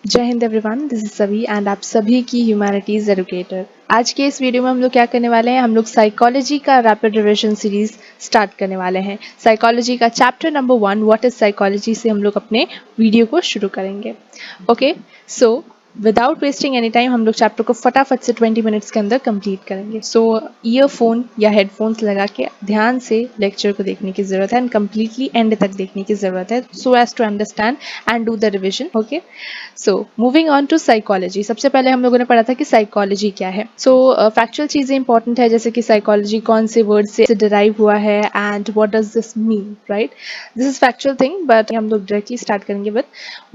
जय हिंद everyone, this is सभी एंड आप सभी की ह्यूमैनिटीज एजुकेटर। आज के इस वीडियो में हम लोग क्या करने वाले हैं, हम लोग साइकोलॉजी का रैपिड रिविजन सीरीज स्टार्ट करने वाले हैं। साइकोलॉजी का chapter number 1 what is psychology से हम लोग अपने वीडियो को शुरू करेंगे। Okay, so without wasting any time हम लोग चैप्टर को फटाफट से 20 मिनट्स के अंदर कंप्लीट करेंगे। सो ईयरफोन या हेडफोन्स लगा के ध्यान से लेक्चर को देखने की जरूरत है एंड कम्प्लीटली एंड तक देखने की जरूरत है, so as to understand and do the revision. Okay, so moving on to psychology. सबसे पहले हम लोगों ने पढ़ा था कि साइकोलॉजी क्या है। सो फैक्चुअल चीजें इंपॉर्टेंट है, जैसे कि साइकोलॉजी कौन से वर्ड से डिराइव हुआ है and what does this mean, right. This is factual thing, but हम लोग डायरेक्टली स्टार्ट करेंगे with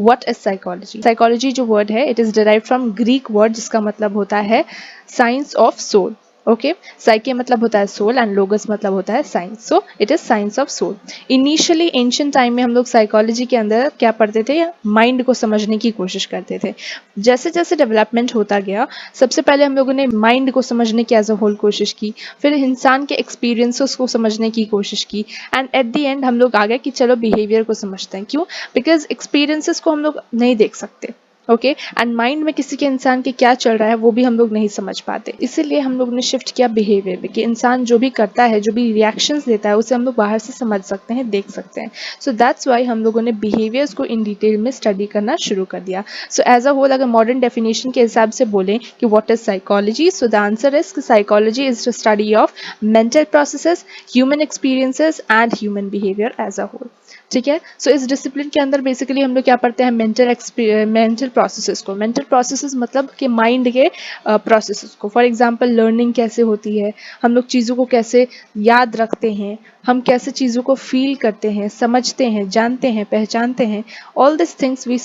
what is psychology. Psychology जो वर्ड है, it is derive from Greek word जिसका मतलब होता है science of soul. Okay, psyche मतलब होता है सोल एंड लोगस मतलब होता है science, so it is science of soul. Initially ancient time में हम लोग साइकोलॉजी के अंदर क्या पढ़ते थे, माइंड को समझने की कोशिश करते थे। जैसे जैसे डेवलपमेंट होता गया, सबसे पहले हम लोगों ने माइंड को समझने की एज अ होल कोशिश की, फिर इंसान के एक्सपीरियंसेस को समझने की कोशिश की एंड एट द एंड हम लोग आ गए कि चलो बिहेवियर को समझते हैं। क्यों? बिकॉज एक्सपीरियंसेस को हम लोग नहीं देख सकते। ओके, एंड माइंड में किसी के इंसान के क्या चल रहा है वो भी हम लोग नहीं समझ पाते, इसीलिए हम लोग ने शिफ्ट किया बिहेवियर पे कि इंसान जो भी करता है, जो भी रिएक्शंस देता है, उसे हम लोग बाहर से समझ सकते हैं, देख सकते हैं। सो दैट्स वाई हम लोगों ने बिहेवियर्स को इन डिटेल में स्टडी करना शुरू कर दिया। सो एज अ होल अगर मॉडर्न डेफिनेशन के हिसाब से बोलें कि what is psychology, so the answer is psychology is the study of mental processes, human experiences and human behaviour as a whole. ठीक है, सो इस डिसिप्लिन के अंदर बेसिकली हम लोग क्या पढ़ते हैं, मेंटल प्रोसेसेस को। मेंटल प्रोसेसेस मतलब कि माइंड के प्रोसेसेस को। फॉर एग्जांपल लर्निंग कैसे होती है, हम लोग चीज़ों को कैसे याद रखते हैं, हम कैसे चीज़ों को फील करते हैं, समझते हैं, जानते हैं, पहचानते हैं। All this things we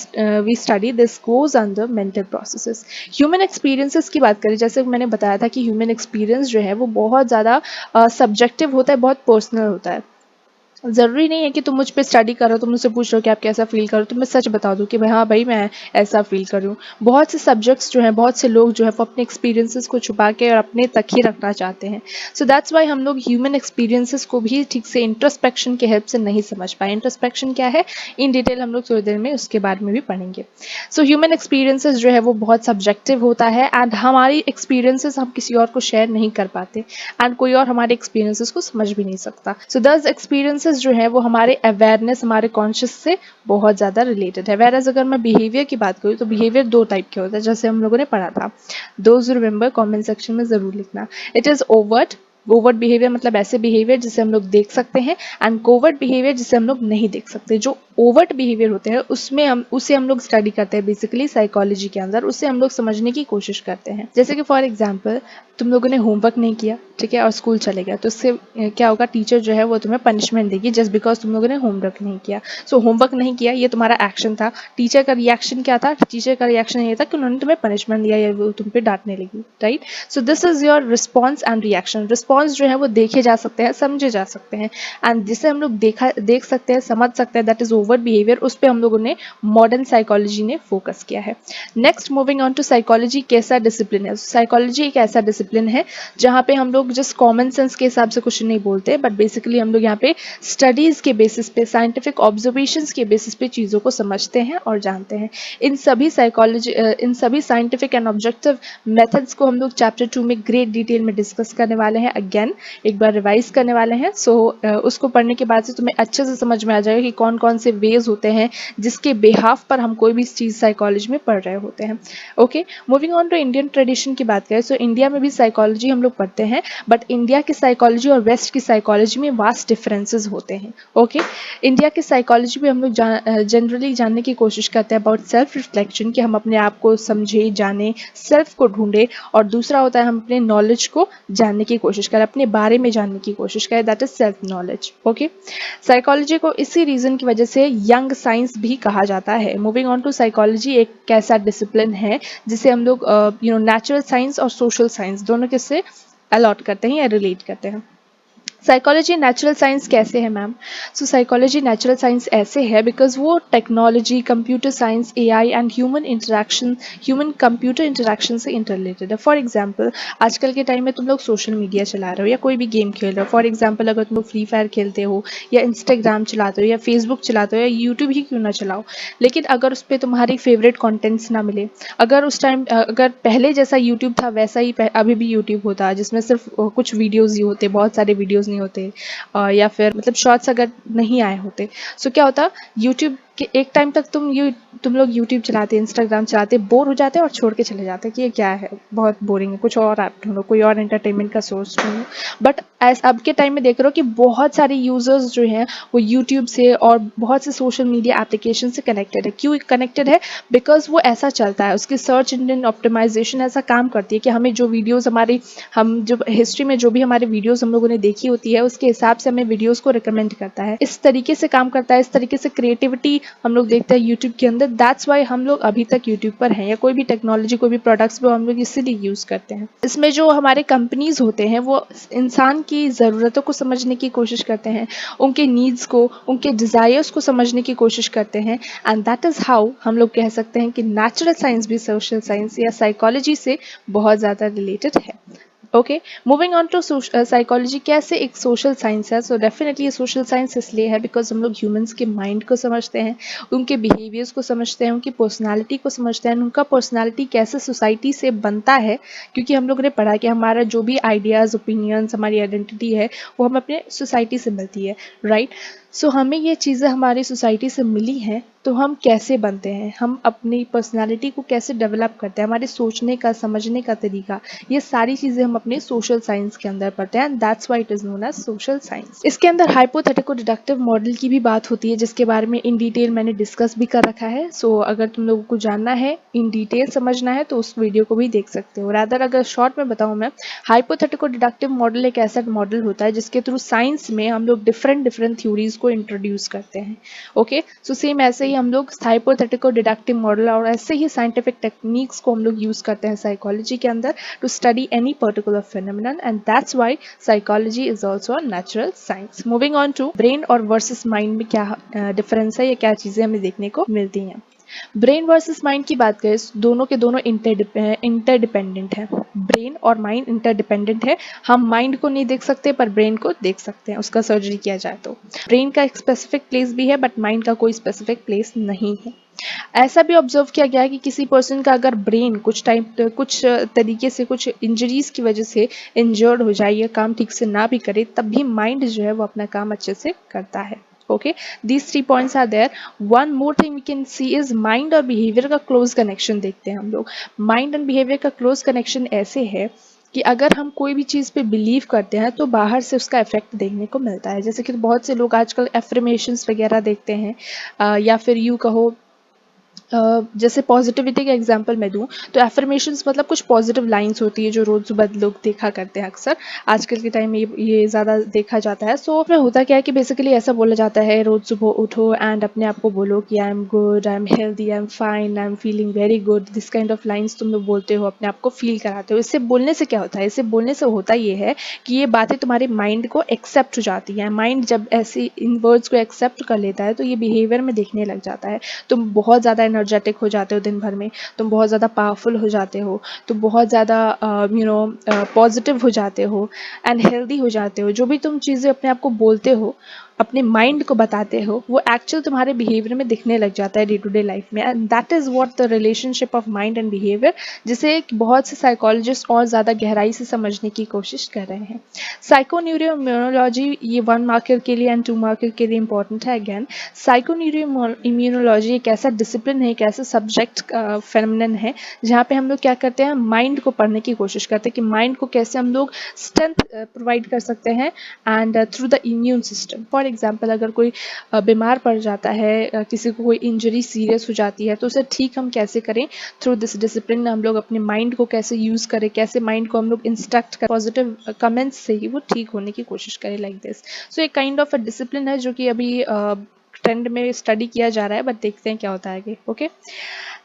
study, this goes under mental processes. Human experiences की बात करें, जैसे मैंने बताया था कि ह्यूमन एक्सपीरियंस जो है वो बहुत ज़्यादा सब्जेक्टिव होता है, बहुत पर्सनल होता है। ज़रूरी नहीं है कि तुम मुझ पे स्टडी करो, तुम मुझसे पूछ रहे हो कि आप कैसा फील करो तो मैं सच बता दूं कि भाई हाँ भाई मैं ऐसा फील कर रही हूँ। बहुत से सब्जेक्ट्स जो हैं, बहुत से लोग जो है वो अपने एक्सपीरियंसेस को छुपा के और अपने तक ही रखना चाहते हैं। सो दैट्स वाई हम लोग ह्यूमन एक्सपीरियंसेस को भी ठीक से इंट्रोस्पेक्शन के हेल्प से नहीं समझ पाए। इंट्रोस्पेक्शन क्या है, इन डिटेल हम लोग थोड़ी देर में उसके बारे में भी पढ़ेंगे। सो ह्यूमन एक्सपीरियंसेस जो है वो बहुत सब्जेक्टिव होता है एंड हमारी एक्सपीरियंसेस हम किसी और को शेयर नहीं कर पाते एंड कोई और हमारे एक्सपीरियंसेस को समझ भी नहीं सकता। सो दस एक्सपीरियंसेस जो है वो हमारे अवेयरनेस, हमारे कॉन्शियस से बहुत ज़्यादा रिलेटेड है। वेयर एज अगर मैं बिहेवियर की बात करूँ तो बिहेवियर दो टाइप के होता है, जैसे हम लोगों ने पढ़ा था। दोज रिमेंबर, कमेंट सेक्शन में ज़रूर लिखना। It is overt. Overt behaviour मतलब ऐसे बिहेवियर जिसे हम लोग देख सकते हैं एंड कोवर्ट बिहेवियर जिसे हम लोग नहीं देख सकते। जो ओवर्ट बिहेवियर होते हैं उसे हम लोग स्टडी करते हैं बेसिकली साइकोलॉजी के अंदर, उसे हम लोग समझने की कोशिश करते हैं। जैसे कि फॉर एग्जांपल तुम लोगों ने होमवर्क नहीं किया, ठीक है, और स्कूल चले गए, तो इससे क्या होगा, टीचर जो है वो तुम्हें पनिशमेंट देगी जस्ट बिकॉज तुम लोगों ने होमवर्क नहीं किया। सो होमवर्क नहीं किया ये तुम्हारा एक्शन था। टीचर का रिएक्शन क्या था? टीचर का रिएक्शन ये था कि उन्होंने तुम्हें पनिशमेंट दिया या वो तुम पे डांटने लगी, right. So this is your response and reaction. Response जो है वो देखे जा सकते हैं, समझे जा सकते हैं एंड जिसे हम लोग देख सकते हैं, समझ सकते हैं, दैट इज ओवर बिहेवियर। उस पर हम लोगों ने मॉडर्न साइकोलॉजी ने फोकस किया है। Next moving on to psychology कैसा डिसिप्लिन है। साइकोलॉजी एक ऐसा डिसिप्लिन है जहाँ पे हम लोग जस्ट कॉमन सेंस के हिसाब से कुछ नहीं बोलते, बट बेसिकली हम लोग यहाँ पे स्टडीज के बेसिस पे, साइंटिफिक ऑब्जर्वेशंस के बेसिस पे चीज़ों को समझते हैं और जानते हैं। इन सभी साइंटिफिक एंड ऑब्जेक्टिव मेथड्स को हम लोग चैप्टर 2 में ग्रेट डिटेल में डिस्कस करने वाले हैं। अगेन एक बार रिवाइज करने वाले हैं। सो उसको पढ़ने के बाद से तुम्हें अच्छे से समझ में आ जाएगा कि कौन कौन से वेज होते हैं जिसके बेहाफ पर हम कोई भी चीज़ साइकोलॉजी में पढ़ रहे होते हैं। Okay, moving on to Indian tradition की बात करें, सो इंडिया में भी साइकोलॉजी हम लोग पढ़ते हैं, बट इंडिया की साइकोलॉजी और वेस्ट की साइकोलॉजी में वास्ट डिफरेंसेस होते हैं। ओके, इंडिया की साइकोलॉजी में हम लोग जनरली जानने की कोशिश करते हैं अबाउट सेल्फ रिफ्लेक्शन, कि हम अपने आप को समझे, जाने, सेल्फ को ढूंढे, और दूसरा होता है हम अपने नॉलेज को जानने की कोशिश करें, अपने बारे में जानने की कोशिश करें, that is self knowledge. Okay, psychology को इसी रीजन की वजह से यंग साइंस भी कहा जाता है। मूविंग ऑन टू साइकोलॉजी एक कैसा डिसिप्लिन है जिसे हम लोग नेचुरल साइंस और सोशल साइंस दोनों के से अलॉट करते हैं या रिलेट करते हैं। साइकोलॉजी नेचुरल साइंस कैसे है मैम? सो साइकोलॉजी नेचुरल साइंस ऐसे है बिकॉज वो technology, computer science, AI and human computer interaction से इंटरलेटेड है। फॉर एग्जांपल आजकल के टाइम में तुम लोग सोशल मीडिया चला रहे हो या कोई भी गेम खेल रहे हो। फॉर एग्जांपल अगर तुम लोग फ्री फायर खेलते हो या इंस्टाग्राम चलाते हो या फेसबुक चलाते हो या यूट्यूब ही क्यों ना चलाओ, लेकिन अगर उस पर तुम्हारी फेवरेट कॉन्टेंट्स ना मिले, अगर उस टाइम अगर पहले जैसा यूट्यूब था वैसा ही अभी भी यूट्यूब होता है जिसमें सिर्फ कुछ वीडियोज़ ही होते, बहुत सारे वीडियोज़ नहीं होते, या फिर मतलब शॉर्ट्स अगर नहीं आए होते, सो क्या होता यूट्यूब कि एक टाइम तक तुम लोग यूट्यूब चलाते, इंस्टाग्राम चलाते, बोर हो जाते और छोड़ के चले जाते कि ये क्या है, बहुत बोरिंग है, कुछ और ऐप ढूंढो, कोई और एंटरटेनमेंट का सोर्स ढूंढो। बट अब के टाइम में देख रहे हो कि बहुत सारे यूजर्स जो हैं वो यूट्यूब से और बहुत से सोशल मीडिया एप्लीकेशन से कनेक्टेड है। क्यों कनेक्टेड है? बिकॉज वो ऐसा चलता है, उसकी सर्च इंजन ऑप्टिमाइजेशन ऐसा काम करती है कि हमें जो वीडियोज़ हम जो हिस्ट्री में जो भी हमारे वीडियोज़ हम लोगों ने देखी होती है उसके हिसाब से हमें वीडियोज़ को रिकमेंड करता है। इस तरीके से काम करता है, इस तरीके से क्रिएटिविटी हम लोग देखते हैं यूट्यूब के अंदर। दैट्स वाई हम लोग अभी तक यूट्यूब पर हैं, या कोई भी टेक्नोलॉजी, कोई भी प्रोडक्ट्स वो हम लोग इसीलिए यूज़ करते हैं। इसमें जो हमारे कंपनीज होते हैं वो इंसान की ज़रूरतों को समझने की कोशिश करते हैं, उनके नीड्स को, उनके डिज़ायर्स को समझने की कोशिश करते हैं। एंड दैट इज़ हाउ हम लोग कह सकते हैं कि नेचुरल साइंस भी सोशल साइंस या साइकोलॉजी से बहुत ज़्यादा रिलेटेड है। Okay, moving on to psychology कैसे एक सोशल साइंस है? सो डेफिनेटली ये सोशल साइंस इसलिए है बिकॉज हम लोग ह्यूमंस के माइंड को समझते हैं, उनके बिहेवियर्स को समझते हैं, उनकी पर्सनालिटी को समझते हैं, उनका पर्सनालिटी कैसे सोसाइटी से बनता है, क्योंकि हम लोग ने पढ़ा कि हमारा जो भी आइडियाज़, ओपिनियंस, हमारी आइडेंटिटी है वो हम अपने सोसाइटी से मिलती है, राइट? सो हमें ये चीज़ें हमारी सोसाइटी से मिली हैं, तो हम कैसे बनते हैं, हम अपनी पर्सनालिटी को कैसे डेवलप करते हैं, हमारे सोचने का, समझने का तरीका, ये सारी चीज़ें हम अपने सोशल साइंस के अंदर पढ़ते हैं। That's why it is known as social science. इसके अंदर हाइपोथेटिको डिडक्टिव मॉडल की भी बात होती है जिसके बारे में इन डिटेल मैंने डिस्कस भी कर रखा है। सो अगर तुम लोगों को जानना है, इन डिटेल समझना है, तो उस वीडियो को भी देख सकते हो। रादर अगर शॉर्ट में बताऊँ मैं, हाइपोथेटिको डिडक्टिव मॉडल एक ऐसा मॉडल होता है जिसके थ्रू साइंस में हम लोग डिफरेंट डिफरेंट थ्योरीज को इंट्रोड्यूस करते हैं। ओके, सो सेम ऐसे ही हम लोग हाइपोथेटिको डिडक्टिव मॉडल और ऐसे ही साइंटिफिक टेक्निक्स को हम लोग यूज करते हैं साइकोलॉजी के अंदर to study any particular phenomenon, and that's why psychology is also a natural science. Moving on to brain और versus mind में क्या डिफरेंस है या क्या चीज़ें हमें देखने को मिलती हैं। ब्रेन वर्सेस माइंड की बात करें, दोनों के दोनों इंटरडिपेंडेंट है। ब्रेन और माइंड इंटरडिपेंडेंट है। हम माइंड को नहीं देख सकते पर ब्रेन को देख सकते हैं, उसका सर्जरी किया जाए तो। ब्रेन का एक स्पेसिफिक प्लेस भी है बट माइंड का कोई स्पेसिफिक प्लेस नहीं है। ऐसा भी ऑब्जर्व किया गया है कि किसी पर्सन का अगर ब्रेन कुछ तरीके से, कुछ इंजरीज की वजह से इंजर्ड हो जाए या काम ठीक से ना भी करे, तब भी माइंड जो है वो अपना काम अच्छे से करता है। Okay, these 3 points are there. One more thing we can see is mind और बिहेवियर का क्लोज कनेक्शन देखते हैं हम लोग। माइंड एंड बिहेवियर का क्लोज कनेक्शन ऐसे है कि अगर हम कोई भी चीज़ पे बिलीव करते हैं तो बाहर से उसका इफेक्ट देखने को मिलता है। जैसे कि बहुत से लोग आजकल एफर्मेशंस वगैरह देखते हैं, या फिर यूँ कहो, जैसे पॉजिटिविटी का एग्जांपल मैं दूं तो एफर्मेशंस मतलब कुछ पॉजिटिव लाइंस होती है जो रोज सुबह लोग देखा करते हैं अक्सर। आजकल के टाइम में ये ज़्यादा देखा जाता है। सो में होता क्या है कि बेसिकली ऐसा बोला जाता है, रोज सुबह उठो एंड अपने आप को बोलो कि I am good, I am healthy, I am fine, I am feeling very good. This kind of lines तुम लोग बोलते हो, अपने आप को फील कराते हो। इससे बोलने से क्या होता है? इससे बोलने से होता ये है कि ये बातें तुम्हारे माइंड को एक्सेप्ट हो जाती हैं। माइंड जब ऐसी इन वर्ड्स को एक्सेप्ट कर लेता है तो ये बिहेवियर में दिखने लग जाता है। तुम बहुत ज़्यादा एनर्जेटिक हो जाते हो दिन भर में, तुम बहुत ज़्यादा पावरफुल हो जाते हो, तुम बहुत ज़्यादा पॉजिटिव हो जाते हो एंड हेल्दी हो जाते हो। जो भी तुम चीज़ें अपने आप को बोलते हो, अपने माइंड को बताते हो, वो एक्चुअल तुम्हारे बिहेवियर में दिखने लग जाता है डे टू डे लाइफ में। And that is what the relationship of mind and behaviour, जिसे बहुत से साइकोलॉजिस्ट और ज़्यादा गहराई से समझने की कोशिश कर रहे हैं। साइकोन्यूरोइम्यूनोलॉजी ये 1 मार्कर के लिए एंड 2 मार्कर के लिए इंपॉर्टेंट है। अगेन, साइकोन्यूरोइम्यूनोलॉजी एक ऐसा डिसिप्लिन है, एक ऐसा सब्जेक्ट फेमिनन है जहाँ पे हम लोग क्या करते हैं, माइंड को पढ़ने की कोशिश करते हैं कि माइंड को कैसे हम लोग स्ट्रेंथ प्रोवाइड कर सकते हैं and through the immune system. For example अगर कोई बीमार पड़ जाता है, किसी को कोई इंजरी सीरियस हो जाती है, तो उसे ठीक हम कैसे करें, थ्रू दिस डिसिप्लिन हम लोग अपने माइंड को कैसे यूज़ करें, कैसे माइंड को हम लोग इंस्ट्रक्ट करें, पॉजिटिव कमेंट्स से ही वो ठीक होने की कोशिश करें, लाइक दिस। सो एक काइंड ऑफ अ डिसिप्लिन है जो कि अभी ट्रेंड में स्टडी किया जा रहा है, बट देखते हैं क्या होता है आगे। Okay,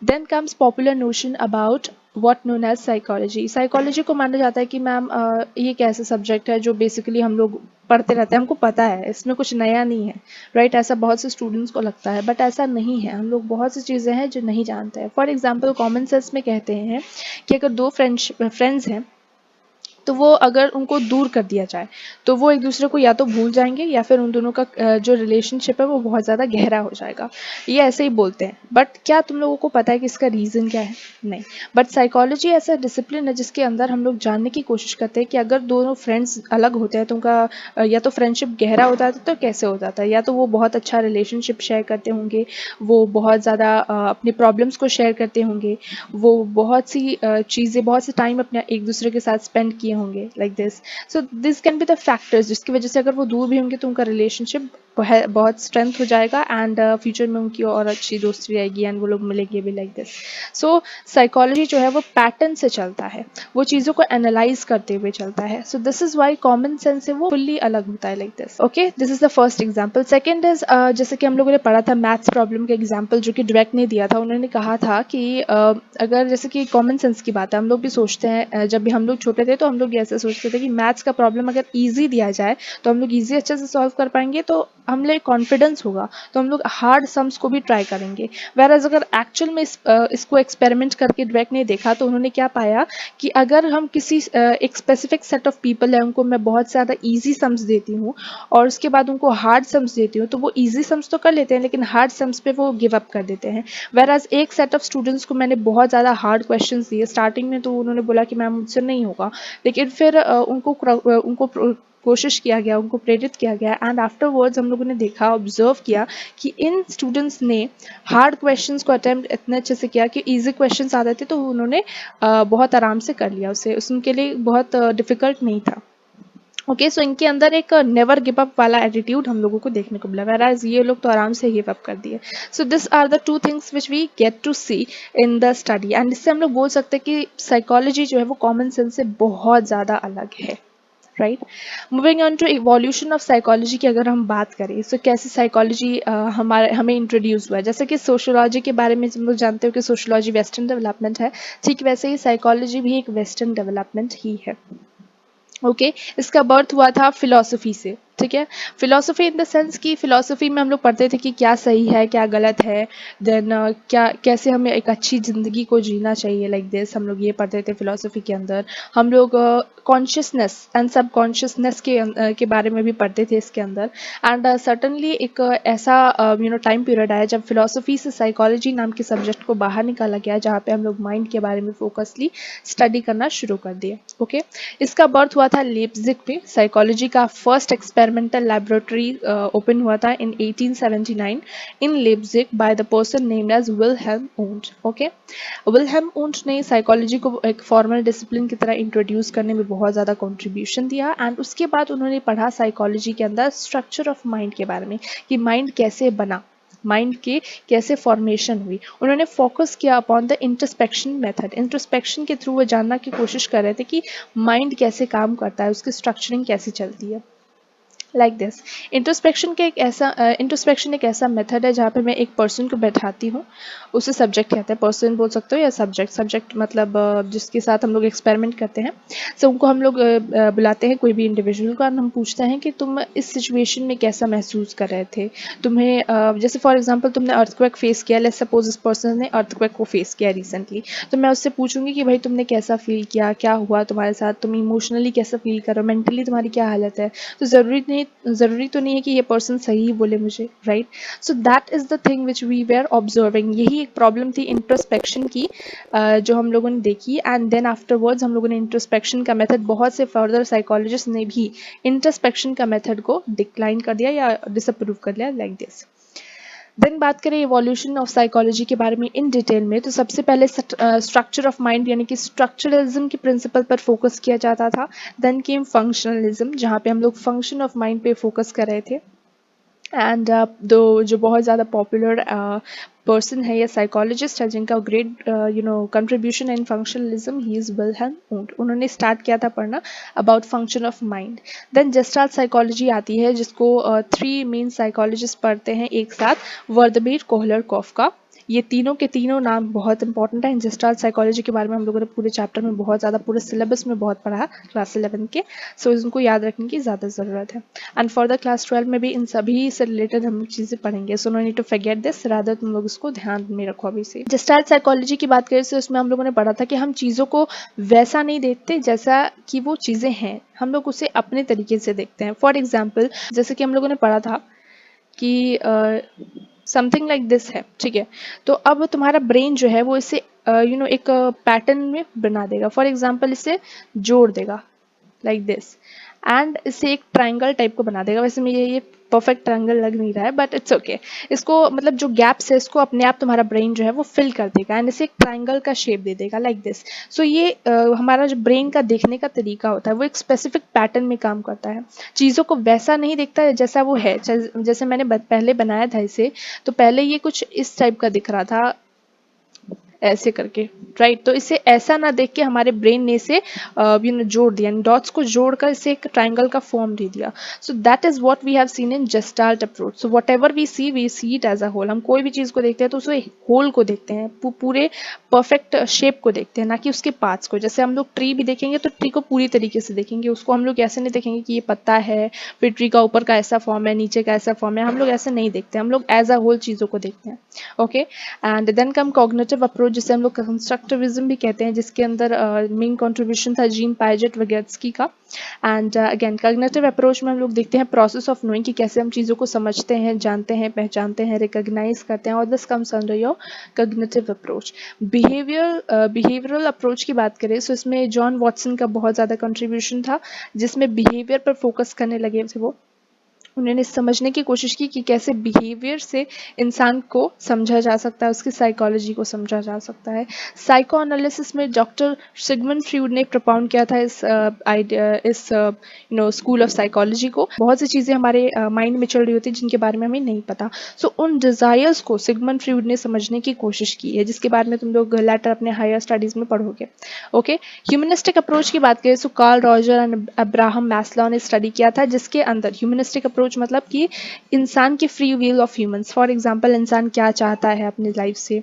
then comes popular notion about what known as psychology. Psychology को माना जाता है कि मैम ये एक ऐसा सब्जेक्ट है जो बेसिकली हम लोग पढ़ते रहते हैं, हमको पता है, इसमें कुछ नया नहीं है, राइट? ऐसा बहुत से स्टूडेंट्स को लगता है, बट ऐसा नहीं है। हम लोग बहुत सी चीज़ें हैं जो नहीं जानते हैं। फॉर एग्जाम्पल कॉमन सेंस में कहते हैं कि अगर दो फ्रेंड्स हैं, तो वो अगर उनको दूर कर दिया जाए तो वो एक दूसरे को या तो भूल जाएंगे या फिर उन दोनों का जो रिलेशनशिप है वो बहुत ज़्यादा गहरा हो जाएगा। ये ऐसे ही बोलते हैं, बट क्या तुम लोगों को पता है कि इसका रीज़न क्या है? नहीं। बट साइकोलॉजी ऐसा डिसिप्लिन है जिसके अंदर हम लोग जानने की कोशिश करते हैं कि अगर दोनों फ्रेंड्स अलग होते हैं तो उनका या तो फ्रेंडशिप गहरा होता है तो कैसे हो जाता है, या तो वो बहुत अच्छा रिलेशनशिप शेयर करते होंगे, वो बहुत ज़्यादा अपने प्रॉब्लम्स को शेयर करते होंगे, वो बहुत सी चीज़ें, बहुत सी टाइम अपने एक दूसरे के साथ स्पेंड किए होंगे, like this. So this can be the factors जिसकी वजह से अगर वो दूर भी होंगे तो उनका रिलेशनशिप बहुत स्ट्रेंथ हो जाएगा एंड फ्यूचर में उनकी और अच्छी दोस्ती रहेगी एंड वो लोग मिलेंगे भी, लाइक दिस। सो साइकोलॉजी जो है वो पैटर्न से चलता है, वो चीज़ों को एनालाइज करते हुए चलता है। So this is why common sense है वो फुल्ली अलग होता है, like this. Okay, this is the first example. Second is जैसे कि हम लोगों ने पढ़ा था मैथ्स प्रॉब्लम का एग्जाम्पल जो कि डायरेक्ट नहीं दिया था। उन्होंने कहा था कि अगर जैसे कि कॉमन सेंस की बात है, हम लोग भी सोचते हैं जब भी हम लोग छोटे थे तो हम लोग ऐसे सोचते थे कि मैथ्स का प्रॉब्लम अगर ईजी दिया जाए तो हम लोग ईजी अच्छे से सॉल्व कर पाएंगे, तो हम लोग कॉन्फिडेंस होगा, तो हम लोग हार्ड सम्स को भी ट्राई करेंगे। वेराज अगर एक्चुअल में इसको एक्सपेरिमेंट करके डायरेक्ट नहीं देखा तो उन्होंने क्या पाया कि अगर हम किसी एक स्पेसिफिक सेट ऑफ पीपल है उनको मैं बहुत ज़्यादा ईजी सम्स देती हूँ और उसके बाद उनको हार्ड सम्स देती हूँ, तो वो ईजी सम्स तो कर लेते हैं लेकिन हार्ड सम्स पे वो गिव अप कर देते हैं। वेराज एक सेट ऑफ स्टूडेंट्स को मैंने बहुत ज़्यादा हार्ड क्वेश्चंस दिए स्टार्टिंग में, तो उन्होंने बोला कि मैम मुझसे नहीं होगा, लेकिन फिर उनको कोशिश किया गया, उनको प्रेरित किया गया एंड आफ्टरवर्ड्स हम लोगों ने देखा, ऑब्जर्व किया कि इन स्टूडेंट्स ने हार्ड क्वेश्चंस को अटेम्प्ट इतने अच्छे से किया कि इजी क्वेश्चंस आ रहे थे तो उन्होंने बहुत आराम से कर लिया उसे, उनके लिए बहुत डिफिकल्ट नहीं था। ओके, सो इनके अंदर एक नेवर गिव अप वाला एटीट्यूड हम लोगों को देखने को मिला, वेराज ये लोग तो आराम से गिव अप कर दिए। So this are the two things which we get to see in the study and इससे हम लोग बोल सकते हैं कि साइकोलॉजी जो है वो कॉमन सेंस से बहुत ज़्यादा अलग है, right? Moving on to evolution of psychology की अगर हम बात करें, सो कैसे साइकोलॉजी हमें इंट्रोड्यूस हुआ है। जैसे कि सोशोलॉजी के बारे में हम लोग जानते हो कि सोशोलॉजी वेस्टर्न डेवलपमेंट है, ठीक वैसे ही साइकोलॉजी भी एक वेस्टर्न डेवलपमेंट ही है। ओके, इसका बर्थ हुआ था फिलॉसफी से, ठीक है? फिलॉसफी इन द सेंस कि फिलॉसफी में हम लोग पढ़ते थे कि क्या सही है क्या गलत है, देन क्या कैसे हमें एक अच्छी ज़िंदगी को जीना चाहिए, लाइक दिस हम लोग ये पढ़ते थे फिलॉसफी के अंदर। हम लोग कॉन्शियसनेस एंड सब कॉन्शियसनेस के बारे में भी पढ़ते थे इसके अंदर एंड सर्टनली एक ऐसा टाइम पीरियड आया जब फिलॉसफी से साइकोलॉजी नाम के सब्जेक्ट को बाहर निकाला गया, जहाँ पे हम लोग माइंड के बारे में फोकसली स्टडी करना शुरू कर दिए। ओके, इसका बर्थ हुआ था लीप्जिग में। साइकोलॉजी का फर्स्ट एक्सपेरिमेंटल लैबोरेटरी ओपन हुआ था in 1879 in Leipzig by the person named as Wilhelm Wundt. Okay, Wilhelm Wundt ने साइकोलॉजी को एक फॉर्मल डिसिप्लिन की तरह इंट्रोड्यूस करने में बहुत ज़्यादा कंट्रीब्यूशन दिया एंड उसके बाद उन्होंने पढ़ा साइकोलॉजी के अंदर स्ट्रक्चर ऑफ माइंड के बारे में कि माइंड कैसे बना, माइंड की कैसे फॉर्मेशन हुई। उन्होंने फोकस किया upon the introspection method. Introspection के थ्रू वो जानना की कोशिश कर रहे थे कि माइंड कैसे काम करता है, उसकी स्ट्रक्चरिंग कैसे चलती है, लाइक दिस। इंट्रोस्पेक्शन एक ऐसा मेथड है जहाँ पे मैं एक पर्सन को बैठाती हूँ, उसे सब्जेक्ट कहते हैं, पर्सन बोल सकते हो या सब्जेक्ट। सब्जेक्ट मतलब जिसके साथ हम लोग एक्सपेरिमेंट करते हैं, सो उनको हम लोग बुलाते हैं, कोई भी इंडिविजुअल को, और हम पूछते हैं कि तुम इस सिचुएशन में कैसा महसूस कर रहे थे। तुम्हें जैसे फॉर एग्जाम्पल तुमने अर्थक्वेक फेस किया, लेट्स सपोज इस पर्सन ने अर्थक्वेक को फेस किया रिसेंटली, तो मैं उससे पूछूंगी कि भाई तुमने कैसा फील किया, क्या हुआ तुम्हारे साथ, तुम इमोशनली कैसा फील कर रहे हो, मेंटली तुम्हारी क्या हालत है। तो ज़रूरी तो नहीं है कि ये पर्सन सही ही बोले मुझे, right? So that is the thing which we were observing. यही एक प्रॉब्लम थी इंट्रोस्पेक्शन की जो हम लोगों ने देखी एंड देन आफ्टरवर्ड्स हम लोगों ने इंट्रोस्पेक्शन का मेथड, बहुत से फर्दर साइकोलॉजिस्ट ने भी इंट्रोस्पेक्शन का मेथड को डिक्लाइन कर दिया या डिसअप्रूव कर दिया, लाइक दिस। देन बात करें इवोल्यूशन ऑफ साइकोलॉजी के बारे में इन डिटेल में, तो सबसे पहले स्ट्रक्चर ऑफ माइंड यानी कि स्ट्रक्चरलिज्म के प्रिंसिपल पर फोकस किया जाता था। देन केम फंक्शनलिज्म, जहाँ पे हम लोग फंक्शन ऑफ माइंड पे फोकस कर रहे थे। एंड दो जो बहुत ज़्यादा पॉपुलर पर्सन है या साइकोलॉजिस्ट है जिनका great contribution in functionalism, he is Wilhelm Wundt. उन्होंने स्टार्ट किया था पढ़ना about function of mind. Then gestalt psychology आती है जिसको 3 मेन साइकोलॉजिस्ट पढ़ते हैं एक साथ, वर्दबीर, कोहलर, कॉफका। ये तीनों के तीनों नाम बहुत इंपॉर्टेंट है। जेस्टाल्ट साइकोलॉजी के बारे में हम लोगों ने पूरे चैप्टर में बहुत ज़्यादा, पूरे सिलेबस में बहुत पढ़ा क्लास 11 के, सो इनको याद रखने की ज़्यादा ज़रूरत है। एंड फॉर द क्लास 12 में भी इन सभी से रिलेटेड हम लोग चीज़ें पढ़ेंगे, so no need to forget this, rather तुम लोग इसको ध्यान में रखो अभी से। जेस्टाल्ट साइकोलॉजी की बात करें तो इसमें हम लोगों ने पढ़ा था कि हम चीज़ों को वैसा नहीं देखते जैसा कि वो चीज़ें हैं, हम लोग उसे अपने तरीके से देखते हैं। फॉर एग्जाम्पल जैसे कि हम लोगों ने पढ़ा था कि समथिंग लाइक दिस है, ठीक है, तो अब तुम्हारा ब्रेन जो है वो इसे एक पैटर्न में बना देगा। फॉर एग्जाम्पल इसे जोड़ देगा लाइक दिस, एंड इसे एक ट्राइंगल टाइप को बना देगा। वैसे में ये परफेक्ट ट्राइंगल लग नहीं रहा है, बट इट्स ओके। इसको मतलब जो गैप्स है इसको अपने आप तुम्हारा ब्रेन जो है वो फिल कर देगा एंड इसे एक ट्राइंगल का शेप दे देगा लाइक दिस। सो ये हमारा जो ब्रेन का देखने का तरीका होता है वो एक स्पेसिफिक पैटर्न में काम करता है, चीज़ों को वैसा नहीं देखता है जैसा वो है। जैसे मैंने पहले बनाया था इसे, तो पहले ये कुछ इस टाइप का दिख रहा था ऐसे करके, राइट। तो इसे ऐसा ना देख के हमारे ब्रेन ने इसे जोड़ दिया, डॉट्स को जोड़कर इसे एक ट्राइंगल का फॉर्म दे दिया। So that is what we have seen in gestalt approach. So whatever we see it as a whole. हम कोई भी चीज़ को देखते हैं तो उसे होल को देखते हैं, पूरे परफेक्ट शेप को देखते हैं, ना कि उसके पार्ट्स को। जैसे हम लोग ट्री भी देखेंगे तो ट्री को पूरी तरीके से देखेंगे, उसको हम लोग ऐसे नहीं देखेंगे कि ये पत्ता है, फिर ट्री का ऊपर का ऐसा फॉर्म है, नीचे का ऐसा फॉर्म है। हम लोग ऐसे नहीं देखते, हम लोग एज अ होल चीज़ों को देखते हैं। Okay, and then come cognitive approach, जिसे हम लोग कंस्ट्रक्टिविज्म भी कहते हैं, जिसके अंदर मेन कंट्रीब्यूशन था जीन पाइजेट वगैरह का। एंड अगेन कॉग्निटिव अप्रोच में हम लोग देखते हैं प्रोसेस ऑफ नोइंग, कि कैसे हम चीज़ों को समझते हैं, जानते हैं, पहचानते हैं, रिकॉग्नाइज करते हैं, और this comes under your cognitive approach. Behavioural approach की बात करें तो इसमें जॉन वॉटसन का बहुत ज़्यादा कंट्रीब्यूशन था, जिसमें बिहेवियर पर फोकस करने लगे थे वो। उन्होंने समझने की कोशिश की कि कैसे बिहेवियर से इंसान को समझा जा सकता है, उसकी साइकोलॉजी को समझा जा सकता है। साइको एनालिसिस में डॉक्टर सिगमंड फ्रॉइड ने प्रपोज किया था इस स्कूल ऑफ साइकोलॉजी को। बहुत सी चीज़ें हमारे माइंड में चल रही होती है जिनके बारे में हमें नहीं पता, सो उन डिज़ायर्स को सिगमंड फ्रॉइड ने समझने की कोशिश की है, जिसके बारे में तुम लोग लेटर अपने हायर स्टडीज़ में पढ़ोगे। ओके, ह्यूमनिस्टिक अप्रोच की बात करें तो Carl Roger and Abraham Maslow ने स्टडी किया था, जिसके अंदर ह्यूमनिस्टिक अप्रोच मतलब कि इंसान की free will of humans. For example इंसान क्या चाहता है अपनी लाइफ से,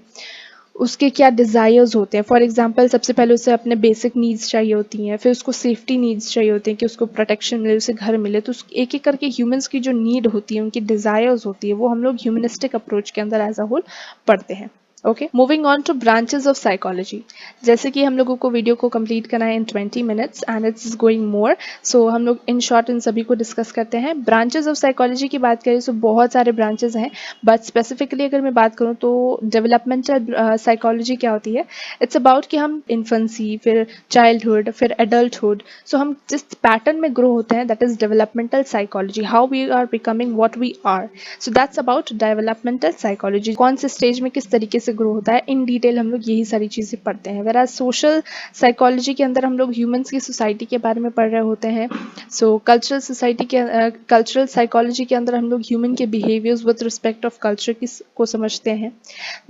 उसके क्या डिज़ायर्स होते हैं। फॉर एग्जांपल सबसे पहले उसे अपने बेसिक नीड्स चाहिए होती हैं, फिर उसको सेफ्टी नीड्स चाहिए होती हैं कि उसको प्रोटेक्शन मिले, उसे घर मिले। तो एक एक करके ह्यूमंस की जो नीड होती है, उनकी डिज़ायर्स होती है, वो हम लोग ह्यूमनिस्टिक अप्रोच के अंदर एज अ होल पढ़ते हैं। Okay, moving on two branches of psychology. जैसे कि हम लोगों को वीडियो को कंप्लीट करना है in 20 minutes and it's going more, so हम लोग इन शॉर्ट इन सभी को डिस्कस करते हैं। ब्रांचेस ऑफ साइकोलॉजी की बात करें तो बहुत सारे ब्रांचेस हैं, बट स्पेसिफिकली अगर मैं बात करूँ तो डेवलपमेंटल साइकोलॉजी क्या होती है, इट्स अबाउट कि हम इन्फेंसी, फिर चाइल्डहुड, फिर एडल्टहुड, सो हम जिस पैटर्न में ग्रो होते हैं, that is developmental psychology, how we are becoming what we are. So that's about developmental psychology, कौन से स्टेज में किस तरीके से ग्रो होता है, इन डिटेल हम लोग यही सारी चीज़ें पढ़ते हैं। वेराज सोशल साइकोलॉजी के अंदर हम लोग ह्यूमंस की सोसाइटी के बारे में पढ़ रहे होते हैं। सो कल्चरल साइकोलॉजी के अंदर हम लोग ह्यूमन के behaviours with respect of culture को समझते हैं।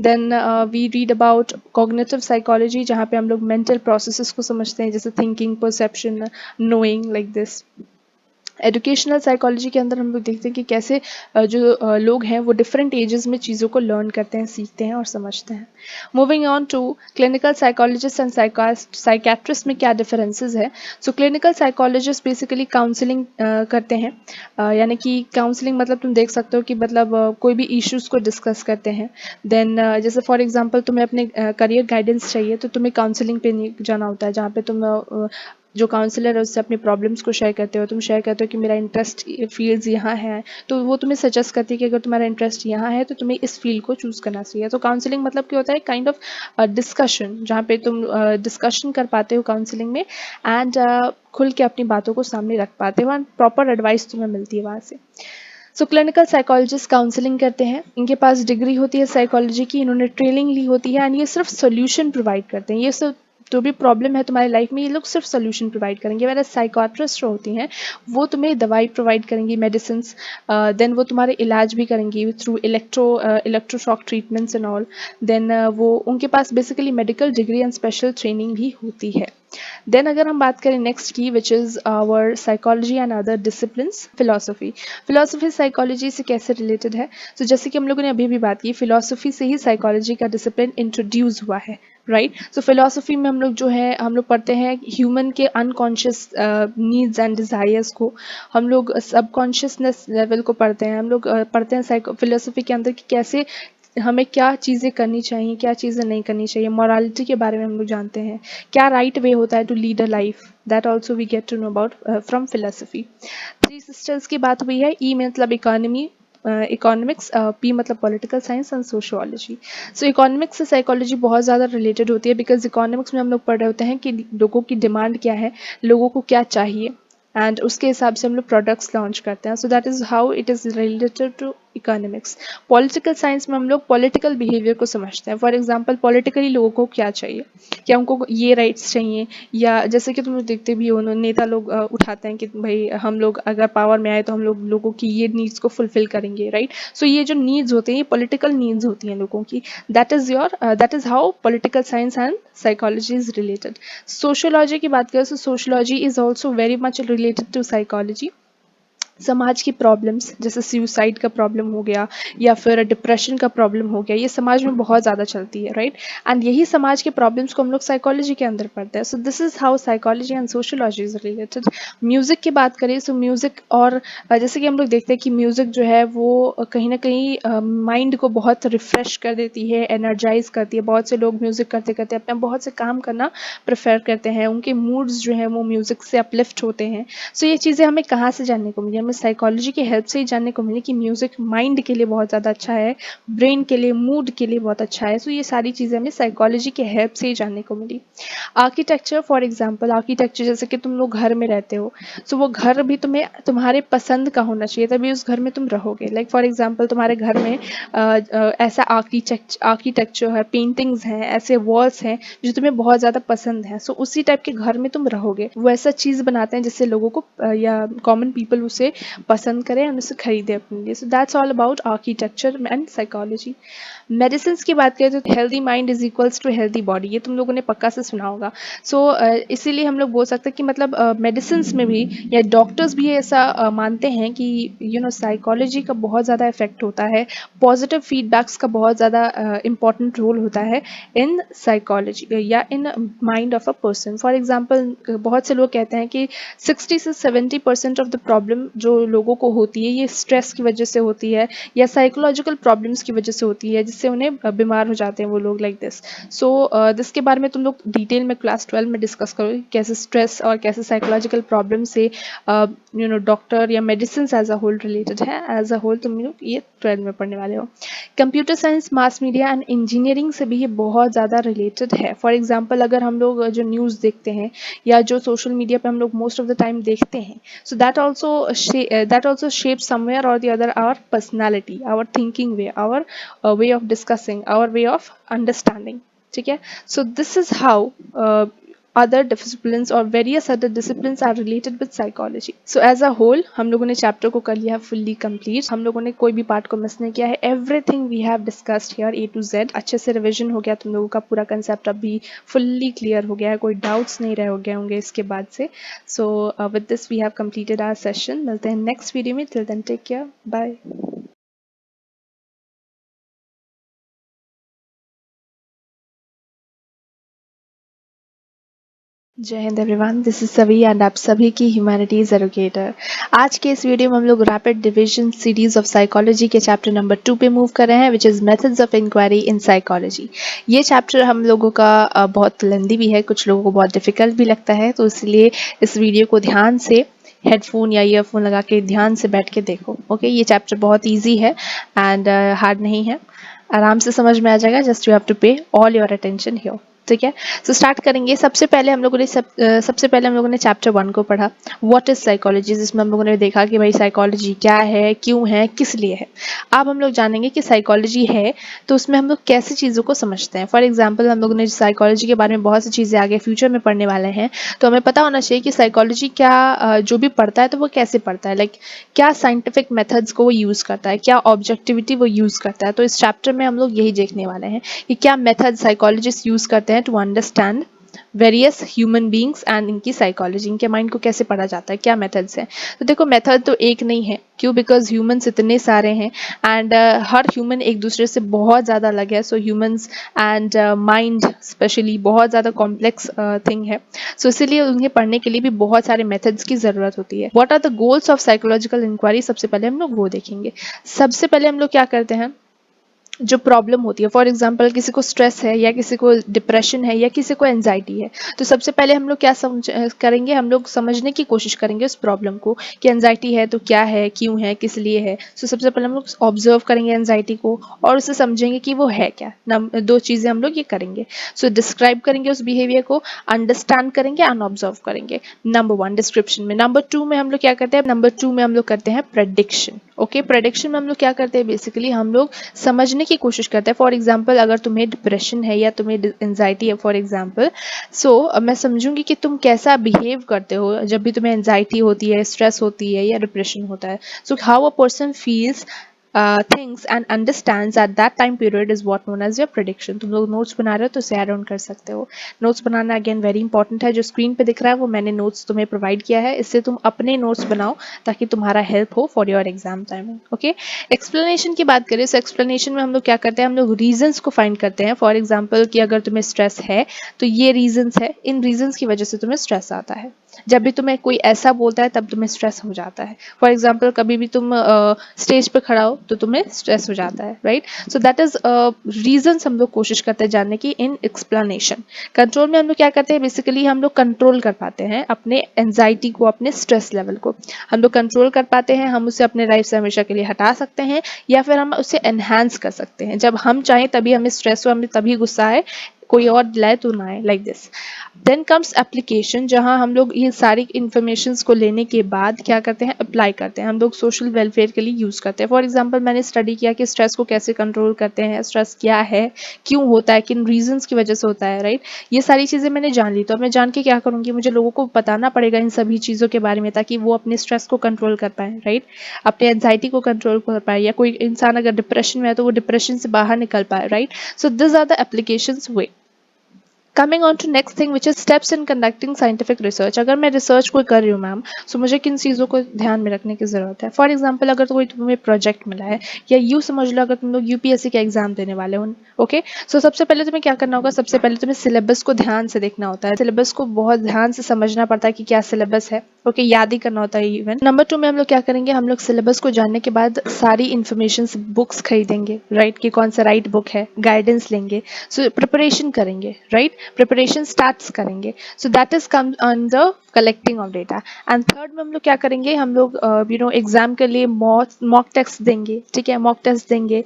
Then we read about cognitive psychology, जहाँ पे हम लोग मेंटल प्रोसेसेस को समझते हैं, जैसे thinking, perception, knowing, like this. Educational psychology के अंदर हम लोग देखते हैं कि कैसे जो लोग हैं वो डिफरेंट एजेस में चीज़ों को लर्न करते हैं, सीखते हैं और समझते हैं। Moving on to clinical psychologist and psychiatrist में क्या डिफरेंसेस है। So clinical psychologist basically counselling करते हैं, यानी कि काउंसलिंग मतलब तुम देख सकते हो कि मतलब कोई भी इश्यूज़ को डिस्कस करते हैं। देन जैसे फॉर एग्जांपल तुम्हें अपने करियर गाइडेंस चाहिए तो तुम्हें काउंसलिंग पे नहीं जाना होता है, जहाँ पे तुम जो काउंसलर है उससे अपनी प्रॉब्लम्स को शेयर करते हो। तुम शेयर करते हो कि मेरा इंटरेस्ट फील्ड्स यहाँ है, तो वो तुम्हें सजेस्ट करती है कि अगर तुम्हारा इंटरेस्ट यहाँ है तो तुम्हें इस फील्ड को चूज़ करना चाहिए। तो काउंसलिंग मतलब क्या होता है, काइंड ऑफ डिस्कशन, जहाँ पे तुम डिस्कशन कर पाते हो काउंसलिंग में, एंड खुल के अपनी बातों को सामने रख पाते हो एंड प्रॉपर एडवाइस तुम्हें मिलती है वहाँ से। सो क्लिनिकल साइकोलॉजिस्ट काउंसलिंग करते हैं, इनके पास डिग्री होती है साइकोलॉजी की, इन्होंने ट्रेनिंग ली होती है एंड ये सिर्फ सोल्यूशन प्रोवाइड करते हैं। ये सिर्फ जो भी प्रॉब्लम है तुम्हारी लाइफ में, ये लोग सिर्फ सोल्यूशन प्रोवाइड करेंगे। वैसे साइकाट्रिस्ट जो होती हैं वो तुम्हें दवाई प्रोवाइड करेंगी, मेडिसिन, देन वो तुम्हारे इलाज भी करेंगी through electroshock treatments and all. Then वो उनके पास basically medical degree and special training भी होती है। देन अगर हम बात करें नेक्स्ट की, which is our psychology and other disciplines, philosophy. Philosophy psychology से कैसे रिलेटेड है? तो जैसे कि हम लोगों ने अभी भी बात की, फिलोसफी से ही साइकोलॉजी का डिसिप्लिन इंट्रोड्यूस हुआ है, राइट। सो फिलोसफी में हम लोग जो है हम लोग पढ़ते हैं ह्यूमन के अनकॉन्शियस नीड्स एंड डिज़ायर्स को, हम लोग सबकॉन्शियसनेस लेवल को पढ़ते हैं, हम लोग पढ़ते हैं साइको फिलोसफी के अंदर कि कैसे हमें क्या चीज़ें करनी चाहिए, क्या चीज़ें नहीं करनी चाहिए, मॉरलिटी के बारे में हम लोग जानते हैं, क्या राइट वे होता है to lead a life, that also we get to know about from philosophy. Three sisters की बात हुई है, ई मतलब इकोनॉमी, इकोनॉमिक्स, पी मतलब political science and sociology. So economics से साइकोलॉजी बहुत ज़्यादा रिलेटेड होती है, बिकॉज इकोनॉमिक्स में हम लोग पढ़ रहे होते हैं कि लोगों की डिमांड क्या है, लोगों को क्या चाहिए, एंड उसके हिसाब से हम लोग प्रोडक्ट्स लॉन्च करते हैं। So that is how it is related to economics. Political science में हम लोग पॉलिटिकल बिहेवियर को समझते हैं। फॉर एग्जांपल पॉलिटिकली लोगों को क्या चाहिए, क्या उनको ये राइट्स चाहिए, या जैसे कि तुम लोग देखते भी हो नेता लोग उठाते हैं कि भाई हम लोग अगर पावर में आए तो हम लोग लोगों की ये नीड्स को फुलफिल करेंगे, राइट। सो ये जो नीड्स होती हैं ये पॉलिटिकल नीड्स होती हैं लोगों की। That is how political science and psychology is related. Sociology की बात करें तो sociology is also very much related to psychology. समाज की प्रॉब्लम्स जैसे सुसाइड का प्रॉब्लम हो गया या फिर डिप्रेशन का प्रॉब्लम हो गया, ये समाज में बहुत ज़्यादा चलती है, राइट। एंड यही समाज के प्रॉब्लम्स को हम लोग साइकोलॉजी के अंदर पढ़ते हैं। So this is how psychology and sociology is related. Music की बात करें सो म्यूज़िक और जैसे कि हम लोग देखते हैं कि म्यूज़िक जो है वो कहीं ना कहीं माइंड को बहुत रिफ्रेश कर देती है, एनर्जाइज करती है। बहुत से लोग म्यूज़िक करते करते अपना बहुत से काम करना प्रेफर करते हैं, उनके मूड्स जो है वो म्यूज़िक से अपलिफ्ट होते हैं। सो ये चीज़ें हमें कहाँ से जानने को मिली? हमें साइकोलॉजी की हेल्प से ही जानने को मिली कि म्यूज़िक माइंड के लिए बहुत ज़्यादा अच्छा है, ब्रेन के लिए, मूड के लिए बहुत अच्छा है। सो ये सारी चीज़ें हमें साइकोलॉजी के हेल्प से ही जानने को मिली। आर्किटेक्चर, फॉर एग्जांपल आर्किटेक्चर जैसे कि तुम लोग घर में रहते हो, सो वो घर भी तुम्हें तुम्हारे पसंद का होना चाहिए, तभी उस घर में तुम रहोगे। लाइक फॉर एग्जांपल तुम्हारे घर में ऐसा आर्किटेक्चर है, पेंटिंग्स हैं, ऐसे वॉल्स हैं जो तुम्हें बहुत ज़्यादा पसंद है, सो उसी टाइप के घर में तुम रहोगे। वो ऐसा चीज़ बनाते हैं जिससे लोगों को या कॉमन पीपल उसे पसंद करें और उसे खरीदे अपने लिए। So that's all about architecture and psychology. Medicine की बात करें तो healthy mind is equals to healthy body, ये तुम लोगों ने पक्का से सुना होगा। सो इसीलिए हम लोग बोल सकते हैं कि मतलब मेडिसिन में भी या डॉक्टर्स भी ऐसा मानते हैं कि साइकोलॉजी का बहुत ज़्यादा इफेक्ट होता है, पॉजिटिव फीडबैक्स का बहुत ज़्यादा इंपॉर्टेंट रोल होता है इन साइकोलॉजी या in mind of a person. For example बहुत से लोग कहते हैं कि 60 से 70% ऑफ द प्रॉब्लम जो लोगों को होती है ये स्ट्रेस की वजह से होती है या साइकोलॉजिकल प्रॉब्लम्स की वजह से होती है, जिससे उन्हें बीमार हो जाते हैं वो लोग, लाइक दिस। सो दिस के बारे में तुम लोग डिटेल में क्लास 12 में डिस्कस करो, कैसे स्ट्रेस और कैसे साइकोलॉजिकल प्रॉब्लम से डॉक्टर या medicine as a whole related है। एज अ होल तुम लोग ये 12 में पढ़ने वाले हो। Computer science, mass media and engineering से भी ये बहुत ज़्यादा रिलेटेड है। फॉर एग्जाम्पल अगर हम लोग जो न्यूज़ देखते हैं या जो सोशल मीडिया पे हम लोग मोस्ट ऑफ द टाइम देखते हैं, so that also shape somewhere और the other our personality, our thinking way, our way of discussing, our way of understanding. ठीक है, so this is how other disciplines or various other disciplines are related with psychology. So as a whole हम लोगों ने chapter को कर लिया है fully complete, हम लोगों ने कोई भी पार्ट को मिस नहीं किया है। everything we have discussed here A to Z अच्छे से रिविजन हो गया, तुम लोगों का पूरा कंसेप्ट अभी fully क्लियर हो गया है, कोई डाउट्स नहीं रह गए होंगे इसके बाद से। So with this we have completed our session. मिलते हैं नेक्स्ट वीडियो में, till then take care, bye. जय हिंद everyone, this is Savi and आप सभी की ह्यूमैनिटीज एजुकेटर। आज के इस वीडियो में हम लोग rapid division series of psychology के चैप्टर नंबर 2 पे मूव कर रहे हैं, which is methods of inquiry in psychology. ये चैप्टर हम लोगों का बहुत लेंदी भी है, कुछ लोगों को बहुत डिफिकल्ट भी लगता है, तो इसलिए इस वीडियो को ध्यान से हेडफोन या ईयरफोन लगा के ध्यान से बैठ के देखो। ओके, ये चैप्टर बहुत ईजी है एंड हार्ड नहीं है, आराम से समझ में आ जाएगा। जस्ट यू हैव टू पे ऑल योर अटेंशन हियर। ठीक है। सो स्टार्ट करेंगे। सबसे पहले हम लोगों ने चैप्टर 1 को पढ़ा, व्हाट इज साइकोलॉजी, जिसमें हम लोगों ने देखा कि भाई साइकोलॉजी क्या है, क्यों है, किस लिए है। अब हम लोग जानेंगे कि साइकोलॉजी है तो उसमें हम लोग कैसी चीज़ों को समझते हैं। फॉर एग्जाम्पल हम लोगों ने साइकोलॉजी के बारे में बहुत सी चीज़ें आगे फ्यूचर में पढ़ने वाले हैं, तो हमें पता होना चाहिए कि साइकोलॉजी क्या जो भी पढ़ता है तो वो कैसे पढ़ता है, लाइक क्या साइंटिफिक मेथड्स को वो यूज़ करता है, क्या ऑब्जेक्टिविटी वो यूज़ करता है। तो इस चैप्टर में हम लोग यही देखने वाले हैं कि क्या मेथड साइकोलॉजिस्ट यूज़ करते हैं to understand various human beings and इनकी साइकोलॉजी, इनके माइंड को कैसे पढ़ा जाता है, क्या मेथड्स हैं। तो देखो मेथड तो एक नहीं है, क्यों, बिकॉज ह्यूमंस इतने सारे हैं एंड हर ह्यूमन एक दूसरे से बहुत ज़्यादा अलग है। So humans and mind specially बहुत ज़्यादा कॉम्प्लेक्स थिंग है। सो इसीलिए उन्हें पढ़ने के लिए भी बहुत सारे मेथड्स की ज़रूरत होती है। What are the goals of psychological inquiry, सबसे पहले हम लोग वो देखेंगे। सबसे पहले हम लोग क्या करते हैं, जो प्रॉब्लम होती है, फॉर एग्जांपल किसी को स्ट्रेस है या किसी को डिप्रेशन है या किसी को एंजाइटी है, तो सबसे पहले हम लोग क्या करेंगे, हम लोग समझने की कोशिश करेंगे उस प्रॉब्लम को कि एंजाइटी है तो क्या है, क्यों है, किस लिए है। सो सबसे पहले हम लोग ऑब्जर्व करेंगे एंजाइटी को और उसे समझेंगे कि वो है क्या। दो चीज़ें हम लोग ये करेंगे। सो डिस्क्राइब करेंगे उस बिहेवियर को, अंडरस्टैंड करेंगे एंड ऑब्जर्व करेंगे। नंबर 1 डिस्क्रिप्शन में। नंबर 2 में हम लोग क्या करते हैं, नंबर 2 में हम लोग करते हैं प्रेडिक्शन। ओके, प्रेडिक्शन में हम लोग क्या करते हैं, बेसिकली हम लोग समझने की कोशिश करते हैं। फॉर एग्जाम्पल अगर तुम्हें डिप्रेशन है या तुम्हें एंजाइटी है फॉर एग्जाम्पल, सो मैं समझूंगी कि तुम कैसा बिहेव करते हो जब भी तुम्हें एंजाइटी होती है, स्ट्रेस होती है या डिप्रेशन होता है। So how a person feels things and understands at that time period is what known as your prediction. तुम लोग नोट्स बना रहे हो तो इसे ऐड ऑन कर सकते हो। नोट्स बनाना अगेन वेरी इंपॉर्टेंट है। जो स्क्रीन पे दिख रहा है वो मैंने नोट्स तुम्हें प्रोवाइड किया है, इससे तुम अपने नोट्स बनाओ ताकि तुम्हारा हेल्प हो for your exam timing. Okay, explanation की बात करें तो एक्सप्लेनेशन में हम लोग क्या करते हैं, हम लोग रीजंस को फाइंड करते हैं। फॉर एग्जांपल कि अगर तुम्हें स्ट्रेस है तो ये रीजंस है, इन रीजंस की वजह से तुम्हें स्ट्रेस आता है। जब भी तुम्हें कोई ऐसा बोलता है तब तुम्हें स्ट्रेस हो जाता है। फॉर एग्जाम्पल कभी भी तुम स्टेज पे खड़ा हो तो तुम्हें स्ट्रेस हो जाता है, right. So that is reasons हम लोग कोशिश करते हैं जानने की इन एक्सप्लेनेशन। कंट्रोल में हम लोग क्या करते हैं, बेसिकली हम लोग कंट्रोल कर पाते हैं अपने एंजाइटी को, अपने स्ट्रेस लेवल को हम लोग कंट्रोल कर पाते हैं। हम उसे अपने लाइफ से हमेशा के लिए हटा सकते हैं या फिर हम उसे एनहांस कर सकते हैं। जब हम चाहें तभी हमें स्ट्रेस हो, हमें तभी गुस्सा आए, कोई और दिलाए तो ना आए, like this. Then comes application, जहां हम लोग ये सारी इंफॉर्मेशन को लेने के बाद क्या करते हैं, अप्लाई करते हैं। हम लोग सोशल वेलफेयर के लिए यूज करते हैं। फॉर एग्जाम्पल मैंने स्टडी किया कि स्ट्रेस को कैसे कंट्रोल करते हैं, स्ट्रेस क्या है, क्यों होता है, किन रीजंस की वजह से होता है, राइट। ये सारी चीजें मैंने जान ली, तो मैं जान के क्या करूंगी, मुझे लोगों को बताना पड़ेगा इन सभी चीजों के बारे में ताकि वो अपने स्ट्रेस को कंट्रोल कर पाए, राइट, अपने एंजाइटी को कंट्रोल कर पाए। या कोई इंसान अगर डिप्रेशन में है तो वो डिप्रेशन से बाहर निकल पाए, right. So this are the applications way. Coming on to next thing which is steps in conducting scientific research. अगर मैं रिसर्च कोई कर रही हूँ मैम, सो मुझे किन चीज़ों को ध्यान में रखने की जरूरत है। फॉर एग्जाम्पल अगर कोई तुम्हें प्रोजेक्ट मिला है, या यूँ समझ लो अगर तुम लोग यूपीएससी का एग्जाम देने वाले हो, ओके। सो सबसे पहले तुम्हें क्या करना होगा, सबसे पहले तुम्हें सिलेबस को ध्यान से देखना होता है। सिलेबस को बहुत ध्यान से समझना पड़ता है कि क्या सिलेबस है, ओके, याद ही करना होता है इवन। नंबर 2 में हम लोग क्या करेंगे, हम लोग सिलेबस को जानने के बाद सारी इन्फॉर्मेशन बुक्स खरीदेंगे, राइट, कि कौन सा राइट बुक है, गाइडेंस लेंगे। सो प्रिपरेशन करेंगे, राइट, प्रिपरेशन स्टार्ट्स करेंगे। So that is come on the collecting of data. And third में हम लोग क्या करेंगे, हम लोग एग्जाम के लिए मॉक टेस्ट देंगे, ठीक है, मॉक टेस्ट देंगे।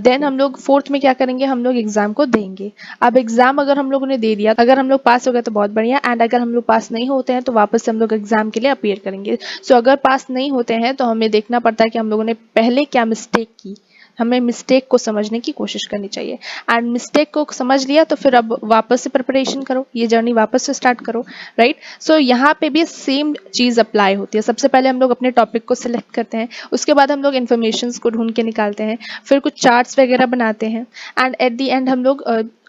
देन हम लोग फोर्थ में क्या करेंगे, हम लोग एग्जाम को देंगे। अब एग्जाम अगर हम लोगों ने दे दिया, अगर हम लोग पास हो गए तो बहुत बढ़िया, एंड अगर हम लोग पास नहीं होते हैं तो वापस से हम लोग एग्जाम के लिए अपीयर करेंगे। सो अगर पास नहीं होते हैं तो हमें देखना पड़ता है कि हम लोगों ने पहले क्या मिस्टेक की, हमें मिस्टेक को समझने की कोशिश करनी चाहिए। एंड मिस्टेक को समझ लिया तो फिर अब वापस से प्रिपरेशन करो, ये जर्नी वापस से स्टार्ट करो, राइट। सो यहाँ पे भी सेम चीज अप्लाई होती है। सबसे पहले हम लोग अपने टॉपिक को सिलेक्ट करते हैं, उसके बाद हम लोग इन्फॉर्मेशन को ढूंढ के निकालते हैं, फिर कुछ चार्ट्स वगैरह बनाते हैं, एंड एट द एंड हम लोग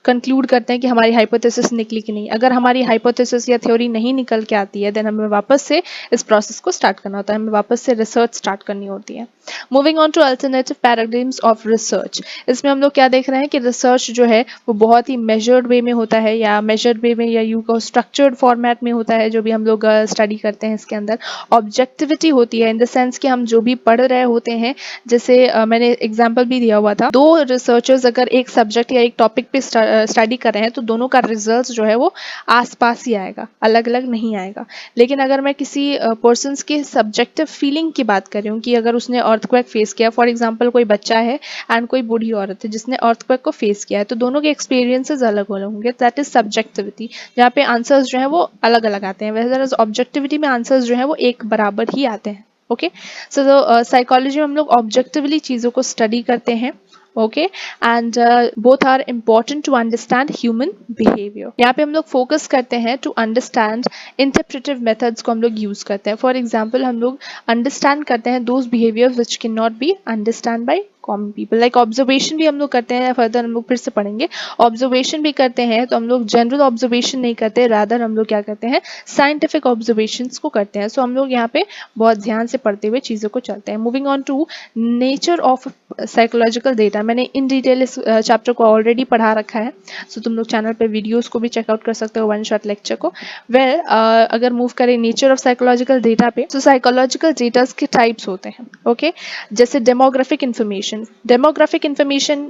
कंक्लूड करते हैं कि हमारी हाइपोथेसिस निकली कि नहीं। अगर हमारी हाइपोथेसिस या थ्योरी नहीं निकल के आती है देन हमें वापस से इस प्रोसेस को स्टार्ट करना होता है, हमें वापस से रिसर्च स्टार्ट करनी होती है। Moving on to alternative paradigms of research. इसमें हम लोग क्या देख रहे हैं कि रिसर्च जो है वो बहुत ही मेजर्ड वे में होता है, या मेजर्ड वे में, या यू को स्ट्रक्चर्ड फॉर्मेट में होता है। जो भी हम लोग स्टडी करते हैं इसके अंदर ऑब्जेक्टिविटी होती है, इन द सेंस कि हम जो भी पढ़ रहे होते हैं, जैसे मैंने एग्जाम्पल भी दिया हुआ था, दो रिसर्चर्स अगर एक सब्जेक्ट या एक टॉपिक पे स्टडी कर रहे हैं तो दोनों का रिजल्ट जो है वो आसपास ही आएगा, अलग अलग नहीं आएगा। लेकिन अगर मैं किसी पर्सन्स के सब्जेक्टिव फीलिंग की बात कर रही हूँ कि अगर उसने अर्थक्वेक फेस किया, फॉर एग्जांपल कोई बच्चा है एंड कोई बूढ़ी औरत है जिसने अर्थक्वेक को फेस किया है, तो दोनों के एक्सपीरियंसेस अलग अलग होंगे, दैट इज सब्जेक्टिविटी, जहाँ पे आंसर्स जो है वो अलग अलग आते हैं। वैसे ऑब्जेक्टिविटी में आंसर्स जो है वो एक बराबर ही आते हैं। ओके, सो साइकोलॉजी में हम लोग ऑब्जेक्टिवली चीज़ों को स्टडी करते हैं। Okay, and both are important to understand human behaviour. यहाँ पे हम लोग फोकस करते हैं टू अंडरस्टैंड इंटरप्रेटिव मेथड्स को हम लोग यूज करते हैं। फॉर एग्जाम्पल हम लोग अंडरस्टैंड करते हैं those behaviour which can not be understand by common people. Like observation भी हम लोग करते हैं, फर्दर हम लोग फिर से पढ़ेंगे। ऑब्जर्वेशन भी करते हैं तो हम लोग जनरल ऑब्जर्वेशन नहीं करते, रादर हम लोग क्या करते हैं, साइंटिफिक ऑब्जर्वेशंस को करते हैं। सो हम लोग यहाँ पे बहुत ध्यान से पढ़ते हुए चीज़ों को चलते हैं। Moving on to nature of psychological data, मैंने इन डिटेल इस चैप्टर को ऑलरेडी पढ़ा रखा है, सो तुम लोग चैनल पे वीडियोस को भी चेकआउट कर सकते हो, वन शॉट लेक्चर को। वेल अगर मूव करें नेचर ऑफ साइकोलॉजिकल डेटा पे, तो साइकोलॉजिकल डेटास के टाइप्स होते हैं। ओके, जैसे डेमोग्राफिक इन्फॉर्मेशन। डेमोग्राफिक इन्फॉर्मेशन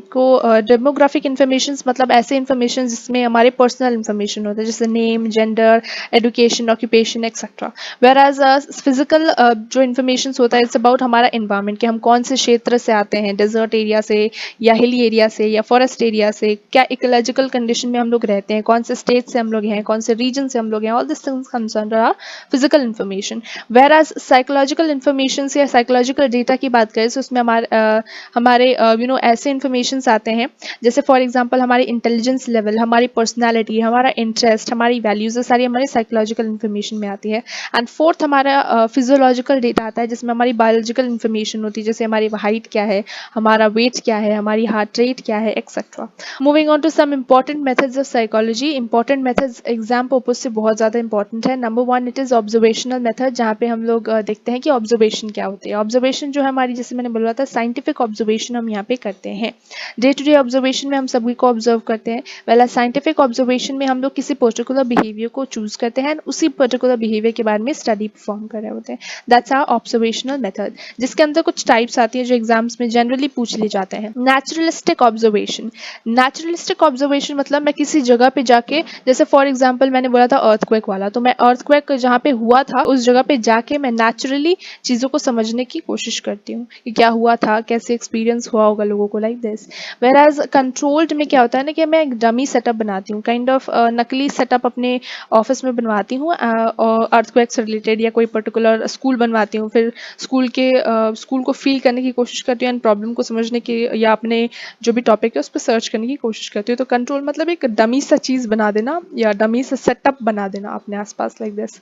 मतलब ऐसे इन्फॉर्मेशन जिसमें हमारे पर्सनल इन्फॉर्मेशन होता है, जैसे name, gender, education, occupation etcetera. Whereas physical जो इन्फॉर्मेशन होता है इट्स अबाउट हमारा इन्वायरमेंट, कि हम कौन से क्षेत्र से आते हैं, डेजर्ट एरिया से या हिली एरिया से या फॉरेस्ट एरिया से, क्या इकोलॉजिकल कंडीशन में हम लोग रहते हैं, कौन से स्टेट से हम लोग हैं, कौन से रीजन से हम लोग हैं, all this things concern are physical information. Whereas psychological information या साइकोलॉजिकल डेटा की बात करें तो उसमें हमारे ऐसे इन्फॉर्मेशन आते हैं, जैसे फॉर एग्जाम्पल हमारी इंटेलिजेंस लेवल, हमारी पर्सनैलिटी, हमारा इंटरेस्ट, हमारी वैल्यूज, सारी हमारी साइकोलॉजिकल इन्फॉर्मेशन में आती है। एंड फोर्थ हमारा फिजियोलॉजिकल डेटा आता है, जिसमें हमारी बायोलॉजिकल इन्फॉर्मेशन होती है, जैसे हमारी हाइट क्या है, हमारा वेट क्या है, हमारी हार्ट रेट क्या है etcetera. Moving on to some important methods of psychology. Important methods exam purpose से बहुत ज़्यादा इंपॉर्टेंट है। Number 1 it is observational method, जहाँ पे हम लोग देखते हैं कि ऑब्जर्वेशन क्या होती है। ऑब्जर्वेशन जो है हमारी, जैसे मैंने बोला था, साइंटिफिक ऑब्जर्वेशन हम यहाँ पे करते हैं। डे टू डे ऑब्जर्वेशन में हम सभी को ऑब्जर्व करते हैं, वेल साइंटिफिक ऑब्जर्वेशन में हम लोग किसी पर्टिकुलर बिहेवियर को चूज करते हैं, उसी पर्टिकुलर बिहेवियर के बारे में स्टडी परफॉर्म कर रहे होते हैं। दैट्स आवर ऑब्जर्वेशनल मेथड, जिसके अंदर कुछ टाइप्स आती है जो एग्जाम्स में जनरली पूछ लिए जाते हैं। Naturalistic observation. नेचुरलिस्टिक ऑब्जर्वेशन मतलब मैं किसी जगह पे जाके, जैसे फॉर एग्जाम्पल मैंने बोला था अर्थक्वेक वाला, तो मैं अर्थक्वेक जहाँ पे हुआ था उस जगह पे जाके मैं नेचुरली चीज़ों को समझने की कोशिश करती हूँ कि क्या हुआ था, कैसे एक्सपीरियंस हुआ होगा लोगों को, like this. Whereas controlled में क्या होता है ना, कि मैं एक डमी सेटअप बनाती हूँ, काइंड ऑफ नकली सेटअप अपने ऑफिस में बनवाती हूँ, अर्थक्वेक से रिलेटेड, या कोई पर्टिकुलर स्कूल बनवाती हूँ, फिर स्कूल को फील करने की कोशिश करती हूँ एंड प्रॉब्लम को समझने की, या अपने जो भी टॉपिक है उस पर सर्च करने की कोशिश करती हूँ। तो कंट्रोल मतलब एक डमी सा चीज़ बना देना या डमी सा सेटअप बना देना अपने आसपास, like this.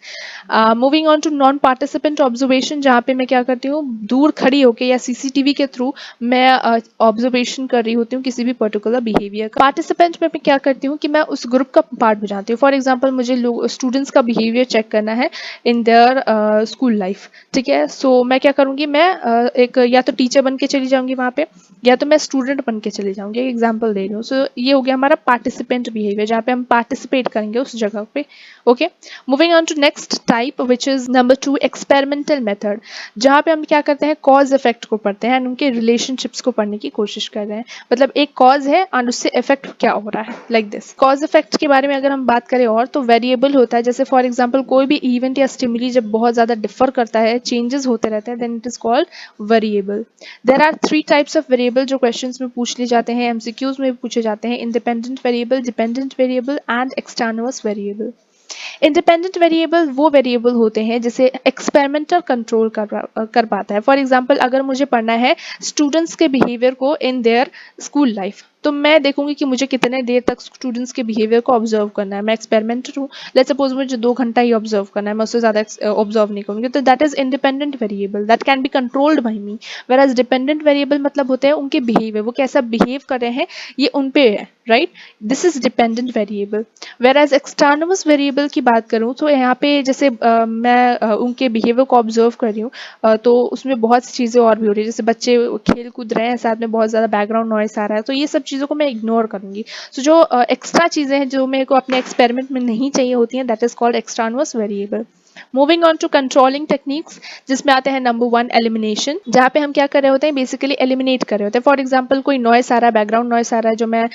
Moving on to non participant observation, जहाँ पे मैं क्या करती हूँ, दूर खड़ी होकर या सीसीटीवी के थ्रू मैं ऑब्जर्वेशन कर रही होती हूँ किसी भी पर्टिकुलर बिहेवियर का। पार्टिसिपेंट में मैं क्या करती हूँ कि मैं उस ग्रुप का पार्ट बजाती हूँ। फॉर एग्जाम्पल मुझे स्टूडेंट्स का बिहेवियर चेक करना है इन देयर स्कूल लाइफ, ठीक है। सो मैं क्या करूँगी, मैं एक या तो टीचर बन के चली जाऊँगी वहाँ पे, या तो मैं स्टूडेंट बन के चली जाऊँगी। एग्जाम्पल दे रही हूँ। सो ये हो गया हमारा पार्टिसिपेंट बिहेवियर, जहाँ पे हम पार्टिसिपेट करेंगे उस जगह पे। Okay, moving on to next type which is number 2 experimental method, जहाँ पे हम क्या करते हैं, कॉज इफेक्ट को पढ़ते हैं एंड उनके रिलेशनशिप्स को पढ़ने की कोशिश कर रहे हैं। मतलब एक कॉज है और उससे इफेक्ट क्या हो रहा है, लाइक दिस। कॉज इफेक्ट के बारे में अगर हम बात करें और, तो वेरिएबल होता है, जैसे फॉर एग्जाम्पल कोई भी इवेंट या स्टिमुली जब बहुत ज़्यादा डिफर करता है, चेंजेस होते रहते हैं, then it is called variable. There are 3 types of variable जो क्वेश्चंस में पूछ लिए जाते हैं, एमसीक्यूज में भी पूछे जाते हैं, independent variable, dependent variable and extraneous variable. Independent variable वो वेरिएबल होते हैं जिसे एक्सपेरिमेंटर कंट्रोल कर पाता है। फॉर एग्जांपल अगर मुझे पढ़ना है स्टूडेंट्स के बिहेवियर को इन देयर स्कूल लाइफ, तो मैं देखूंगी कि मुझे कितने देर तक स्टूडेंट्स के बिहेवियर को ऑब्जर्व करना है। मैं एक्सपेरिमेंटर हूँ, लेट्स सपोज मुझे 2 घंटा ही ऑब्जर्व करना है, मैं उससे ज़्यादा ऑब्जर्व नहीं करूँगी, तो that is independent variable, that can be controlled by me. Whereas dependent variable मतलब होते हैं उनके बिहेवियर, वो कैसा बिहेव कर रहे हैं ये उन पे है, right. This is dependent variable. Whereas extraneous variable की बात करूँ तो यहाँ पे जैसे मैं उनके बिहेवियर को ऑब्जर्व कर रही हूँ, तो उसमें बहुत सी चीज़ें और भी हो रही है, जैसे बच्चे खेल कूद रहे हैं, साथ में बहुत ज़्यादा बैकग्राउंड नॉइस आ रहा है, तो ये सब चीज़ों को मैं इग्नोर करूँगी। सो जो एक्स्ट्रा चीज़ें हैं जो मेरे को अपने एक्सपेरिमेंट में नहीं चाहिए होती हैं, that is called extraneous variable. Moving on to controlling techniques, जिसमें आते हैं नंबर 1 एलिमिनेशन, जहाँ पे हम क्या कर रहे होते हैं, बेसिकली एलिमिनेट कर रहे होते हैं. फॉर एग्जाम्पल कोई नॉइस आ रहा है, बैकग्राउंड नॉइस आ रहा है, जो मैं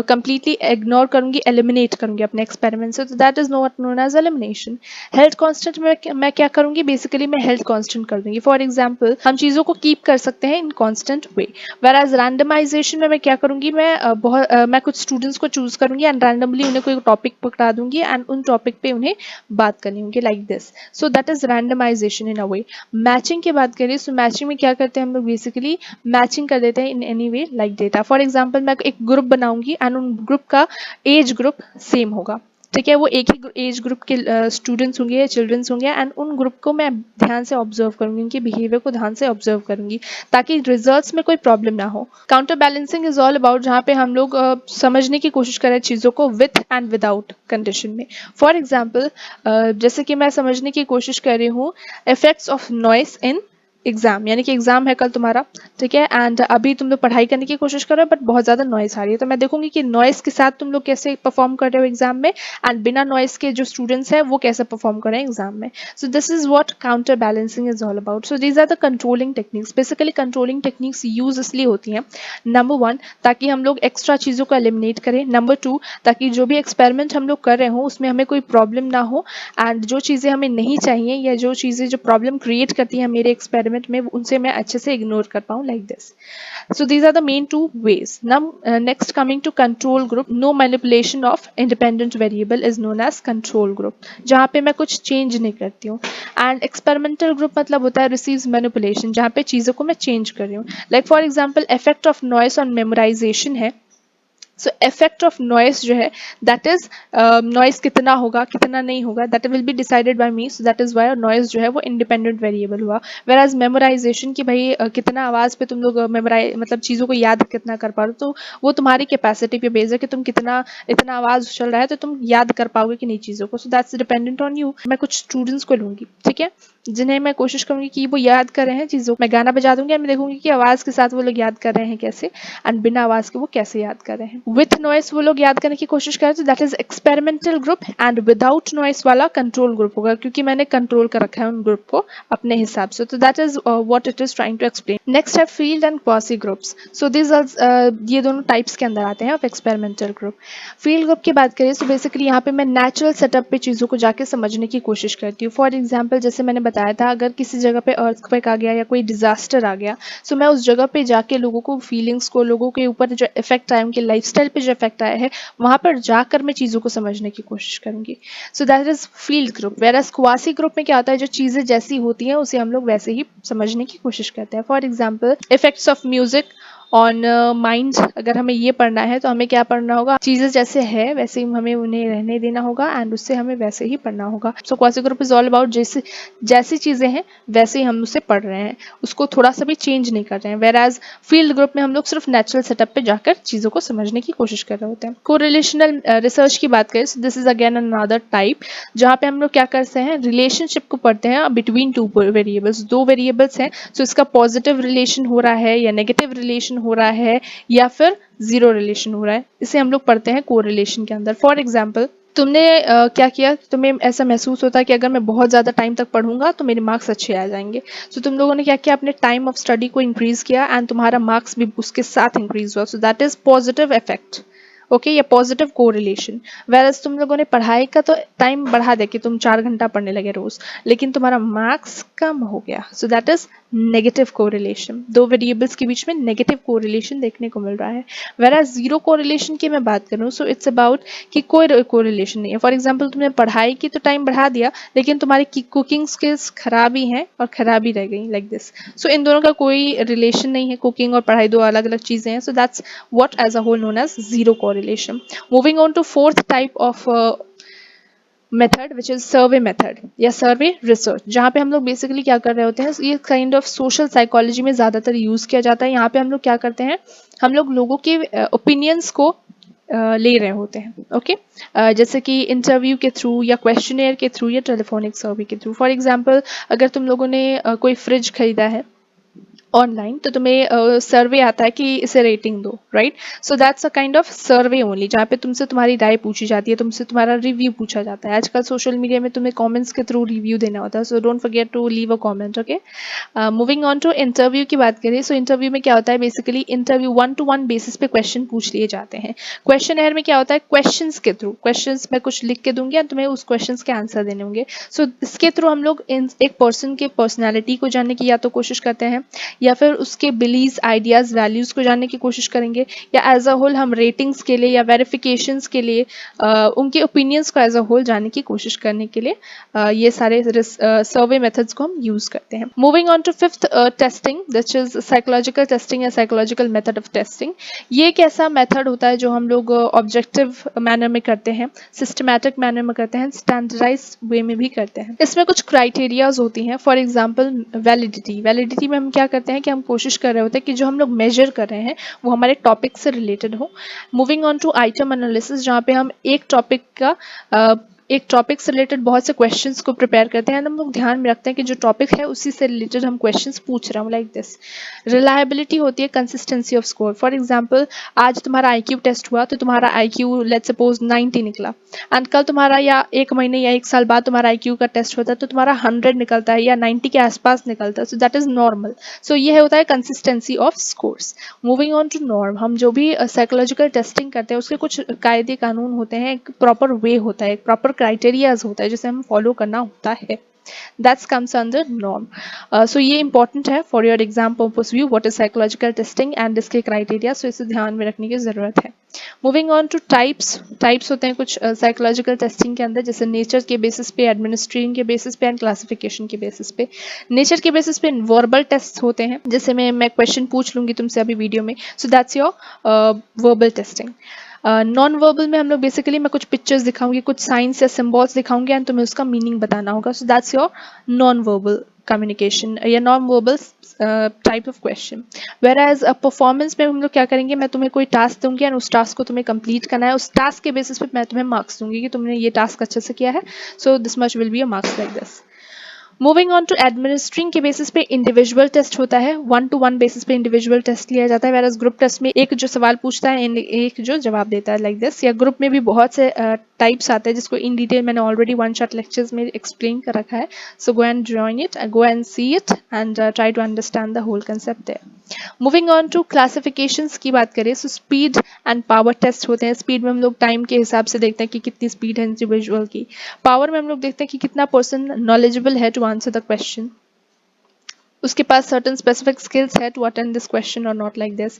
कंप्लीटली इग्नोर करूंगी, एलिमिनेट करूंगी अपने एक्सपेरिमेंट से, तो that is not known as elimination. Held constant में मैं क्या करूंगी, बेसिकली मैं हेल्थ कांस्टेंट कर दूंगी. फॉर एग्जाम्पल हम चीजों को कीप कर सकते हैं in constant way. Whereas randomization में मैं क्या करूंगी, मैं कुछ स्टूडेंट्स को चूज करूंगी एंड रैंडमली उन्हें कोई टॉपिक पकड़ा दूंगी एंड उन टॉपिक पे उन्हें बात करनी होगी, like this. So that is randomization in a way. Matching की बात करें, सो मैचिंग में क्या करते हैं हम लोग, बेसिकली मैचिंग कर देते हैं in any way like data. For example मैं एक ग्रुप बनाऊंगी एंड उन ग्रुप का एज ग्रुप सेम होगा, ठीक है, वो एक ही एज ग्रुप के स्टूडेंट्स होंगे या चिल्ड्रंस होंगे एंड उन ग्रुप को मैं ध्यान से ऑब्जर्व करूंगी, उनके बिहेवियर को ध्यान से ऑब्जर्व करूंगी ताकि रिजल्ट्स में कोई प्रॉब्लम ना हो. Counter balancing is all about जहाँ पे हम लोग समझने की कोशिश करें चीज़ों को विथ एंड विदाउट कंडीशन में. फॉर एग्जाम्पल जैसे कि मैं समझने की कोशिश कर रही हूँ effects of noise in exam, यानी कि एग्जाम है कल तुम्हारा, ठीक है, एंड अभी तुम लोग पढ़ाई करने की कोशिश कर रहे हो बट बहुत ज्यादा नॉइस आ रही है, तो मैं देखूंगी कि नॉइस के साथ तुम लोग कैसे परफॉर्म कर रहे हो एग्जाम में एंड बिना नॉइस के जो स्टूडेंट्स हैं वो कैसे परफॉर्म कर रहे हैं एग्जाम में. So this is what counter balancing is all about. So these are the controlling techniques. Basically controlling techniques use इसलिए होती हैं, नंबर 1 ताकि हम लोग एक्स्ट्रा चीज़ों को एलिमिनेट करें, नंबर 2 ताकि जो भी एक्सपेरिमेंट हम लोग कर रहे हो उसमें हमें कोई प्रॉब्लम ना हो एंड जो चीज़ें हमें नहीं चाहिए या जो चीज़ें जो प्रॉब्लम क्रिएट करती हैं मेरे एक्सपेरिमेंट में उनसे मैं अच्छे से इग्नोर कर पाऊँ, like this. So these are the main two ways. Now next coming to control group, no manipulation of independent variable is known as control group, जहाँ पे मैं कुछ change नहीं करती हूँ. And experimental group मतलब होता है receives manipulation, जहाँ पे चीज़ों को मैं change कर रही हूँ. Like for example effect of noise on memorization है. सो इफेक्ट ऑफ नॉइस जो है दैट इज नॉइस कितना होगा कितना नहीं होगा that will be decided by me, so that is why noise जो है वो इंडिपेंडेंट वेरिएबल हुआ. वेर एज मेमोराइजेशन की भाई कितना आवाज़ पे तुम लोग मेमोराइज मतलब चीज़ों को याद कितना कर पा रहे हो, तो वो तुम्हारी कैपेसिटी पे बेस्ड है कि तुम कितना इतना आवाज़ चल रहा है तो तुम याद कर पाओगे कि नहीं चीज़ों को. So that's dependent on you. मैं कुछ स्टूडेंट्स को लूँगी, ठीक है, जिन्हें मैं कोशिश करूंगी कि वो याद कर रहे हैं चीज़ों, मैं गाना बजा दूंगी और मैं देखूंगी कि आवाज़ के साथ वो लोग याद कर रहे हैं कैसे एंड बिना आवाज़ के वो कैसे याद कर रहे हैं. विथ नॉइस वो लोग याद करने की कोशिश करें तो that is experimental group and without noise वाला कंट्रोल ग्रुप होगा, क्योंकि मैंने कंट्रोल कर रखा है उन ग्रुप को अपने हिसाब से. तो that is what it is trying to explain. Next है field and quasi groups. So this ये दोनों टाइप्स के अंदर आते हैं of experimental group. Field group की बात करें तो बेसिकली यहाँ पे मैं नेचुरल सेटअप पे चीज़ों को जाके समझने की कोशिश करती हूँ. फॉर एग्जाम्पल जैसे मैंने बताया था अगर किसी जगह पे अर्थक्वेक आ गया या कोई डिजास्टर आ गया, सो मैं उस जगह पे जाके लोगों को फीलिंग्स को, लोगों के ऊपर जो इफेक्ट आया, उनके लाइफस्टाइल पे जो इफेक्ट आया है, वहां पर जाकर मैं चीज़ों को समझने की कोशिश करूंगी. So that is field group. Whereas quasi group में क्या होता है, जो चीज़ें जैसी होती हैं उसे हम लोग वैसे ही समझने की कोशिश करते हैं. For example effects of music on mind, अगर हमें ये पढ़ना है तो हमें क्या पढ़ना होगा, चीज़ें जैसे है वैसे ही हमें उन्हें रहने देना होगा एंड उससे हमें वैसे ही पढ़ना होगा. So quasi group is all about जैसी चीज़ें हैं वैसे ही हम उसे पढ़ रहे हैं, उसको थोड़ा सा भी चेंज नहीं कर रहे हैं. वेर एज फील्ड ग्रुप में हम लोग सिर्फ नेचुरल सेटअप पे जाकर चीज़ों को समझने की कोशिश कर रहे होते हैं. कोरिलेशनल रिसर्च की बात करें, this is again another type, जहाँ पे हम लोग क्या करते हैं, रिलेशनशिप को पढ़ते हैं बिटवीन टू वेरिएबल्स. दो वेरिएबल्स हैं, सो इसका पॉजिटिव रिलेशन हो रहा है या नेगेटिव रिलेशन हो रहा है या फिर जीरो रिलेशन हो रहा है, इसे हम लोग पढ़ते हैं कोरिलेशन के अंदर. फॉर एग्जाम्पल तुमने क्या किया, तुम्हें ऐसा महसूस होता है कि अगर मैं बहुत ज़्यादा टाइम तक पढ़ूंगा तो मेरे मार्क्स अच्छे आ जाएंगे. सो तुम लोगों ने क्या किया, अपने टाइम ऑफ स्टडी को इंक्रीज किया एंड तुम्हारा मार्क्स भी उसके साथ इंक्रीज हुआ. सो that is positive effect, okay, या पॉजिटिव कोरिलेशन. वेरएज तुम लोगों ने पढ़ाई का तो टाइम बढ़ा दे कि तुम 4 घंटा पढ़ने लगे रोज, लेकिन तुम्हारा मार्क्स कम हो गया. So that is negative correlation. दो वेरिएबल्स के बीच में नेगेटिव कोरिलेशन देखने को मिल रहा है. वेरएज जीरो कोरिलेशन की मैं बात करूँ, सो इट्स अबाउट कि कोई कोरिलेशन नहीं है. फॉर एग्जाम्पल तुमने पढ़ाई की तो टाइम बढ़ा दिया लेकिन तुम्हारी कुकिंग स्किल्स खराब ही हैं और खराब ही रह गई, लाइक दिस. सो इन दोनों का कोई रिलेशन नहीं है, कुकिंग और पढ़ाई दो अलग अलग चीजें हैं. So that's what as a whole known as zero correlation. Moving on to fourth type of method which is survey method या सर्वे रिसर्च, जहाँ पे हम लोग बेसिकली क्या कर रहे होते हैं, ये काइंड ऑफ सोशल साइकोलॉजी में ज़्यादातर यूज़ किया जाता है. यहाँ पे हम लोग क्या करते हैं, हम लोग लोगों के ओपिनियंस को ले रहे होते हैं, ओके, जैसे कि इंटरव्यू के थ्रू या क्वेश्चनेयर के थ्रू या टेलीफोनिक सर्वे के थ्रू. फॉर एग्जांपल अगर तुम लोगों ने कोई फ्रिज खरीदा है ऑनलाइन, तो तुम्हें सर्वे आता है कि इसे रेटिंग दो, right? So that's a kind of survey only, जहाँ पे तुमसे तुम्हारी राय पूछी जाती है, तुमसे तुम्हारा रिव्यू पूछा जाता है। आजकल सोशल मीडिया में तुम्हें कमेंट्स के थ्रू रिव्यू देना होता है, so don't forget to leave a comment, okay? Moving on to interview की बात करें, सो इंटरव्यू में क्या होता है, बेसिकली इंटरव्यू 1-to-1 बेसिस पे क्वेश्चन पूछ लिए जाते हैं। क्वेश्चन एयर में क्या होता है, क्वेश्चंस के थ्रू, क्वेश्चंस मैं कुछ लिख के दूंगी और तुम्हें उस क्वेश्चंस के आंसर देने होंगे। सो इसके थ्रू हम लोग एक पर्सन के पर्सनैलिटी को जानने की या तो कोशिश करते हैं, या फिर उसके बिलीव्स, आइडियाज, वैल्यूज को जानने की कोशिश करेंगे, या एज अ होल हम रेटिंग्स के लिए या वेरिफिकेशंस के लिए उनके ओपिनियंस को एज अ होल जानने की कोशिश करने के लिए ये सारे सर्वे मेथड्स को हम यूज करते हैं। Moving on to fifth, testing, this is psychological testing या साइकोलॉजिकल मेथड ऑफ टेस्टिंग। ये एक ऐसा मेथड होता है जो हम लोग ऑब्जेक्टिव मैनर में करते हैं, सिस्टमैटिक मैनर में करते हैं, स्टैंडर्डाइज वे में भी करते हैं। इसमें कुछ क्राइटेरियाज होती हैं। फॉर एग्जांपल वैलिडिटी, वैलिडिटी में हम क्या करते हैं कि हम कोशिश कर रहे होते हैं कि जो हम लोग मेजर कर रहे हैं वो हमारे टॉपिक से रिलेटेड हो। Moving on to item analysis, जहाँ पे हम एक टॉपिक से रिलेटेड बहुत से क्वेश्चंस को प्रिपेयर करते हैं, हम लोग ध्यान में रखते हैं कि जो टॉपिक है उसी से रिलेटेड हम क्वेश्चंस पूछ रहे हैं, लाइक दिस। रिलायबिलिटी होती है consistency off score. For example आज तुम्हारा आईक्यू टेस्ट हुआ, तो तुम्हारा आईक्यू लेट्स सपोज 90 निकला, एंड कल तुम्हारा या एक महीने या एक साल बाद तुम्हारा आईक्यू का टेस्ट होता है तो तुम्हारा 100 निकलता है या 90 के आसपास निकलता है, so that is normal. So ये होता है consistency of scores. Moving on to norm, हम जो भी साइकोलॉजिकल टेस्टिंग करते हैं उसके कुछ कायदे कानून होते हैं, एक प्रॉपर वे होता है, एक प्रॉपर क्राइटेरियाज होता है जिसे हमें फॉलो करना होता है। That comes under norm. So ये important है for your exam purpose view, what is psychological testing and इसके criteria, so इसे ध्यान में रखने की जरूरत है। Moving on two types, types होते हैं कुछ साइकोलॉजिकल टेस्टिंग के अंदर, जैसे नेचर के बेसिस पे, एडमिनिस्ट्रेशन के बेसिस पे एंड क्लासिफिकेशन के बेसिस पे। नेचर के बेसिस पे वर्बल टेस्ट होते हैं, जैसे मैं क्वेश्चन पूछ लूंगी तुमसे अभी वीडियो में, सो that's your verbal testing. Non verbal में हम लोग बेसिकली मैं कुछ पिक्चर्स दिखाऊंगी, कुछ साइंस या सिंबल्स दिखाऊंगी एंड तुम्हें उसका मीनिंग बताना होगा, so that's your non verbal communication या non verbal type of question. Whereas performance में हम लोग क्या करेंगे, मैं तुम्हें कोई टास्क दूंगी एंड उस टास्क को तुम्हें कंप्लीट करना है, उस टास्क के बेसिस पे मैं तुम्हें मार्क्स दूंगी कि तुमने ये टास्क अच्छे से किया है, so this much will be a marks like this. Moving on to administering के बेसिस पे इंडिविजुअल टेस्ट होता है, 1-to-1 बेसिस पे इंडिविजुअल टेस्ट लिया जाता है, वेरस ग्रुप टेस्ट में एक जो सवाल पूछता है एक जो जवाब देता है, लाइक दिस। या ग्रुप में भी बहुत से टाइप्स आते हैं जिसको इन डिटेल मैंने ऑलरेडी वन शॉट लेक्चर्स में एक्सप्लेन कर रखा है, so go and join it, go and see it and try to understand the whole concept there. Moving on to classifications की बात करें, so speed and power test होते हैं। Speed में हम लोग टाइम के हिसाब से देखते हैं कि कितनी स्पीड है इंडिविजुअल की। पावर में हम लोग देखते हैं कि कितना पर्सन नॉलेजेबल है टू आंसर द क्वेश्चन, उसके पास certain specific skills है to attend this question or not, like this.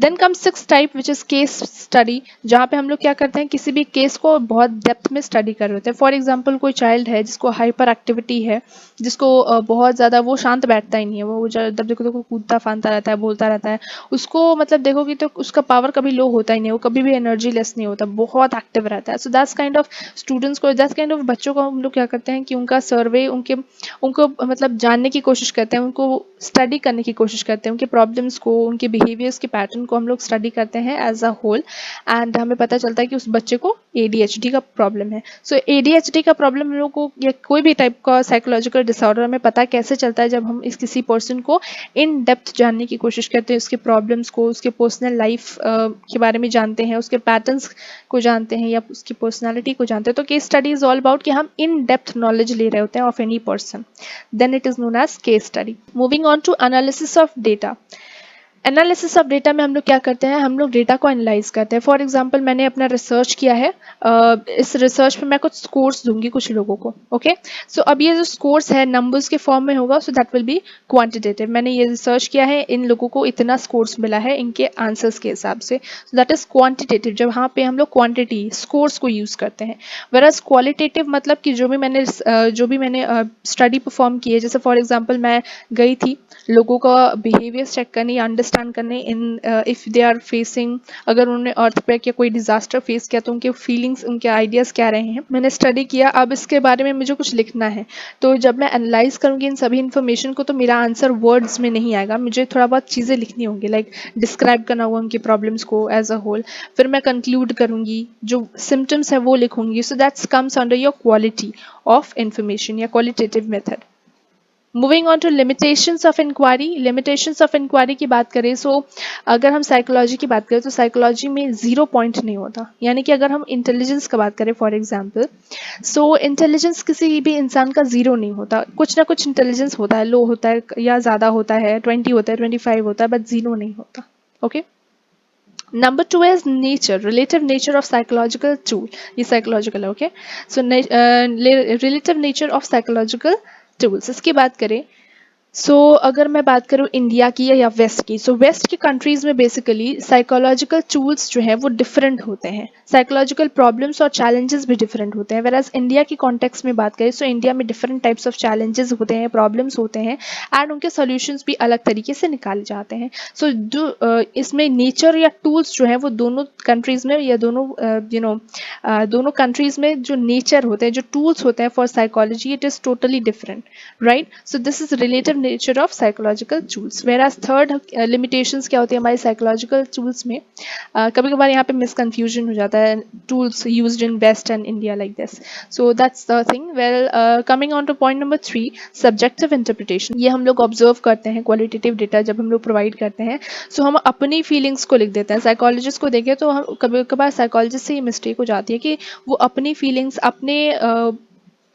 Then comes sixth type which is case study, जहाँ पे हम लोग क्या करते हैं, किसी भी केस को बहुत डेप्थ में स्टडी कर रहे होते हैं। फॉर एग्जाम्पल कोई चाइल्ड है जिसको हाइपर एक्टिविटी है, जिसको बहुत ज़्यादा, वो शांत बैठता ही नहीं है, वो जब देखो तो कूदता फांदता रहता है, बोलता रहता है, उसको मतलब देखोगे तो उसका पावर कभी लो होता ही नहीं, वो कभी भी एनर्जी लेस नहीं होता, बहुत एक्टिव रहता है। So that's kind of students को, दैट्स काइंड ऑफ बच्चों को हम लोग क्या करते हैं कि उनका सर्वे, उनको मतलब जानने की कोशिश करते हैं, उनको स्टडी करने की कोशिश करते हैं, उनके प्रॉब्लम्स को, उनके बिहेवियर्स के पैटर्न को हम लोग स्टडी करते हैं एज अ होल, एंड हमें पता चलता है कि उस बच्चे को ADHD का प्रॉब्लम है। सो ADHD का प्रॉब्लम हम लोग को, या कोई भी टाइप का साइकोलॉजिकल डिसऑर्डर, हमें पता कैसे चलता है जब हम इस किसी पर्सन को इन डेप्थ जानने की कोशिश करते हैं, उसके प्रॉब्लम्स को, उसके पर्सनल लाइफ के बारे में जानते हैं, उसके पैटर्न्स को जानते हैं या उसकी पर्सनालिटी को जानते हैं। तो case study is all about कि हम इन डेप्थ नॉलेज ले रहे होते हैं of any person, then it is known as case study. Moving on to analysis of data. Analysis of data में हम लोग क्या करते हैं, हम लोग डेटा को एनालाइज करते हैं। फॉर एग्जांपल मैंने अपना रिसर्च किया है, इस रिसर्च पे मैं कुछ स्कोर्स दूंगी कुछ लोगों को, ओके। सो अब ये जो स्कोर्स है नंबर्स के फॉर्म में होगा, so that will B quantitative. मैंने ये रिसर्च किया है, इन लोगों को इतना स्कोर्स मिला है इनके आंसर्स के हिसाब से, सो दैट इज क्वांटिटेटिव, जब यहाँ पे हम लोग क्वांटिटी स्कोर्स को यूज करते हैं। वेरएज क्वालिटेटिव मतलब कि जो भी मैंने स्टडी परफॉर्म की है, जैसे फॉर एग्जांपल मैं गई थी लोगों का बिहेवियर चेक करने या अंडरस्टैंड करने, in if they are facing, अगर उन्होंने अर्थक्वेक या कोई डिजास्टर फेस किया तो उनके फीलिंग्स, उनके आइडियाज क्या रहे हैं, मैंने स्टडी किया। अब इसके बारे में मुझे कुछ लिखना है, तो जब मैं एनालाइज करूंगी इन सभी इन्फॉर्मेशन को, तो मेरा आंसर वर्ड्स में नहीं आएगा, मुझे थोड़ा बहुत चीज़ें लिखनी होंगी, लाइक डिस्क्राइब करना होगा उनकी प्रॉब्लम्स को एज अ होल, फिर मैं कंक्लूड करूंगी, जो सिम्टम्स है वो लिखूंगी। So that's comes under your quality of information या qualitative method. Moving on to limitations of inquiry. Limitations of inquiry की बात करें, सो अगर हम साइकोलॉजी की बात करें तो साइकोलॉजी में 0 पॉइंट नहीं होता, यानी कि अगर हम इंटेलिजेंस का बात करें फॉर एग्जांपल, सो इंटेलिजेंस किसी भी इंसान का 0 नहीं होता, कुछ ना कुछ इंटेलिजेंस होता है, लो होता है या ज़्यादा होता है, 20 होता है, 25 होता है, बट 0 नहीं होता। Okay, number 2 is nature, relative nature of psychological tool. ये साइकोलॉजिकल है। Okay, so relative nature of psychological tools, इसकी बात करें, अगर मैं बात करूँ इंडिया की या वेस्ट की, वेस्ट की कंट्रीज में बेसिकली साइकोलॉजिकल टूल्स जो है वो डिफरेंट होते हैं, साइकोलॉजिकल प्रॉब्लम्स और चैलेंजेस भी डिफरेंट होते हैं। वेराज इंडिया की कॉन्टेक्स्ट में बात करें, इंडिया में डिफरेंट टाइप्स ऑफ चैलेंजेस होते हैं, प्रॉब्लम्स होते हैं, एंड उनके सॉल्यूशंस भी अलग तरीके से निकाले जाते हैं। इसमें नेचर या टूल्स जो है वो दोनों कंट्रीज में या दोनों कंट्रीज में जो नेचर होते हैं, जो टूल्स होते हैं for psychology, it is totally different, right. So this is relative nature of psychological tools. वेराज third limitations क्या होती है हमारे साइकोलॉजिकल टूल्स में, कभी कभार यहाँ पे मिसकन्फ्यूजन हो जाता है, tools used in west and India like this, so that's the thing. Well, coming on to point number 3, subjective interpretation. ये हम लोग ऑब्जर्व करते हैं क्वालिटेटिव डेटा जब हम लोग प्रोवाइड करते हैं, हम अपनी फीलिंग्स को लिख देते हैं। साइकोलॉजिस्ट को देखें तो हम कभी कभार साइकोलॉजिस्ट से ये मिस्टेक हो जाती है कि वो अपनी फीलिंग्स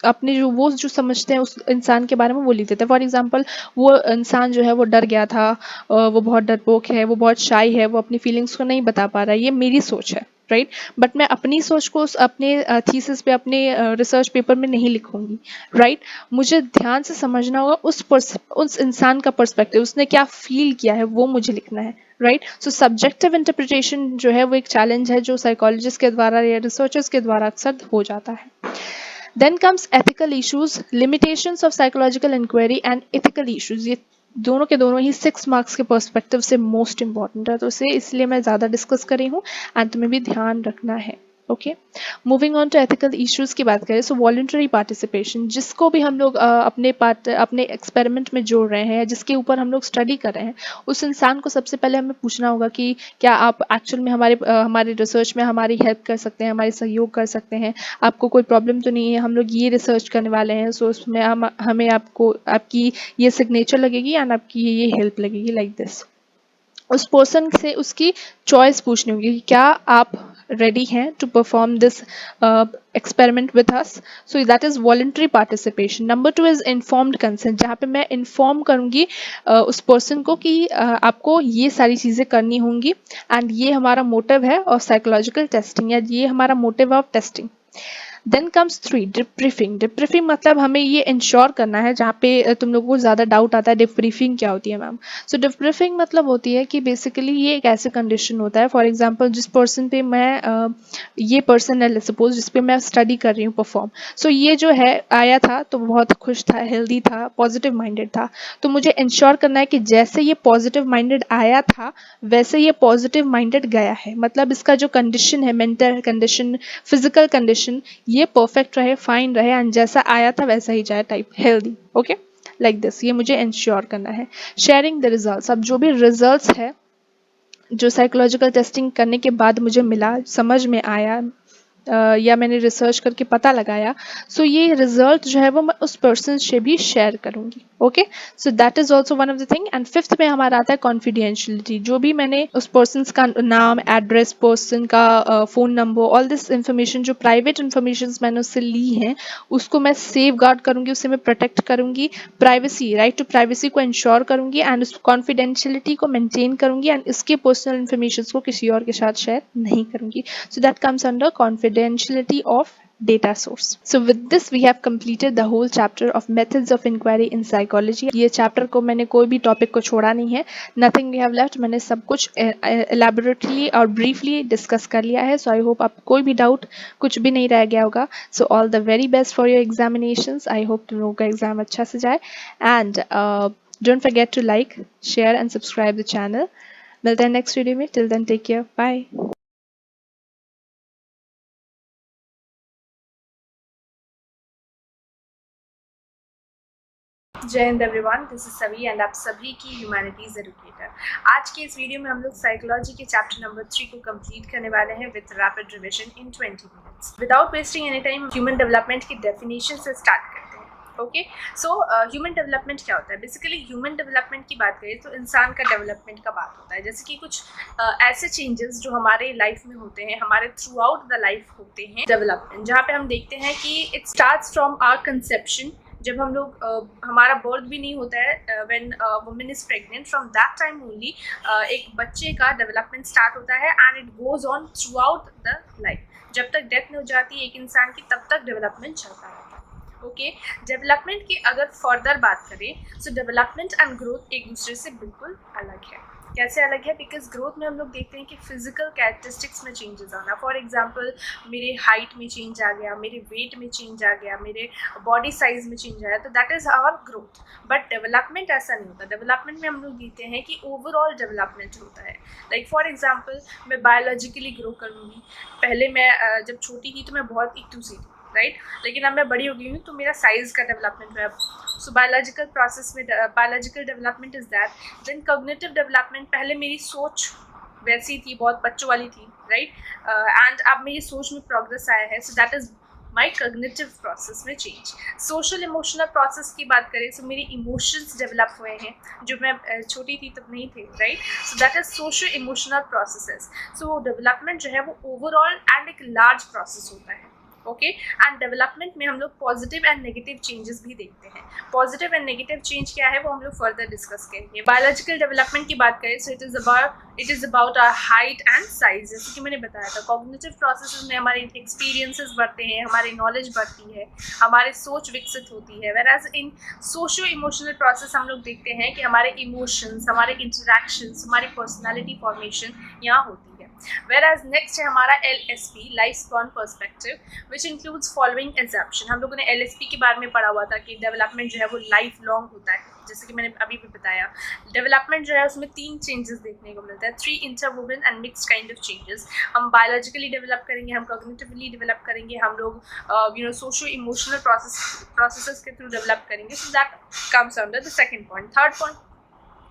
अपने जो समझते हैं उस इंसान के बारे में वो लिख देते हैं। फॉर एग्जांपल, वो इंसान जो है वो डर गया था, वो बहुत डरपोक है, वो बहुत शाई है, वो अपनी फीलिंग्स को नहीं बता पा रहा है, ये मेरी सोच है, राइट। बट मैं अपनी सोच को अपने थीसिस पे, अपने रिसर्च पेपर में नहीं लिखूंगी, राइट। मुझे ध्यान से समझना होगा उस इंसान का पर्सपेक्टिव, उसने क्या फील किया है वो मुझे लिखना है, राइट। सब्जेक्टिव इंटरप्रिटेशन जो है वो एक चैलेंज है जो साइकोलॉजिस्ट के द्वारा या रिसर्चर्स के द्वारा अक्सर हो जाता है। Then comes ethical issues, limitations of psychological inquiry and ethical issues. ये दोनों के दोनों ही 6 मार्क्स के पर्सपेक्टिव से मोस्ट इंपॉर्टेंट है, तो इसे इसलिए मैं ज़्यादा डिस्कस करी हूँ एंड तुम्हें भी ध्यान रखना है। Okay, moving on to ethical issues की बात करें, वॉलंटरी पार्टिसिपेशन, जिसको भी हम लोग अपने एक्सपेरिमेंट में जोड़ रहे हैं, जिसके ऊपर हम लोग स्टडी कर रहे हैं, उस इंसान को सबसे पहले हमें पूछना होगा कि क्या आप एक्चुअल में हमारे रिसर्च में हमारी हेल्प कर सकते हैं, हमारी सहयोग कर सकते हैं, आपको कोई प्रॉब्लम तो नहीं है, हम लोग ये रिसर्च करने वाले हैं, उसमें हमें आपकी ये सिग्नेचर लगेगी एंड आपकी ये हेल्प लगेगी, लाइक दिस। उस पर्सन से उसकी चॉइस पूछनी होगी कि क्या आप रेडी हैं to perform this experiment with us, so that is voluntary participation. Number 2 is informed consent, जहाँ पे मैं इन्फॉर्म करूंगी उस पर्सन को कि आपको ये सारी चीज़ें करनी होंगी एंड ये हमारा मोटिव है और साइकोलॉजिकल टेस्टिंग, या ये हमारा motive of testing. Then comes 3, debriefing. Debriefing मतलब हमें ये इंश्योर करना है, जहाँ पे तुम लोगों को ज़्यादा डाउट आता है डिब्रीफिंग क्या होती है मैम। डिब्रीफिंग मतलब होती है कि बेसिकली ये एक ऐसे कंडीशन होता है, फॉर एग्जांपल जिस पर्सन पे मैं ये पर्सन है सपोज जिस पे मैं स्टडी कर रही हूँ परफॉर्म, ये जो है आया था तो बहुत खुश था, हेल्दी था, पॉजिटिव माइंडेड था, तो मुझे इंश्योर करना है कि जैसे ये पॉजिटिव माइंडेड आया था वैसे ये पॉजिटिव माइंडेड गया है, मतलब इसका जो कंडीशन है, मेंटल कंडीशन, फिजिकल कंडीशन, ये परफेक्ट रहे, फाइन रहे एंड जैसा आया था वैसा ही जाए, type healthy. Okay, like this, ये मुझे इंश्योर करना है। शेयरिंग द रिजल्ट्स, अब जो भी रिजल्ट्स है जो साइकोलॉजिकल टेस्टिंग करने के बाद मुझे मिला, समझ में आया, या मैंने रिसर्च करके पता लगाया, ये रिजल्ट जो है वो मैं उस पर्सन से भी शेयर करूंगी। Okay, so that is also one of the thing. And fifth में हमारा आता है कॉन्फिडेंशियलिटी, जो भी मैंने उस पर्सन का नाम, एड्रेस, पर्सन का phone number, all this information, जो प्राइवेट इंफॉर्मेशन मैंने उससे ली हैं, उसको मैं सेफ गार्ड करूंगी, उससे मैं प्रोटेक्ट करूंगी, प्राइवेसी, राइट टू प्राइवेसी को इंश्योर करूंगी एंड उस कॉन्फिडेंशियलिटी को मेंटेन करूंगी एंड इसके पर्सनल इंफॉर्मेशन को किसी और के साथ शेयर नहीं करूंगी। So that comes under confidentiality of data source. So with this we have completed the whole chapter of methods of inquiry in psychology. ये chapter को मैंने कोई भी topic को छोड़ा नहीं है, nothing we have left, मैंने सब कुछ elaborately और briefly discuss कर लिया है, so I hope आप कोई भी doubt कुछ भी नहीं रह गया होगा। So all the very best for your examinations. I hope तुम लोगों का exam अच्छा से जाए and don't forget to like, share and subscribe the channel. मिलते हैं next video में, till then take care, bye. जय हिंद एवरीवन, दिस इज सभी एंड आप सभी की ह्यूमैनिटीज एजुकेटर। आज के इस वीडियो में हम लोग साइकोलॉजी के चैप्टर नंबर 3 को कंप्लीट करने वाले हैं with rapid revision in 20 minutes. Without wasting any time human development की डेफिनेशन से स्टार्ट करते हैं। ओके। सो ह्यूमन डेवलपमेंट क्या होता है? बेसिकली ह्यूमन डेवलपमेंट की बात करें तो इंसान का डेवलपमेंट का बात होता है, जैसे कि कुछ ऐसे चेंजेस जो हमारे लाइफ में होते हैं, हमारे थ्रू आउट द लाइफ होते हैं डेवलपमेंट, जहाँ पे हम देखते हैं कि it starts from our conception. जब हम लोग हमारा बर्थ भी नहीं होता है, when women is pregnant, from that time only एक बच्चे का डेवलपमेंट स्टार्ट होता है and it goes on throughout the life. जब तक डेथ नहीं हो जाती है एक इंसान की, तब तक डेवलपमेंट चलता रहता है। ओके, डेवलपमेंट की अगर फर्दर बात करें, सो डेवलपमेंट एंड ग्रोथ एक दूसरे से बिल्कुल अलग है। कैसे अलग है? बिकॉज ग्रोथ में हम लोग देखते हैं कि फिजिकल कैरेक्टरिस्टिक्स में चेंजेस आना। फॉर एग्जांपल, मेरे हाइट में चेंज आ गया, मेरे वेट में चेंज आ गया, मेरे बॉडी साइज में चेंज आया, तो that is our growth. But development ऐसा नहीं होता। डेवलपमेंट में हम लोग देखते हैं कि ओवरऑल डेवलपमेंट होता है। लाइक फॉर एग्जाम्पल, मैं बायोलॉजिकली ग्रो करूँगी। पहले मैं जब छोटी थी तो मैं बहुत इक्टू सी थी, राइट, लेकिन अब मैं बड़ी हो गई हूँ तो मेरा साइज का डेवलपमेंट है। सो बायोलॉजिकल प्रोसेस में biological development is that. Then cognitive development, पहले मेरी सोच वैसी थी, बहुत बच्चों वाली थी, राइट, एंड अब मेरी सोच में प्रोग्रेस आया है। So that is my cognitive process में चेंज। सोशल इमोशनल प्रोसेस की बात करें, सो मेरे इमोशंस डेवलप हुए हैं, जो मैं छोटी थी तब नहीं थे, right. So that is social emotional processes. So development जो है वो ओवरऑल एंड एक लार्ज प्रोसेस होता है। ओके, एंड डेवलपमेंट में हम लोग पॉजिटिव एंड नेगेटिव चेंजेस भी देखते हैं। पॉजिटिव एंड नेगेटिव चेंज क्या है वो हम लोग फर्दर डिस्कस करेंगे। बायोलॉजिकल डेवलपमेंट की बात करें, so it is about our height and size. जैसे कि मैंने बताया था, कॉग्निटिव प्रोसेसेस में हमारे एक्सपीरियंसेस बढ़ते हैं, हमारी नॉलेज बढ़ती है, हमारी सोच विकसित होती है। वेराज इन सोशो इमोशनल प्रोसेस हम लोग देखते हैं कि हमारे इमोशंस, हमारे इंटरेक्शंस, हमारी पर्सनैलिटी फॉर्मेशन यहाँ होती है। Whereas next है हमारा LSP, life span perspective, which includes following exemption. हम लोगों ने LSP के बारे में पढ़ा हुआ था कि डेवलपमेंट जो है वो लाइफ लॉन्ग होता है। जैसे कि मैंने अभी भी बताया, डेवलपमेंट जो है उसमें 3 चेंजेस देखने को मिलता है, 3 interwoven and mixed kind of changes. हम बायोलॉजिकली डेवलप करेंगे, हम कॉग्निटिवली डेवलप करेंगे, हम लोग सोशो इमोशनल प्रोसेसेस के थ्रू डेवलप करेंगे। So that comes under the second point.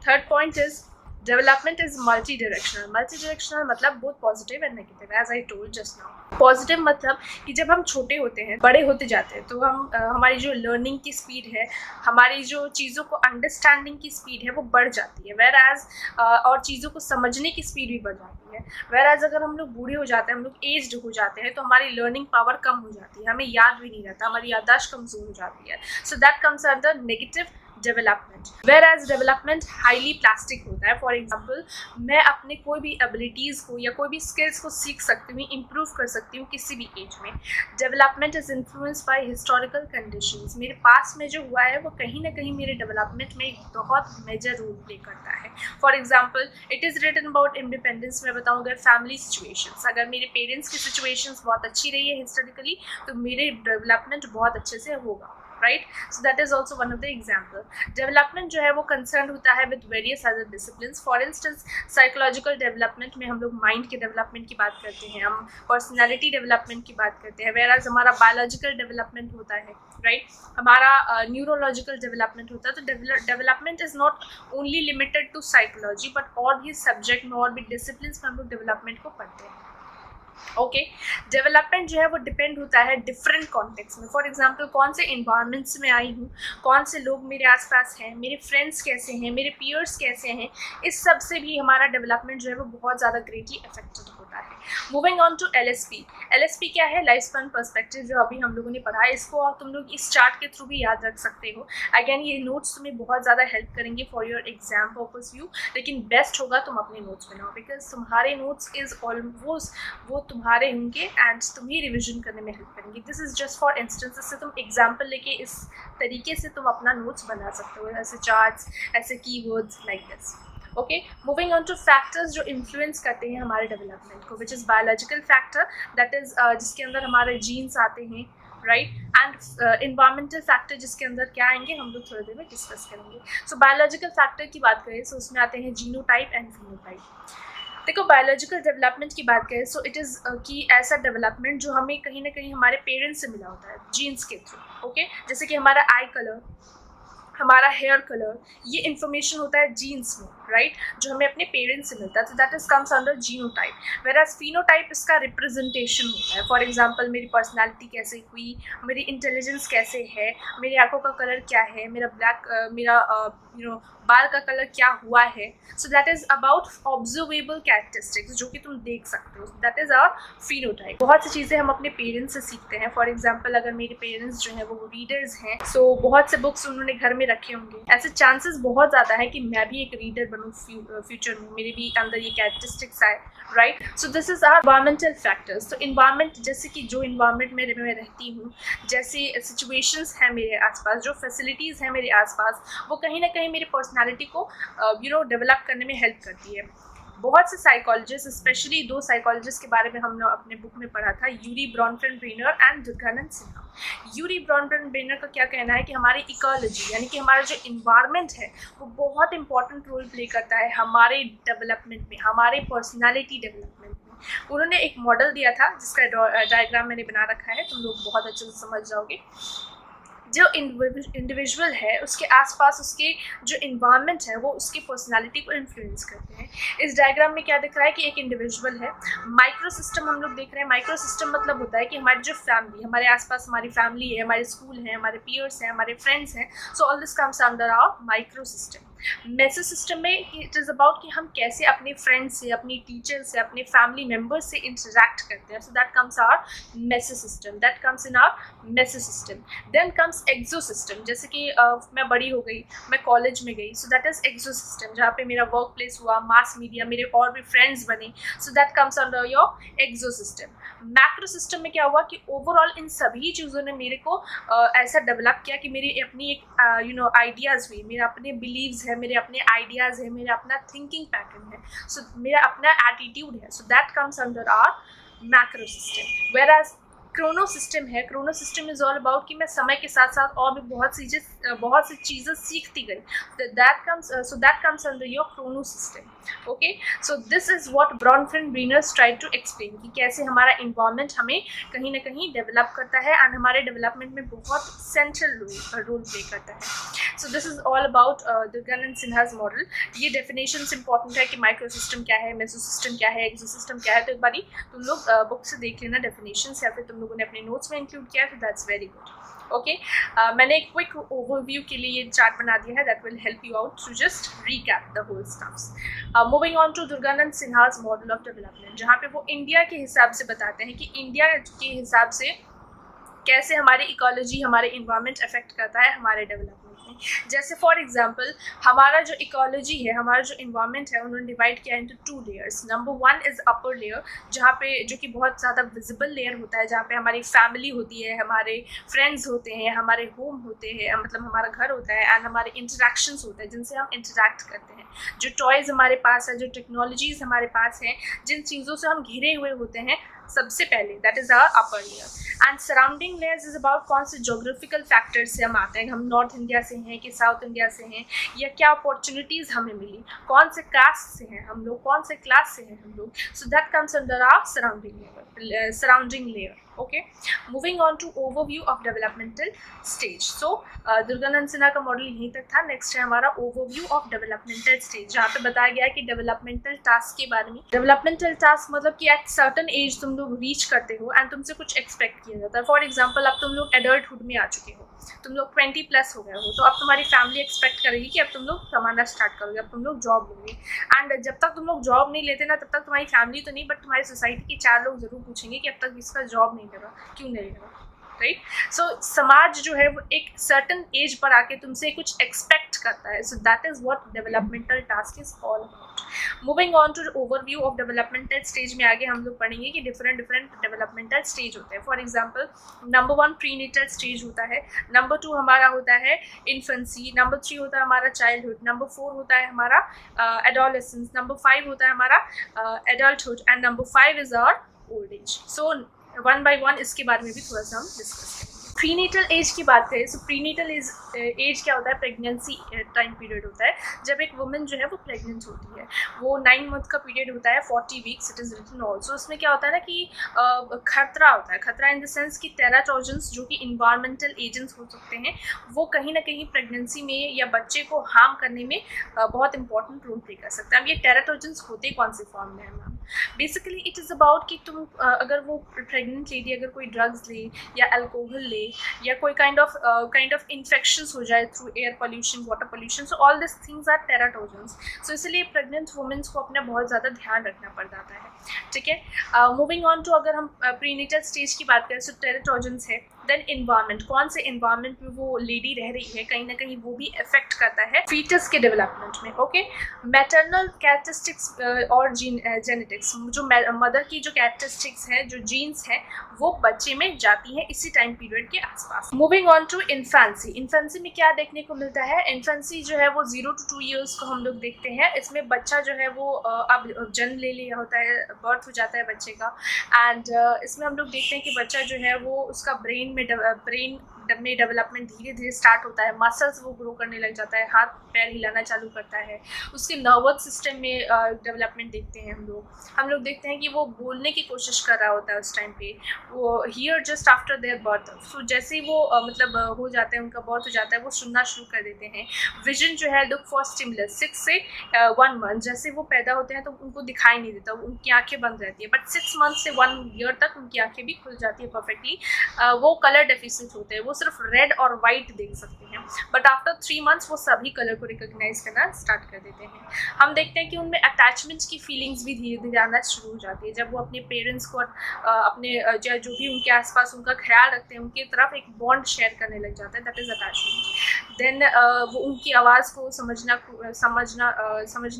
Third point is development is multi directional. Multi directional मतलब both positive and negative, as I told just now. Positive मतलब कि जब हम छोटे होते हैं, बड़े होते जाते हैं, तो हम हमारी जो लर्निंग की स्पीड है, हमारी जो चीज़ों को अंडरस्टैंडिंग की स्पीड है वो बढ़ जाती है। वेर एज और चीज़ों को समझने की स्पीड भी बढ़ जाती है। वेर एज अगर हम लोग बूढ़े हो जाते हैं, हम लोग एज्ड हो जाते हैं, तो हमारी लर्निंग पावर कम हो जाती है, हमें याद भी नहीं रहता, हमारी याददाश्त कमजोर हो जाती है। So that comes under negative development. Whereas development highly plastic होता है। फॉर एग्जाम्पल, मैं अपने कोई भी एबिलिटीज़ को या कोई भी स्किल्स को सीख सकती हूँ, इम्प्रूव कर सकती हूँ किसी भी एज में। Development is influence by historical conditions. मेरे पास में जो हुआ है वो कहीं ना कहीं मेरे डेवलपमेंट में एक बहुत मेजर रोल प्ले करता है। For example, it is written about independence. मैं बताऊँ अगर फैमिली सिचुएशंस, अगर मेरे पेरेंट्स की सिचुएशंस बहुत अच्छी रही है हिस्टोरिकली, तो मेरे डेवलपमेंट बहुत अच्छे से होगा, right. So that is also one of the example. Development जो है वो कंसर्न होता है with various other discipline. For instance, psychological development में हम लोग माइंड के डेवलपमेंट की बात करते हैं, हम पर्सनैलिटी डेवलपमेंट की बात करते हैं। वेराज हमारा बायोलॉजिकल डेवलपमेंट होता है, राइट, हमारा न्यूरोलॉजिकल डेवलपमेंट होता है। तो development is not only limited to psychology, but और भी सब्जेक्ट में और भी डिसिप्लिन में हम लोग डेवलपमेंट को पढ़ते हैं। ओके, डेवलपमेंट जो है वो डिपेंड होता है डिफरेंट कॉन्टेक्स्ट में। फॉर एग्जांपल, कौन से इन्वायरमेंट्स में आई हूँ, कौन से लोग मेरे आसपास हैं, मेरे फ्रेंड्स कैसे हैं, मेरे पीयर्स कैसे हैं, इस सब से भी हमारा डेवलपमेंट जो है वो बहुत ज़्यादा ग्रेटली अफेक्टेड होता है। Moving on to LSP। LSP क्या है? लाइफ स्पैन पर्सपेक्टिव, जो अभी हम लोगों ने पढ़ा है। इसको तुम लोग इस चार्ट के थ्रू भी याद रख सकते हो। अगेन, ये नोट्स तुम्हें बहुत ज़्यादा हेल्प करेंगे for your exam purpose view, लेकिन बेस्ट होगा तुम अपने नोट्स बनाओ, बिकॉज तुम्हारे नोट्स इज ऑलमोस्ट वो तुम्हारे होंगे एंड तुम्हें रिविजन करने में हेल्प करेंगे। This is just for instance, इससे तुम एग्जाम्पल लेके इस तरीके से तुम अपना नोट्स बना सकते हो, ऐसे चार्ट्स, ऐसे keywords like this. Okay, moving on two factors जो इन्फ्लुएंस करते हैं हमारे डेवलपमेंट को, which is biological factor, that is जिसके अंदर हमारे जीन्स आते हैं, राइट, एंड इन्वायरमेंटल फैक्टर जिसके अंदर क्या आएंगे हम लोग थोड़ी देर में डिस्कस करेंगे। सो बायोलॉजिकल फैक्टर की बात करें, सो उसमें आते हैं जीनोटाइप एंड फिनोटाइप। देखो, बायोलॉजिकल डेवलपमेंट की बात करें, सो इट इज़ कि ऐसा डेवलपमेंट जो हमें कहीं ना कहीं हमारे पेरेंट्स से मिला होता है, जीन्स के थ्रू। ओके, जैसे कि हमारा आई कलर, हमारा हेयर कलर, ये इन्फॉर्मेशन होता है जीन्स में, राइट, जो हमें अपने पेरेंट्स से मिलता है, तो that is comes under genotype. वेराज phenotype इसका रिप्रेजेंटेशन होता है। फॉर एग्जांपल मेरी पर्सनालिटी कैसे हुई, मेरी इंटेलिजेंस कैसे है, मेरी आंखों का कलर क्या है, मेरा बाल का कलर क्या हुआ है। So that is about observable characteristics जो कि तुम देख सकते हो, दैट इज आवर फिनोटाइप। बहुत सी चीज़ें हम अपने पेरेंट्स से सीखते हैं। फॉर एग्जाम्पल अगर मेरे पेरेंट्स जो है वो रीडर्स हैं, सो बहुत से बुक्स उन्होंने घर में रखे होंगे, ऐसे चांसेस बहुत ज़्यादा है कि मैं भी एक रीडर बनूँ फ्यूचर में, मेरे भी अंदर ये कैरेक्टरिस्टिक्स आए, right. So this is our environmental factors. तो इन्वायरमेंट, जैसे कि जो इन्वायरमेंट में मैं रहती हूँ, जैसे सिचुएशंस हैं मेरे आसपास, जो फैसिलिटीज़ हैं मेरे आसपास, वो कहीं ना कहीं मेरी पर्सनालिटी को डेवलप करने में हेल्प करती है। बहुत से साइकोलॉजिस्ट, स्पेशली 2 साइकोलॉजिस्ट के बारे में हमने अपने बुक में पढ़ा था, Urie Bronfenbrenner and Durganand Sinha. Urie Bronfenbrenner का क्या कहना है कि हमारी इकोलॉजी, यानी कि हमारा जो इन्वायरमेंट है, वो बहुत इंपॉर्टेंट रोल प्ले करता है हमारे डेवलपमेंट में, हमारे पर्सनालिटी डेवलपमेंट में। उन्होंने एक मॉडल दिया था जिसका डायग्राम मैंने बना रखा है, तुम लोग बहुत अच्छे से समझ जाओगे। जो इंडिविजुअल है उसके आसपास उसके जो इन्वायरमेंट है वो उसकी पर्सनालिटी को इन्फ्लुएंस करते हैं। इस डायग्राम में क्या दिख रहा है कि एक इंडिविजुअल है, माइक्रो सिस्टम हम लोग देख रहे हैं। माइक्रो सिस्टम मतलब होता है कि हमारी जो फैमिली, हमारे आसपास हमारी फैमिली है, हमारे स्कूल है, हमारे पीयर्स हैं, हमारे फ्रेंड्स हैं, so all this comes under our micro system. Meso system में इट इज़ अबाउट कि हम कैसे अपने फ्रेंड्स से, अपनी टीचर से, अपने फैमिली मेम्बर्स से इंटरेक्ट करते हैं, so that comes our meso system, that comes in our meso system. Then comes exo system, जैसे कि मैं बड़ी हो गई, मैं कॉलेज में गई, so that is exo system, जहाँ पे मेरा वर्क प्लेस हुआ, मास मीडिया, मेरे और भी फ्रेंड्स बने, so that comes under your exo system. Macro system में क्या हुआ कि ओवरऑल इन सभी चीज़ों ने मेरे को ऐसा डेवलप किया कि मेरी अपनी एक आइडियाज़ हुई, मेरा अपने बिलीव्स है, मेरे अपने आइडियाज़ है, मेरा अपना थिंकिंग पैटर्न है, सो मेरा अपना एटीट्यूड है, so that comes under our macro system. Whereas chrono system है, chrono system is all about कि मैं समय के साथ साथ और भी बहुत सी चीज़ें सीखती गई, that comes under your chrono system. Okay, so this is what Bronfenbrenner tried to explain कि कैसे हमारा इन्वायरमेंट हमें कहीं ना कहीं डेवलप करता है एंड हमारे डेवलपमेंट में बहुत सेंट्रल रोल प्ले करता है। So this is all about Durganand Sinha's model. ये डेफिनेशंस इंपॉर्टेंट है कि माइक्रो सिस्टम क्या है, मेसो सिस्टम क्या है, एक्सो सिस्टम क्या है, तो एक बारी तुम लोग बुक से देख लेना डेफिनेशंस, या फिर तुम लोगों ने अपने नोट्स में इंक्लूड किया है, तो दैट्स वेरी गुड। ओके, मैंने एक क्विक ओवरव्यू के लिए ये चार्ट बना दिया है, that will help you out to just recap the whole stuffs. Moving on to Durganand Sinha's model of development, जहाँ पे वो इंडिया के हिसाब से बताते हैं कि इंडिया के हिसाब से कैसे हमारी इकोलॉजी, हमारे इन्वायरमेंट अफेक्ट करता है हमारे डेवलपमेंट में। जैसे फॉर एग्जांपल हमारा जो इकोलॉजी है, हमारा जो इन्वायरमेंट है, उन्होंने डिवाइड किया into 2 layers. Number 1 is upper layer, जहाँ पे जो कि बहुत ज़्यादा विजिबल लेयर होता है, जहाँ पे हमारी फैमिली होती है, हमारे फ्रेंड्स होते हैं, हमारे होम होते हैं, मतलब हमारा घर होता है, एंड हमारे इंटरेक्शंस होते हैं जिनसे हम इंटरेक्ट करते हैं, जो टॉयज़ हमारे पास है, जो टेक्नोलॉजीज़ हमारे पास हैं, जिन चीज़ों से हम घिरे हुए होते हैं सबसे पहले, that is our upper layer. And surrounding layers is about कौन से जोग्राफिकल फैक्टर्स से हम आते हैं, हम नॉर्थ इंडिया से हैं कि साउथ इंडिया से हैं, या क्या अपॉर्चुनिटीज़ हमें मिली, कौन से कास्ट से हैं हम लोग, कौन से क्लास से हैं हम लोग, so that comes under our surrounding layer. Okay, moving on to overview of developmental stage. So Durganand Sinha का मॉडल यहीं तक था। नेक्स्ट है हमारा ओवरव्यू ऑफ डेवलपमेंटल स्टेज, जहाँ पे बताया गया है कि डेवलपमेंटल टास्क के बारे में। डेवलपमेंटल टास्क मतलब कि एट सर्टन एज तुम लोग रीच करते हो एंड तुमसे कुछ एक्सपेक्ट किया जाता है। फॉर एग्जाम्पल अब तुम लोग एडल्टहुड में आ चुके हो, तुम लोग 20+ हो गए हो, तो अब तुम्हारी फैमिली एक्सपेक्ट करेगी कि अब तुम लोग कमाना स्टार्ट करोगे, अब तुम लोग जॉब लोगे। एंड जब तक तुम लोग जॉब नहीं लेते ना, तब तक तुम्हारी फैमिली तो नहीं, बट तुम्हारी सोसाइटी के 4 लोग जरूर पूछेंगे कि अब तक इसका जॉब नहीं लगा, क्यों नहीं लगा, राइट। सो समाज जो है वो एक सर्टन एज पर आके तुमसे कुछ एक्सपेक्ट करता है, so that is what developmental task is all about. Moving on to overview of developmental stage में आगे हम लोग पढ़ेंगे कि डिफरेंट डेवलपमेंटल स्टेज होते हैं। For example number 1 prenatal stage होता है, नंबर 2 हमारा होता है इन्फेंसी, नंबर 3 होता है हमारा चाइल्डहुड, नंबर 4 होता है हमारा एडोलेसेंस, नंबर 5 होता है हमारा adulthood, and number 5 is our old age. So 1 by 1 इसके बारे में भी थोड़ा सा हम डिस्कस करेंगे। प्रीनेटल एज की बात करें तो प्रीनेटल एज क्या होता है, प्रेगनेंसी टाइम पीरियड होता है जब एक वुमन जो है वो प्रेग्नेंट होती है। वो 9 मंथ का पीरियड होता है, 40 weeks it is written also. उसमें क्या होता है ना कि खतरा होता है, खतरा इन द सेंस कि टेराटोजेंस जो कि इन्वायरमेंटल एजेंट्स हो सकते हैं वो कहीं ना कहीं प्रेगनेंसी में या बच्चे को हार्म करने में बहुत इंपॉर्टेंट रोल प्ले कर सकते हैं। अब ये टेराटोजेंस होते कौन से फॉर्म में है ma'am? Basically it is about कि तुम अगर वो प्रेग्नेंट लेडी अगर कोई ड्रग्स ले या अल्कोहल ले या कोई काइंड ऑफ इन्फेक्शंस हो जाए through air pollution, water pollution, so all this things are teratogens. So इसलिए प्रेग्नेंट वुमेन्स को अपना बहुत ज़्यादा ध्यान रखना पड़ जाता है। ठीक है, मूविंग ऑन टू अगर हम प्रीनेटल स्टेज की बात करें तो टेराटोजेंस है। देन इन्वायरमेंट, कौन से इन्वायरमेंट में वो लेडी रह रही है कहीं ना कहीं वो भी इफेक्ट करता है फीटस के डेवलपमेंट में। ओके, मैटरनल कैरेक्टरिस्टिक्स और जेनेटिक्स, जो मदर की जो कैरेक्टरिस्टिक्स हैं, जो जीन्स हैं, वो बच्चे में जाती हैं इसी टाइम पीरियड के आसपास। Moving on to infancy, infancy में क्या देखने को मिलता है? इन्फेंसी जो है वो 0 to 2 ईयर्स को हम लोग देखते हैं। इसमें बच्चा जो है वो अब जन्म ले लिया होता है, बर्थ हो जाता है बच्चे का, एंड इसमें हम लोग देखते हैं कि बच्चा जो है वो उसका ब्रेन में डेवलपमेंट धीरे धीरे स्टार्ट होता है, मसल्स वो ग्रो करने लग जाता है, हाथ पैर हिलाना चालू करता है, उसके नर्वस सिस्टम में डेवलपमेंट देखते हैं हम लोग देखते हैं कि वो बोलने की कोशिश कर रहा होता है उस टाइम पे, वो hear just after their birth. So जैसे ही वो हो जाता है, उनका बर्थ हो जाता है, वो सुनना शुरू कर देते हैं। विजन जो है, लुक फॉर स्टिमुलस, 6 से 1 मंथ, जैसे वो पैदा होते हैं तो उनको दिखाई नहीं देता, उनकी आंखें बंद रहती है, बट 6 मंथ से 1 ईयर तक उनकी आंखें भी खुल जाती है परफेक्टली। वो कलर डेफिशिएंट होते हैं, वो सिर्फ रेड और वाइट देख सकते हैं, बट आफ्टर 3 मंथ्स वो सभी कलर को रिकॉग्नाइज करना स्टार्ट कर देते हैं। हम देखते हैं कि उनमें अटैचमेंट्स की फीलिंग्स भी धीरे धीरे आना शुरू हो जाती है, जब वो अपने पेरेंट्स को अपने जो भी उनके आसपास उनका ख्याल रखते हैं, उनकी तरफ एक बॉन्ड शेयर करने लग जाता है, दैट इज अटैचमेंट। देन वो उनकी आवाज़ को समझने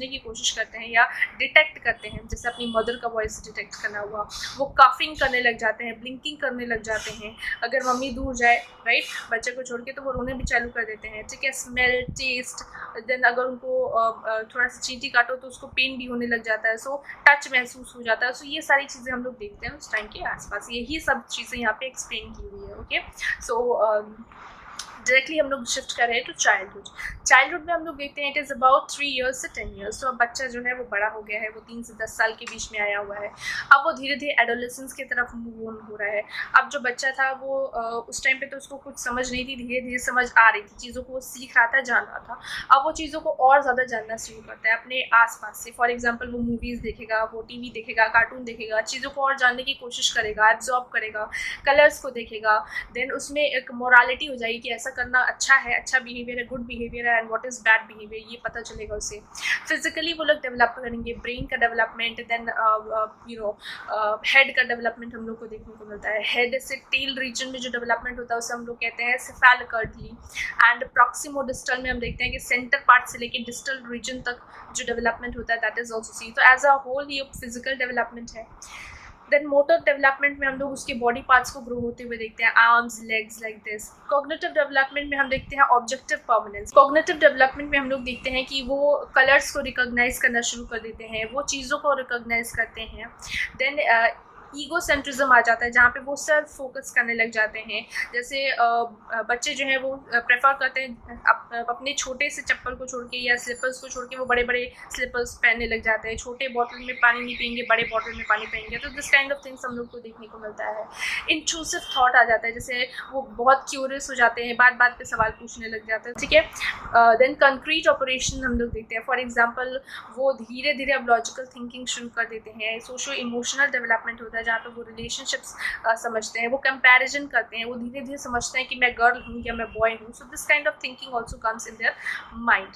की कोशिश करते हैं या डिटेक्ट करते हैं, जैसे अपनी मदर का वॉइस डिटेक्ट करना हुआ, वो काफिंग करने लग जाते हैं, ब्लिंकिंग करने लग जाते हैं, अगर मम्मी दूर जाए राइट बच्चे को छोड़ के तो वो रोने भी चालू कर देते हैं। ठीक है, स्मेल, टेस्ट, देन अगर उनको थोड़ा सा चींटी काटो तो उसको पेन भी होने लग जाता है, सो टच महसूस हो जाता है। सो ये सारी चीज़ें हम लोग देखते हैं उस टाइम के आसपास, यही सब चीज़ें यहाँ पे एक्सप्लेन की हुई है। ओके, सो डायरेक्टली हम लोग शिफ्ट कर रहे हैं तो चाइल्डहुड में हम लोग देखते हैं इट इज़ अबाउट 3 ईयर्स से 10 ईयर्स। तो अब बच्चा जो है वो बड़ा हो गया है, वो 3 से 10 साल के बीच में आया हुआ है, अब वो धीरे धीरे एडोलेसेंस की तरफ मूव ऑन हो रहा है। अब जो बच्चा था वो उस टाइम पे तो उसको कुछ समझ नहीं थी, धीरे धीरे समझ आ रही थी, चीज़ों को वो सीख रहा था, जान रहा था। अब वो चीज़ों को और ज़्यादा जानना शुरू करता है अपने आसपास से। फॉर एग्जाम्पल वो मूवीज़ देखेगा, वो टीवी देखेगा, कार्टून देखेगा, चीज़ों को और जानने की कोशिश करेगा, एब्जॉर्ब करेगा, कलर्स को देखेगा, देन उसमें एक मोरालिटी हो जाएगी कि ऐसा करना अच्छा है, अच्छा बिहेवियर है, गुड बिहेवियर है, and what is bad behaviour, ये पता चलेगा उसे। फिजिकली वो लोग डेवलप करेंगे, ब्रेन का डेवलपमेंट, देन हेड का डेवलपमेंट हम लोग को देखने को मिलता है। हेड से टेल रीजन में जो डेवलपमेंट होता है उसे हम लोग कहते हैं सेफेलोकार्डली, एंड प्रॉक्सिमो डिस्टल में हम देखते हैं कि सेंटर पार्ट से लेके डिस्टल रीजन तक जो डेवलपमेंट होता है दैट इज ऑल्सो सी। तो एज अ होल ये फिजिकल डेवलपमेंट है। देन मोटर डेवलपमेंट में हम लोग उसके बॉडी पार्ट्स को ग्रो होते हुए देखते हैं, arms, legs, like this. Cognitive development में हम देखते हैं ऑब्जेक्टिव परमानेंस। कॉग्निटिव डेवलपमेंट में हम लोग देखते हैं कि वो कलर्स को रिकॉग्नाइज करना शुरू कर देते हैं, वो चीज़ों को रिकॉग्नाइज करते हैं। देन ईगो सेंट्रिज्म आ जाता है, जहाँ पे वो सेल्फ फोकस करने लग जाते हैं। जैसे बच्चे जो हैं वो प्रेफर करते हैं अपने छोटे से चप्पल को छोड़ के या स्लीपर्स को छोड़ के वो बड़े बड़े स्लीपर्स पहनने लग जाते हैं, छोटे बॉटल में पानी नहीं पियेंगे, बड़े बॉटल में पानी पियेंगे। तो दिस काइंड ऑफ थिंग्स हम लोग को देखने को मिलता है। इंट्रूसिव थॉट आ जाता है, जैसे वो बहुत क्यूरियस हो जाते हैं, बात बात पे सवाल पूछने लग जाते हैं। ठीक है, देन कंक्रीट ऑपरेशन हम लोग देखते हैं। फॉर एग्जाम्पल वो धीरे धीरे अब लॉजिकल थिंकिंग शुरू कर देते हैं। सोशो इमोशनल डेवलपमेंट होता है, जहाँ पे वो रिलेशनशिप्स समझते हैं, वो कंपैरिजन करते हैं, वो धीरे धीरे समझते हैं कि मैं गर्ल हूँ या मैं बॉय हूँ। So this kind of thinking also comes in their mind.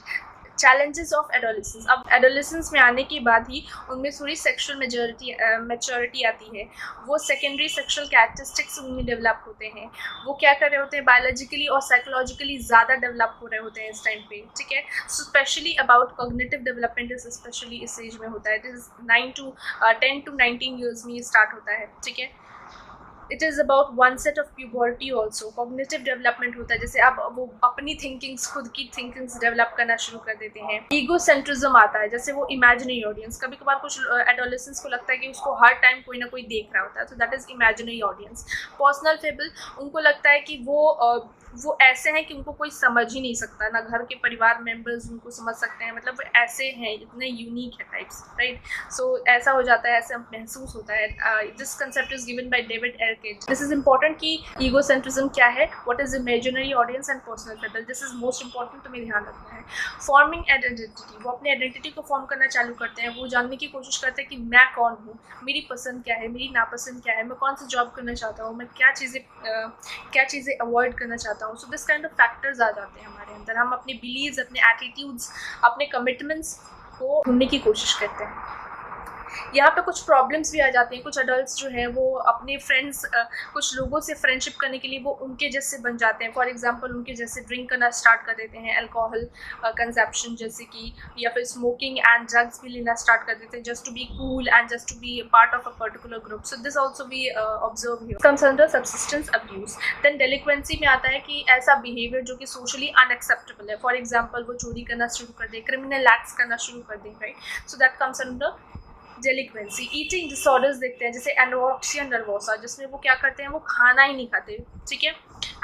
Challenges of adolescence, अब एडोलेसेंस में आने के बाद ही उनमें थोड़ी सेक्शुअल मैच्योरिटी आती है, वो सेकेंडरी सेक्शुअल कैरेक्टरिस्टिक्स उनमें डेवलप होते हैं, वो क्या कर रहे होते हैं, बायोलॉजिकली और साइकोलॉजिकली ज़्यादा डेवलप हो रहे होते हैं इस टाइम पे। ठीक है, so specially about cognitive development is specially इस एज में होता है, इट इज़ 10 to 19 ईयर्स में ये स्टार्ट होता है। ठीक है, it is about one set of puberty also, cognitive development होता है, जैसे अब वो अपनी थिंकिंग्स, खुद की थिंकिंग्स डेवलप करना शुरू कर देते हैं। ईगो सेंट्रिज्म आता है, जैसे वो इमेजिनरी ऑडियंस, कभी कभार कुछ एडोलेसेंट्स को लगता है कि उसको हर टाइम कोई ना कोई देख रहा होता है, तो that is imaginary audience. Personal fable, उनको लगता है कि वो ऐसे हैं कि उनको कोई समझ ही नहीं सकता, ना घर के परिवार मेंबर्स उनको समझ सकते हैं, मतलब वो ऐसे हैं, इतने यूनिक है टाइप्स, राइट। सो ऐसा हो जाता है, ऐसा महसूस होता है। This concept is given by David Elkind. This is important कि ईगोसेंट्रिज्म क्या है, what is imaginary audience and personal fable, this is most important, तुम्हें ध्यान रखना है। फॉर्मिंग आइडेंटिटी, वो अपनी आइडेंटिटी को फॉर्म करना चालू करते हैं, वो जानने की कोशिश करते हैं कि मैं कौन हूँ, मेरी पसंद क्या है, मेरी नापसंद क्या है, मैं कौन सी जॉब करना चाहता हूँ, मैं क्या चीज़ें अवॉइड करना चाहता हूँ। So this kind of factors आ जाते हैं हमारे अंदर, हम अपने बिलीव्स, अपने एटीट्यूड्स, अपने कमिटमेंट्स को ढूंढने की कोशिश करते हैं। यहाँ पे कुछ प्रॉब्लम्स भी आ जाते हैं, कुछ अडल्ट जो हैं वो अपने फ्रेंड्स, कुछ लोगों से फ्रेंडशिप करने के लिए वो उनके जैसे बन जाते हैं। फॉर एग्जांपल उनके जैसे ड्रिंक करना स्टार्ट कर देते हैं, अल्कोहल कंजप्शन जैसे कि, या फिर स्मोकिंग एंड ड्रग्स भी लेना स्टार्ट कर देते हैं, just to be cool and just to be part of a particular group. So this also we observe here. Comes under substance abuse. Then delinquency में आता है कि ऐसा बिहेवियर जो कि सोशली अनएक्सेप्टेबल है, फॉर एग्जाम्पल वो चोरी करना शुरू कर दे, क्रिमिनल एक्ट्स करना शुरू कर दे, right. So that comes under delinquency. Eating disorders देखते हैं, जैसे एनोरेक्सिया नर्वोसा, जिसमें वो क्या करते हैं, वो खाना ही नहीं खाते, ठीक है।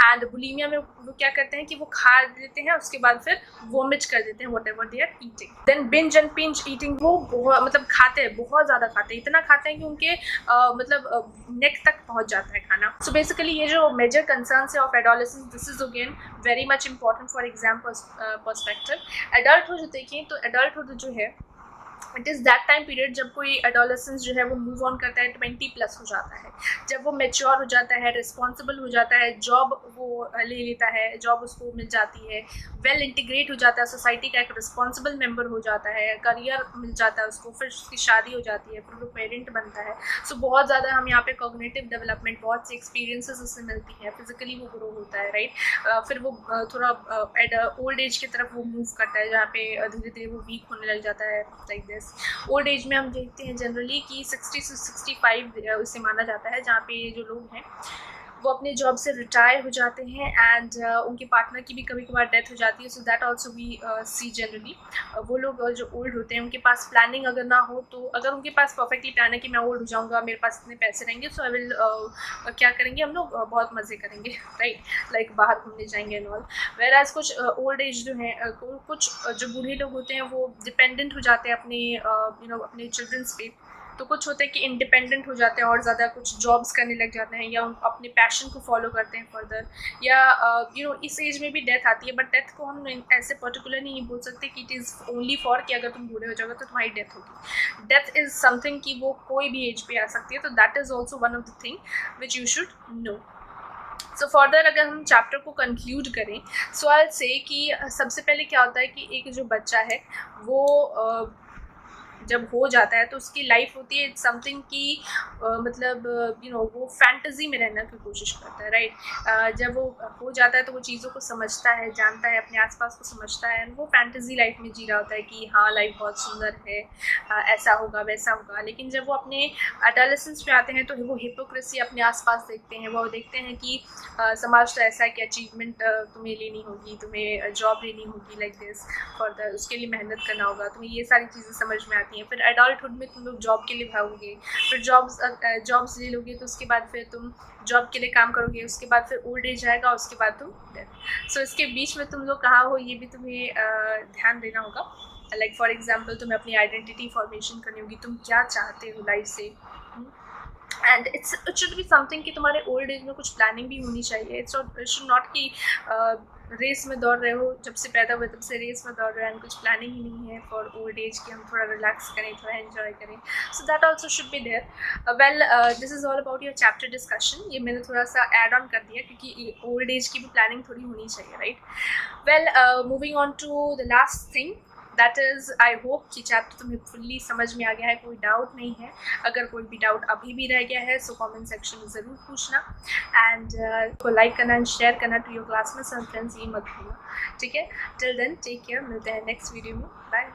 एंड बुलिमिया में वो क्या करते हैं कि वो खा लेते हैं, उसके बाद फिर वोमिट कर देते हैं whatever they are eating. Then binge and pinch eating, वो बहुत मतलब खाते हैं, बहुत ज़्यादा खाते हैं, इतना खाते हैं कि उनके नेक तक पहुंच जाता है खाना। सो बेसिकली ये जो मेजर कंसर्न्स है of adolescence, this is again very much important for exam perspective. Adulthood देखें तो एडल्टहुड जो है, it is that time period जब कोई एडोलेसेंस जो है वो मूव ऑन करता है, 20+ हो जाता है, जब वो मेच्योर हो जाता है, रिस्पॉन्सिबल हो जाता है, जॉब वो ले लेता है, जॉब उसको मिल जाती है, वेल इंटीग्रेट हो जाता है, सोसाइटी का एक रिस्पॉन्सिबल मेंबर हो जाता है, करियर मिल जाता है उसको, फिर उसकी शादी हो जाती है, फिर वो पेरेंट बनता है। सो बहुत ज़्यादा हम यहाँ पे कॉग्निटिव डेवलपमेंट, बहुत सी एक्सपीरियंसेस उससे मिलती है, फिजिकली वो ग्रो होता है, राइट। फिर वो थोड़ा ओल्ड एज की तरफ वो मूव करता है, जहाँ पे धीरे धीरे वो वीक होने लग जाता है, लाइक दिस। ओल्ड एज में हम देखते हैं जनरली कि 60 से 65 उसे माना जाता है, जहाँ पे जो लोग हैं वो अपने जॉब से रिटायर हो जाते हैं, एंड उनके पार्टनर की भी कभी कभार डेथ हो जाती है। So that also we see generally. वो लोग जो ओल्ड होते हैं, उनके पास प्लानिंग अगर ना हो, तो अगर उनके पास परफेक्टली प्लान है कि मैं ओल्ड हो जाऊँगा, मेरे पास इतने पैसे रहेंगे, सो आई विल क्या करेंगे हम लोग, बहुत मज़े करेंगे, राइट, लाइक बाहर घूमने जाएंगे एंड ऑल। वेर एज कुछ ओल्ड एज जो है, कुछ जो बूढ़े लोग होते हैं वो डिपेंडेंट हो जाते हैं अपने अपने चिल्ड्रंस पे, तो कुछ होते हैं कि इंडिपेंडेंट हो जाते हैं और ज़्यादा कुछ जॉब्स करने लग जाते हैं, या अपने पैशन को फॉलो करते हैं फर्दर, या इस एज में भी डेथ आती है, बट डेथ को हम ऐसे पर्टिकुलरली नहीं बोल सकते कि इट इज़ ओनली फॉर कि अगर तुम बूढ़े हो जाओगे तो तुम्हारी डेथ होगी। डेथ इज़ समथिंग कि वो कोई भी एज पे आ सकती है, तो that is also one of the thing which you should know. So further अगर हम चैप्टर को कंक्लूड करें, सो आई से कि सबसे पहले क्या होता है कि एक जो बच्चा है वो जब हो जाता है तो उसकी लाइफ होती है समथिंग की मतलब वो फैंटेसी में रहने की कोशिश करता है, राइट। जब वो हो जाता है तो वो चीज़ों को समझता है, जानता है, अपने आसपास को समझता है, वो फैंटेसी लाइफ में जी रहा होता है कि हाँ लाइफ बहुत सुंदर है, ऐसा होगा वैसा होगा। लेकिन जब वो अपने एडोलेसेंस में आते हैं तो वो हिपोक्रेसी अपने आसपास देखते हैं, वो देखते हैं कि समाज तो ऐसा है कि अचीवमेंट तुम्हें लेनी होगी, तुम्हें जॉब लेनी होगी, लाइक दिस, फर्दर उसके लिए मेहनत करना होगा, तुम्हें ये सारी चीज़ें समझ में आती हैं। फिर एडल्टहुड में तुम लोग जॉब के लिए भागोगे, फिर जॉब्स ले लोगे, तो उसके बाद फिर तुम जॉब के लिए काम करोगे, उसके बाद फिर ओल्ड एज आएगा, उसके बाद तुम डेथ। सो इसके बीच में तुम लोग कहाँ हो ये भी तुम्हें ध्यान देना होगा। लाइक फॉर एग्जाम्पल तुम्हें अपनी आइडेंटिटी फॉर्मेशन करनी होगी, तुम क्या चाहते हो लाइफ से, and it should be something कि तुम्हारे ओल्ड एज में कुछ प्लानिंग भी होनी चाहिए। इट शुड नॉट कि रेस में दौड़ रहे हो, जब से पैदा हुए तब से रेस में दौड़ रहे हैं एंड कुछ प्लानिंग ही नहीं है फॉर ओल्ड एज कि हम थोड़ा रिलैक्स करें, थोड़ा एंजॉय करें। So that also should be there. Well this is all about your chapter discussion. ये मैंने थोड़ा सा एड ऑन कर दिया क्योंकि ओल्ड एज की भी प्लानिंग थोड़ी होनी चाहिए, right. Well moving on to the last thing, that is I hope कि चैप्टर तुम्हें फुल्ली समझ में आ गया है, कोई डाउट नहीं है। अगर कोई भी डाउट अभी भी रह गया है सो कमेंट सेक्शन में ज़रूर पूछना, एंड को लाइक करना एंड शेयर करना to your classmates and friends, ये मत भूलना, ठीक है। टिल देन टेक केयर, मिलते हैं नेक्स्ट वीडियो में, बाय।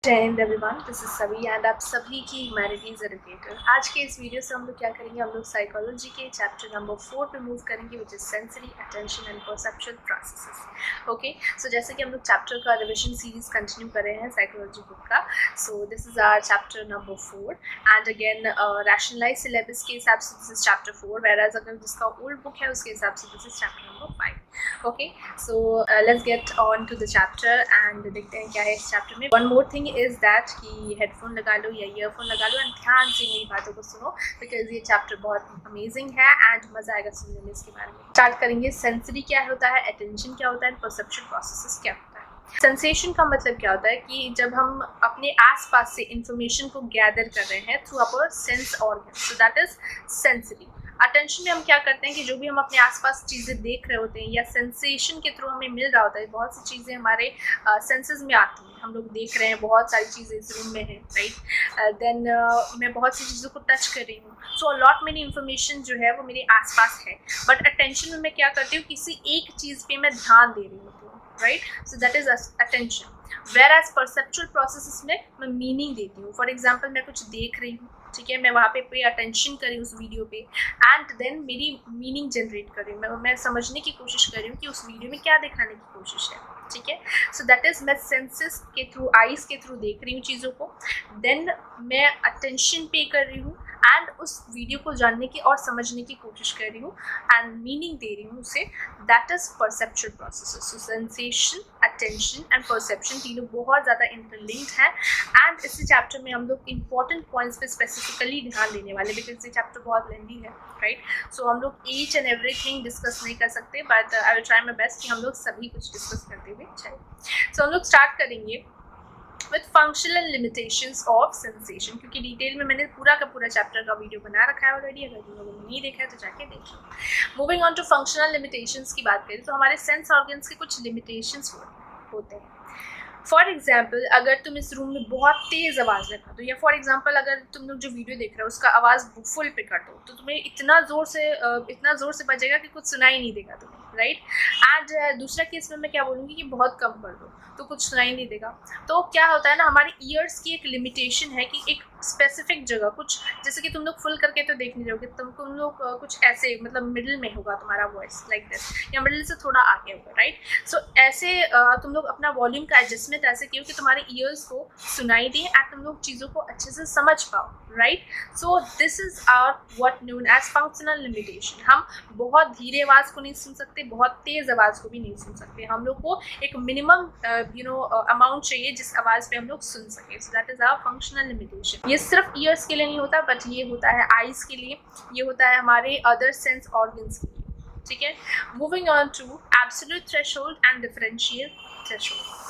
जय हिंद एवरीवन, दिस इज सभी एंड आप सभी की ह्यूमैनिटीज एजुकेटर। आज के इस वीडियो से हम लोग क्या करेंगे, हम लोग साइकोलॉजी के चैप्टर नंबर 4 पे मूव करेंगे, which is sensory, attention and perceptual processes. Okay, so जैसे कि हम लोग चैप्टर का रिविजन सीरीज कंटिन्यू कर रहे हैं साइकोलॉजी बुक का, so this is our chapter number 4 and again rationalize syllabus के हिसाब से दिस इज चैप्टर 4, वेराज अगर जिसका ओल्ड बुक है उसके हिसाब से this is chapter number 5। Okay, so let's get on to the chapter and देखते हैं क्या है इस चैप्टर में। One more thing is that कि हेडफोन लगा लो या ईयरफोन लगा लो एंड ध्यान से मेरी बातों को सुनो, बिकॉज ये चैप्टर बहुत अमेजिंग है एंड मजा आएगा सुनने में इसके बारे में। स्टार्ट करेंगे, सेंसरी क्या होता है, अटेंशन क्या होता है, परसेप्शन प्रोसेसेस क्या होता है। सेंसेशन का मतलब क्या होता है कि जब हम अपने आसपास से इंफॉर्मेशन को गैदर कर रहे हैं through our sense organ, so that is sensory. Attention में हम क्या करते हैं कि जो भी हम अपने आसपास चीज़ें देख रहे होते हैं या सेंसेशन के थ्रू हमें मिल रहा होता है, बहुत सी चीज़ें हमारे सेंसेस में आती हैं, हम लोग देख रहे हैं बहुत सारी चीज़ें इस रूम में हैं, राइट। देन मैं बहुत सी चीज़ों को टच कर रही हूँ, सो अलॉट मेनी इन्फॉर्मेशन जो है वो मेरे आसपास है, बट अटेंशन में मैं क्या करती हूँ, किसी एक चीज़ पे मैं ध्यान दे रही होती हूँ, right. So that is attention. Whereas perceptual process में मैं मीनिंग देती हूँ। फॉर एग्जाम्पल, मैं कुछ देख रही हूँ, ठीक है, मैं वहाँ पे अटेंशन कर रही हूँ उस वीडियो पे एंड देन मेरी मीनिंग जनरेट कर रही हूँ, मैं समझने की कोशिश कर रही हूँ कि उस वीडियो में क्या दिखाने की कोशिश है, ठीक है। सो दैट इज मैं सेंसेस के थ्रू, आईज के थ्रू देख रही हूँ चीज़ों को, देन मैं अटेंशन पे कर रही हूँ एंड उस वीडियो को जानने की और समझने की कोशिश कर रही हूँ एंड मीनिंग दे रही हूँ उसे, that is perceptual process. So sensation, attention and perception तीनों बहुत ज़्यादा इंटरलिंक्ड हैं एंड इस चैप्टर में हम लोग इंपॉर्टेंट पॉइंट्स पे स्पेसिफिकली ध्यान देने वाले, बिकॉज ये चैप्टर बहुत लेंदी है, राइट। सो हम लोग ईच एंड एवरीथिंग डिस्कस नहीं कर सकते, but I will try my best कि हम लोग सभी कुछ डिस्कस करते हुए चलें। सो हम लोग स्टार्ट करेंगे with functional limitations of sensation, क्योंकि डिटेल में मैंने पूरा का पूरा चैप्टर का वीडियो बना रखा है ऑलरेडी, अगर तुम लोगों ने नहीं देखा है तो जाके देख लो। Moving on to functional limitations की बात करें तो हमारे सेंस ऑर्गन्स के कुछ लिमिटेशंस होते हैं। फॉर एग्जाम्पल, अगर तुम इस रूम में बहुत तेज़ आवाज़ लगा दो, या फॉर एग्जाम्पल अगर तुम लोग जो वीडियो देख रहे हो उसका आवाज़ फुल पे कर दो, तो तुम्हें इतना ज़ोर से बजेगा कि कुछ सुनाई नहीं देगा तुम्हें, राइट। एंड दूसरा केस में मैं क्या बोलूँगी कि बहुत कम कर दो तो कुछ सुनाई नहीं देगा। तो क्या होता है ना, हमारे ईयर्स की एक लिमिटेशन है कि एक स्पेसिफिक जगह, कुछ जैसे कि तुम लोग फुल करके तो देख नहीं रहोगे, तुम लोग कुछ ऐसे मतलब मिडिल में होगा तुम्हारा वॉइस, लाइक दिस, या मिडिल से थोड़ा आगे होगा, राइट। सो ऐसे तुम लोग अपना वॉल्यूम का एडजस्टमेंट ऐसे किया कि तुम्हारे ईयर्स को सुनाई दे एंड तुम लोग चीज़ों को अच्छे से समझ पाओ, right. So this is our what known as functional limitation. हम बहुत धीरे आवाज़ को नहीं सुन सकते, बहुत तेज़ आवाज़ को भी नहीं सुन सकते, हम लोग को एक मिनिमम अमाउंट चाहिए जिस आवाज़ पे हम लोग सुन सके। So that is our functional limitation. ये सिर्फ ईयर्स के लिए नहीं होता, बट ये होता है आईज के लिए, ये होता है हमारे अदर सेंस ऑर्गन्स के लिए, ठीक है। Moving on to absolute threshold and differential threshold.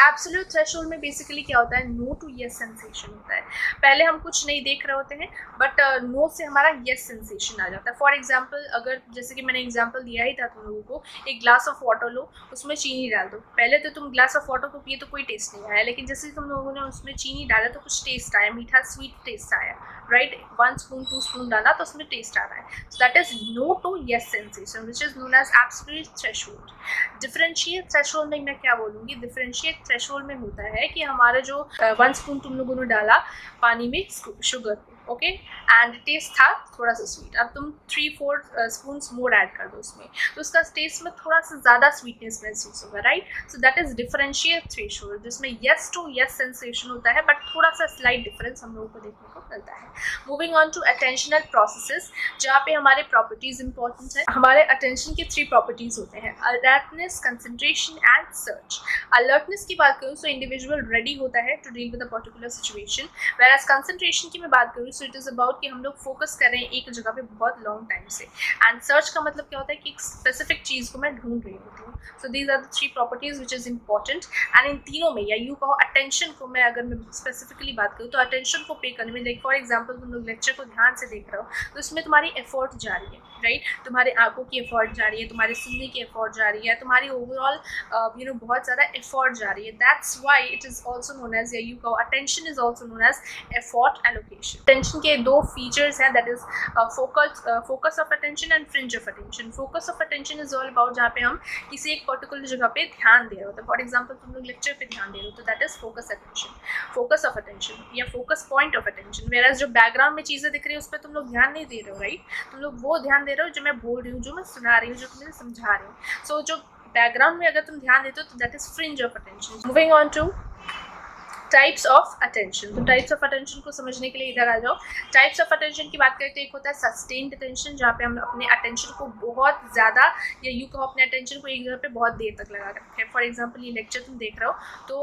Absolute threshold में बेसिकली क्या होता है, नो टू येस सेंसेशन होता है। पहले हम कुछ नहीं देख रहे होते हैं, बट नो से हमारा येस सेंसेशन आ जाता है। फॉर एग्जांपल, अगर जैसे कि मैंने एग्जांपल दिया ही था तुम लोगों को, एक ग्लास ऑफ वाटर लो, उसमें चीनी डाल दो। पहले तो तुम ग्लास ऑफ वाटर को पिए तो कोई टेस्ट नहीं आया, लेकिन जैसे तुम लोगों ने उसमें चीनी डाला तो कुछ टेस्ट आया, मीठा स्वीट टेस्ट आया, राइट। 1 स्पून 2 स्पून डाला तो उसमें टेस्ट आ रहा है। So that is no to yes sensation, which is known as absolute threshold. Differentiate threshold में मैं क्या बोलूँगी, डिफरेंशिएट थ्रेशोल्ड में होता है कि हमारा जो 1 स्पून तुम लोगों ने डाला पानी में शुगर, ओके, एंड टेस्ट था थोड़ा सा स्वीट, अब तुम 3-4 स्पून मोर ऐड कर दो उसमें, तो उसका टेस्ट में थोड़ा सा ज़्यादा स्वीटनेस महसूस होगा, right. So that is differentiate threshold, जिसमें येस टू येस सेंसेशन होता है, बट थोड़ा सा स्लाइट डिफरेंस हम लोगों को देखने को मिलता है। Moving on to attentional processes, जहाँ पे हमारे प्रॉपर्टीज इंपॉर्टेंट है। हमारे अटेंशन के 3 प्रॉपर्टीज होते हैं, alertness, concentration and search. Alertness की बात करूँ तो इंडिविजुअल रेडी होता है to deal with a particular situation, whereas concentration की मैं बात करूँ सो इट इज़ अबाउट कि हम लोग फोकस कर रहे हैं एक जगह पे बहुत लॉन्ग टाइम से। एंड सर्च का मतलब क्या होता है कि एक स्पेसिफिक चीज़ को मैं ढूंढ रही होती हूँ। So these are the 3 properties which is important. And इन तीनों में, या यूँ कहो अटेंशन को मैं अगर मैं स्पेसिफिकली बात करूँ तो अटेंशन को पे करने में, लाइक फॉर एग्जाम्पल तुम लोग लेक्चर को ध्यान से देख रहे हो तो इसमें तुम्हारी एफर्ट जा रही है, राइट। तुम्हारे आंखों की एफर्ट जा रही है, तुम्हारे सुनने की एफर्ट जा रही है, तुम्हारी ओवरऑल बहुत ज़्यादा एफर्ट जा रही है। That's why it is also known as, या यू कहो attention is also known as effort allocation. Attention के दो फीचर्स हैं, that is focus of attention and fringe of attention. Focus of attention is all about जहाँ पे हम किसी एक पर्टिकुलर जगह पे ध्यान दे रहे होते हैं। फॉर एग्जाम्पल तुम लोग लेक्चर पे ध्यान दे रहे हो तो that is focus attention, focus of attention या फोकस पॉइंट ऑफ अटेंशन। वेराज जो बैकग्राउंड में चीज़ें दिख रही है उस पर तुम लोग ध्यान नहीं दे रहे हो, राइट? तुम लोग वो ध्यान दे रहे हो जो मैं बोल रही हूँ, जो मैं सुना रही हूँ, जो तुम्हें समझा रही हूँ। सो जो बैकग्राउंड में अगर तुम ध्यान देते हो तो that is fringe of attention. Moving on two types of attention. तो टाइप्स ऑफ अटेंशन को समझने के लिए इधर आ जाओ। टाइप्स ऑफ अटेंशन की बात करें तो एक होता है सस्टेन्ड अटेंशन, जहाँ पे हम अपने अटेंशन को बहुत ज़्यादा या यूँ कहो अपने अटेंशन को एक जगह पे बहुत देर तक लगा रखे हैं। फॉर एग्जांपल ये लेक्चर तुम देख रहे हो तो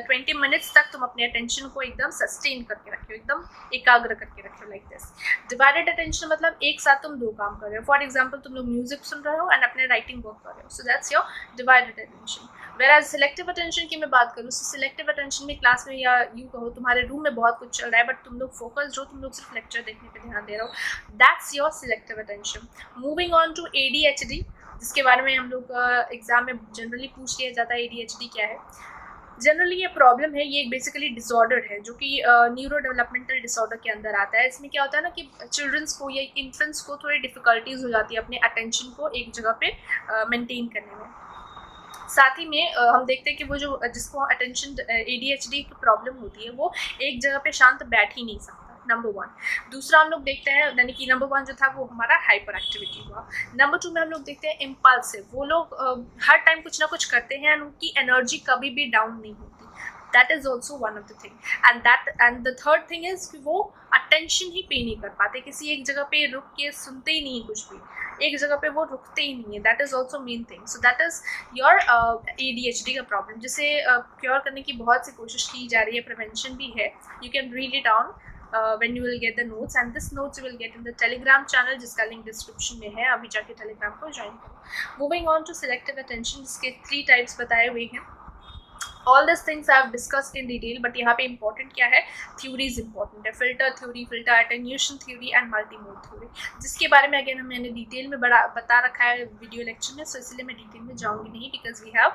20 मिनट्स तक तुम अपने अटेंशन को एकदम सस्टेन करके रखे हो, एकदम एकाग्र करके रखे हो, लाइक दिस। डिवाइडेड अटेंशन मतलब एक साथ तुम दो काम कर रहे हो। फॉर एग्जाम्पल तुम लोग म्यूजिक सुन रहे हो एंड अपने राइटिंग वर्क कर रहे हो, सो that's your divided attention. वेराज selective attention की मैं बात करूँ, सिलेक्टिव अटेंशन में क्लास में या यूँ कहो तुम्हारे रूम में बहुत कुछ चल रहा है बट तुम लोग फोकस जो तुम लोग सिर्फ लेक्चर देखने पे ध्यान दे रहे हो, that's your selective attention. Moving on to ADHD, जिसके बारे में हम लोग एग्जाम में जनरली पूछ लिया जाता है ADHD क्या है। जनरली ये प्रॉब्लम है, ये एक बेसिकली डिसऑर्डर है जो कि न्यूरो डेवलपमेंटल डिसऑर्डर के अंदर आता है। इसमें क्या होता है ना कि चिल्ड्रंस को या इन्फेंट्स को थोड़ी डिफिकल्टीज हो जाती है अपने अटेंशन को एक जगह पे मेंटेन करने में। साथ ही में हम देखते हैं कि वो जो जिसको अटेंशन ADHD की प्रॉब्लम होती है वो एक जगह पे शांत बैठ ही नहीं सकता, नंबर 1। दूसरा हम लोग देखते हैं, यानी कि नंबर 1 जो था वो हमारा हाइपर एक्टिविटी हुआ। नंबर 2 में हम लोग देखते हैं इम्पल्सिव, वो लोग हर टाइम कुछ ना कुछ करते हैं एंड उनकी एनर्जी कभी भी डाउन नहीं होती, that is also one of the thing. And the third thing is कि वो अटेंशन ही पे नहीं कर पाते, किसी एक जगह पे रुक के सुनते ही नहीं कुछ भी, एक जगह पे वो रुकते ही नहीं है, that is also main thing. So that is your ADHD का प्रॉब्लम, जिसे क्योर करने की बहुत सी कोशिश की जा रही है, प्रिवेंशन भी है। You can read it on when you will get the notes, and this notes you will get in the Telegram channel जिसका लिंक डिस्क्रिप्शन में है, अभी जाके Telegram को ज्वाइन करो। Moving on to selective attention, जिसके 3 टाइप्स बताए हुए हैं। All this things I have discussed in detail, but यहाँ पे इंपॉर्टेंट क्या है, थ्योरीज इंपॉर्टेंट है, filter theory, filter attenuation theory and multimode theory, जिसके बारे में अगेन मैंने डिटेल में बता रखा है वीडियो लेक्चर में, सो इसलिए मैं डिटेल में जाऊँगी नहीं, because we have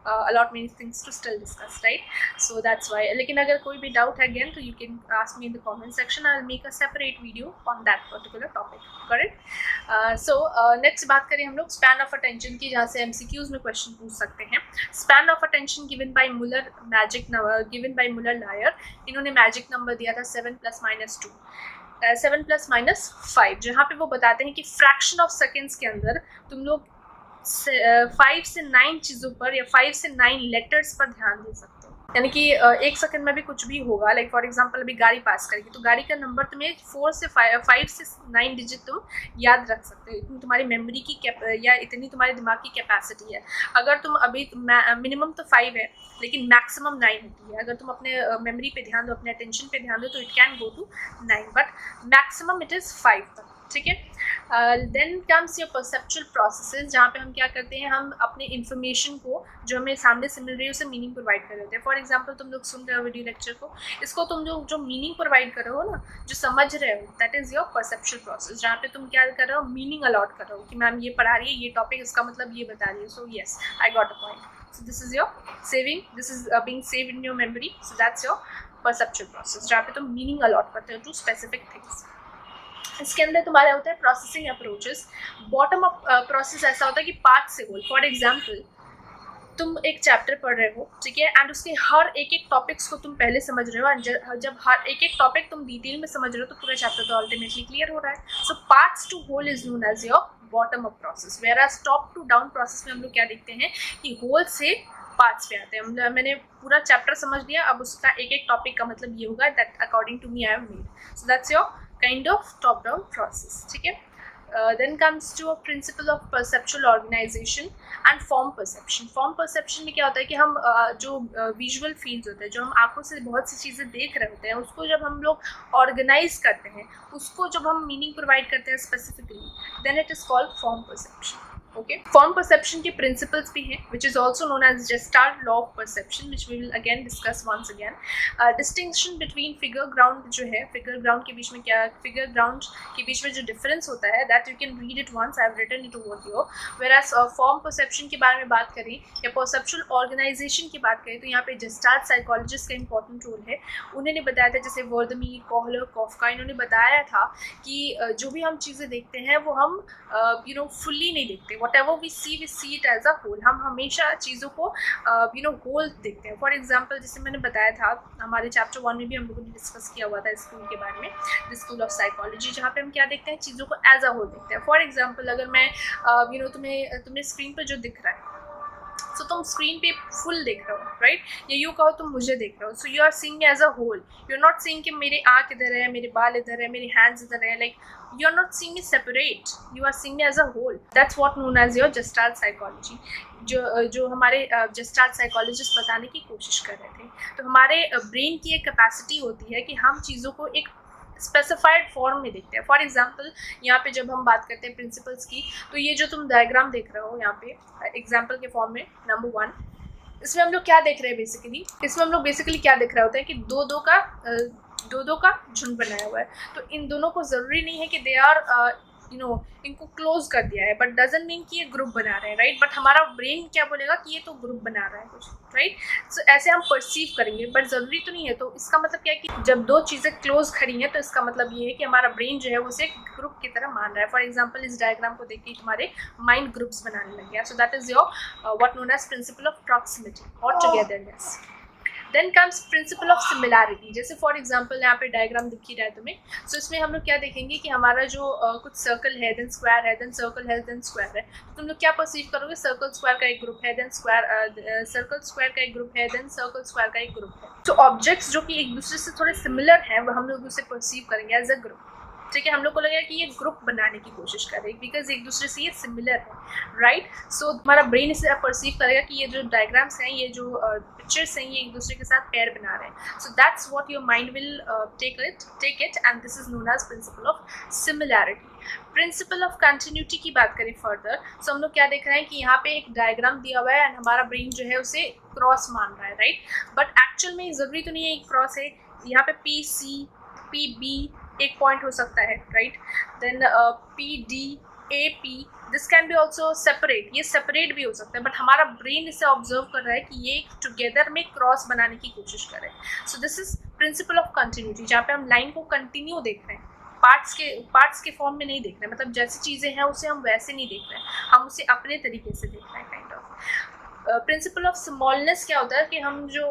a lot many things to still discuss, right? So that's why. लेकिन अगर कोई भी डाउट है अगेन तो you can ask me in the comment section, I will make a separate video on that particular topic, correct? So next बात करें हम लोग स्पैन ऑफ अटेंशन की, जहाँ से MCQs में क्वेश्चन पूछ सकते हैं। Span of attention given by Muller magic number, given by Muller liar, इन्होंने मैजिक नंबर दिया था 7 + -2, 7 + -5, जहाँ पे वो बताते हैं कि फ्रैक्शन ऑफ सेकेंड्स के अंदर तुम लोग 5 से 9 चीज़ों पर या 5 से 9 लेटर्स पर ध्यान दे सकते हो, यानी कि 1 सेकंड में भी कुछ भी होगा। लाइक फॉर एग्जांपल अभी गाड़ी पास करेगी तो गाड़ी का नंबर तुम्हें 5 से 9 डिजिट तुम याद रख सकते हो, इतनी तुम्हारी मेमोरी की या इतनी तुम्हारे दिमाग की कैपेसिटी है। अगर तुम अभी मिनिमम तो 5 है लेकिन मैक्सिमम 9 होती है। अगर तुम अपने मेमोरी पे ध्यान दो, अपने अटेंशन पे ध्यान दो तो it can go to 9, but maximum it is 5 तक, ठीक है? Then comes your perceptual processes, जहाँ पे हम क्या करते हैं, हम अपने इन्फॉर्मेशन को जो हमें सामने से मिल रही है उसे मीनिंग प्रोवाइड कर रहे होते हैं। फॉर एग्जांपल तुम लोग सुन रहे हो वीडियो लेक्चर को, इसको तुम जो मीनिंग प्रोवाइड कर रहे हो ना, जो समझ रहे हो, that is your perceptual process, जहाँ पे तुम क्या कर रहे हो, मीनिंग अलॉट कर रहे हो कि मैम ये पढ़ा रही है, ये टॉपिक, इसका मतलब ये बता रही है, so yes I got a point. So this is your saving, this is being saved in your memory, so that's your perceptual process, जहाँ पे तुम मीनिंग अलॉट करते हो टू स्पेसिफिक थिंग्स। इसके अंदर तुम्हारे होता है processing approaches. Bottom up process ऐसा होता है कि पार्ट से होल। फॉर एग्जांपल तुम एक चैप्टर पढ़ रहे हो, ठीक है, एंड उसके हर एक टॉपिक्स को तुम पहले समझ रहे हो, एंड जब हर एक टॉपिक तुम डिटेल में समझ रहे हो तो पूरा चैप्टर तो अल्टीमेटली क्लियर हो रहा है। So parts to whole is known as your bottom up process, whereas top to down process में हम लोग क्या देखते हैं कि होल से पार्ट्स पे आते हैं। मैंने पूरा चैप्टर समझ लिया, अब उसका एक टॉपिक का मतलब ये होगा that according to me I have made, so that's your kind of top down process, ठीक है? Then comes to a principle of perceptual organization and form perception. Form perception में क्या होता है कि हम जो विजुअल फील्ड्स होते हैं, जो हम आंखों से बहुत सी चीज़ें देख रहे होते हैं, उसको जब हम लोग ऑर्गेनाइज करते हैं, उसको जब हम मीनिंग प्रोवाइड करते हैं specifically, then it is called form perception. Okay, form perception के प्रिंसिपल्स भी हैं, which is also known as gestalt law of perception, which we will again discuss once again. Distinction between figure ground जो है, figure ground के बीच में क्या, figure ground के बीच में जो डिफरेंस होता है, that you can read it once, I have written it over here. Whereas form perception के बारे में बात करें या परसेप्चुअल ऑर्गेनाइजेशन की बात करें, तो यहाँ पे जेस्टाल्ट साइकोलॉजिस्ट का इंपॉर्टेंट रोल है. उन्होंने बताया था, जैसे वर्दमी, कोहलर, कॉफका, इन्होंने बताया था कि जो भी हम चीज़ें देखते हैं वो हम फुल्ली नहीं देखते. whatever we see it as a whole. हम हमेशा चीज़ों को होल देखते हैं. फॉर एग्जाम्पल, जैसे मैंने बताया था, हमारे चैप्टर 1 में भी हम लोगों ने डिस्कस किया हुआ था स्कूल के बारे में, द स्कूल ऑफ साइकोलॉजी, जहाँ पे हम क्या देखते हैं, चीज़ों को एज अ होल देखते हैं. फॉर एग्जाम्पल, अगर मैं तुम्हें स्क्रीन पर जो दिख रहा है, सो तुम स्क्रीन पे फुल देख रहे हो, राइट, या यूँ कहो तुम मुझे देख रहे हो, so you are seeing as a whole. You are not seeing कि मेरे आँख इधर है, मेरे बाल इधर है, मेरे हैंड्स इधर है. Like you are not seeing it separate, you are seeing it as a whole. That's what known as your gestalt psychology. जो हमारे gestalt psychologist बताने की कोशिश कर रहे थे. तो हमारे ब्रेन की एक कैपेसिटी होती है कि हम चीज़ों को एक स्पेसिफाइड फॉर्म में देखते हैं. फॉर एग्जाम्पल, यहाँ पे जब हम बात करते हैं प्रिंसिपल्स की, तो ये जो तुम डायग्राम देख रहे हो यहाँ पे एग्जाम्पल के फॉर्म में, नंबर 1, इसमें हम लोग क्या देख रहे हैं बेसिकली, इसमें हम लोग बेसिकली क्या देख रहे होते हैं कि दो का झुंड बनाया हुआ है. तो इन दोनों को ज़रूरी नहीं है कि दे आर इनको क्लोज कर दिया है, बट डजंट मीन कि ये ग्रुप बना रहे हैं, राइट. बट हमारा ब्रेन क्या बोलेगा कि ये तो ग्रुप बना रहा है कुछ, राइट. सो ऐसे हम परसीव करेंगे, बट ज़रूरी तो नहीं है. तो इसका मतलब क्या है कि जब दो चीज़ें क्लोज खड़ी हैं, तो इसका मतलब ये है कि हमारा ब्रेन जो है वो उसे ग्रुप की तरह मान रहा है. फॉर एग्जाम्पल, इस डायग्राम को देख के तुम्हारे माइंड ग्रुप्स बनाने लग गया. So that is your what known as principle of proximity और togetherness. Then comes principle of similarity. जैसे फॉर एग्जाम्पल यहाँ पे डायग्राम दिख ही रहा है तुम्हें. सो इसमें हम लोग क्या देखेंगे कि हमारा जो कुछ सर्कल है, देन स्क्वायर है, देन सर्कल है, देन स्क्वायर है. तो तुम लोग क्या परसीव करोगे, सर्कल स्क्वायर का एक ग्रुप है, देन सर्कल स्क्वायर का एक ग्रुप है, देन सर्कल स्क्वायर का एक ग्रुप है. तो ऑब्जेक्ट्स जो कि एक दूसरे से थोड़े सिमिलर हैं, वो हम लोग उसे परसीव करेंगे एज अ ग्रुप. ठीक है, हम लोग को लगेगा कि ये ग्रुप बनाने की कोशिश कर रहे हैं बिकॉज एक दूसरे से ये सिमिलर है, राइट. सो हमारा ब्रेन इसे परसीव करेगा कि ये जो डायग्राम्स हैं, ये जो पिक्चर्स हैं, ये एक दूसरे के साथ पेयर बना रहे हैं. So that's what your mind will take it and this is known as principle of similarity. Principle of continuity की बात करें फर्दर, सो हम लोग क्या देख रहे हैं कि यहाँ पे एक डायग्राम दिया हुआ है एंड हमारा ब्रेन जो है उसे क्रॉस मान रहा है, राइट. बट एक्चुअल में ज़रूरी तो नहीं है एक क्रॉस है. यहाँ पे PC, PB एक पॉइंट हो सकता है, right. Then PD, AP, this can be also separate, ये सेपरेट भी हो सकता है, बट हमारा ब्रेन इसे ऑब्जर्व कर रहा है कि ये टुगेदर में क्रॉस बनाने की कोशिश कर रहे हैं. So this is principle of continuity, जहाँ पे हम लाइन को कंटिन्यू देख रहे हैं, पार्ट्स के फॉर्म में नहीं देख रहे हैं. मतलब जैसी चीज़ें हैं उसे हम वैसे नहीं देख रहे हैं, हम उसे अपने तरीके से देख रहे हैं, kind of. Principle of smallness क्या होता है कि हम जो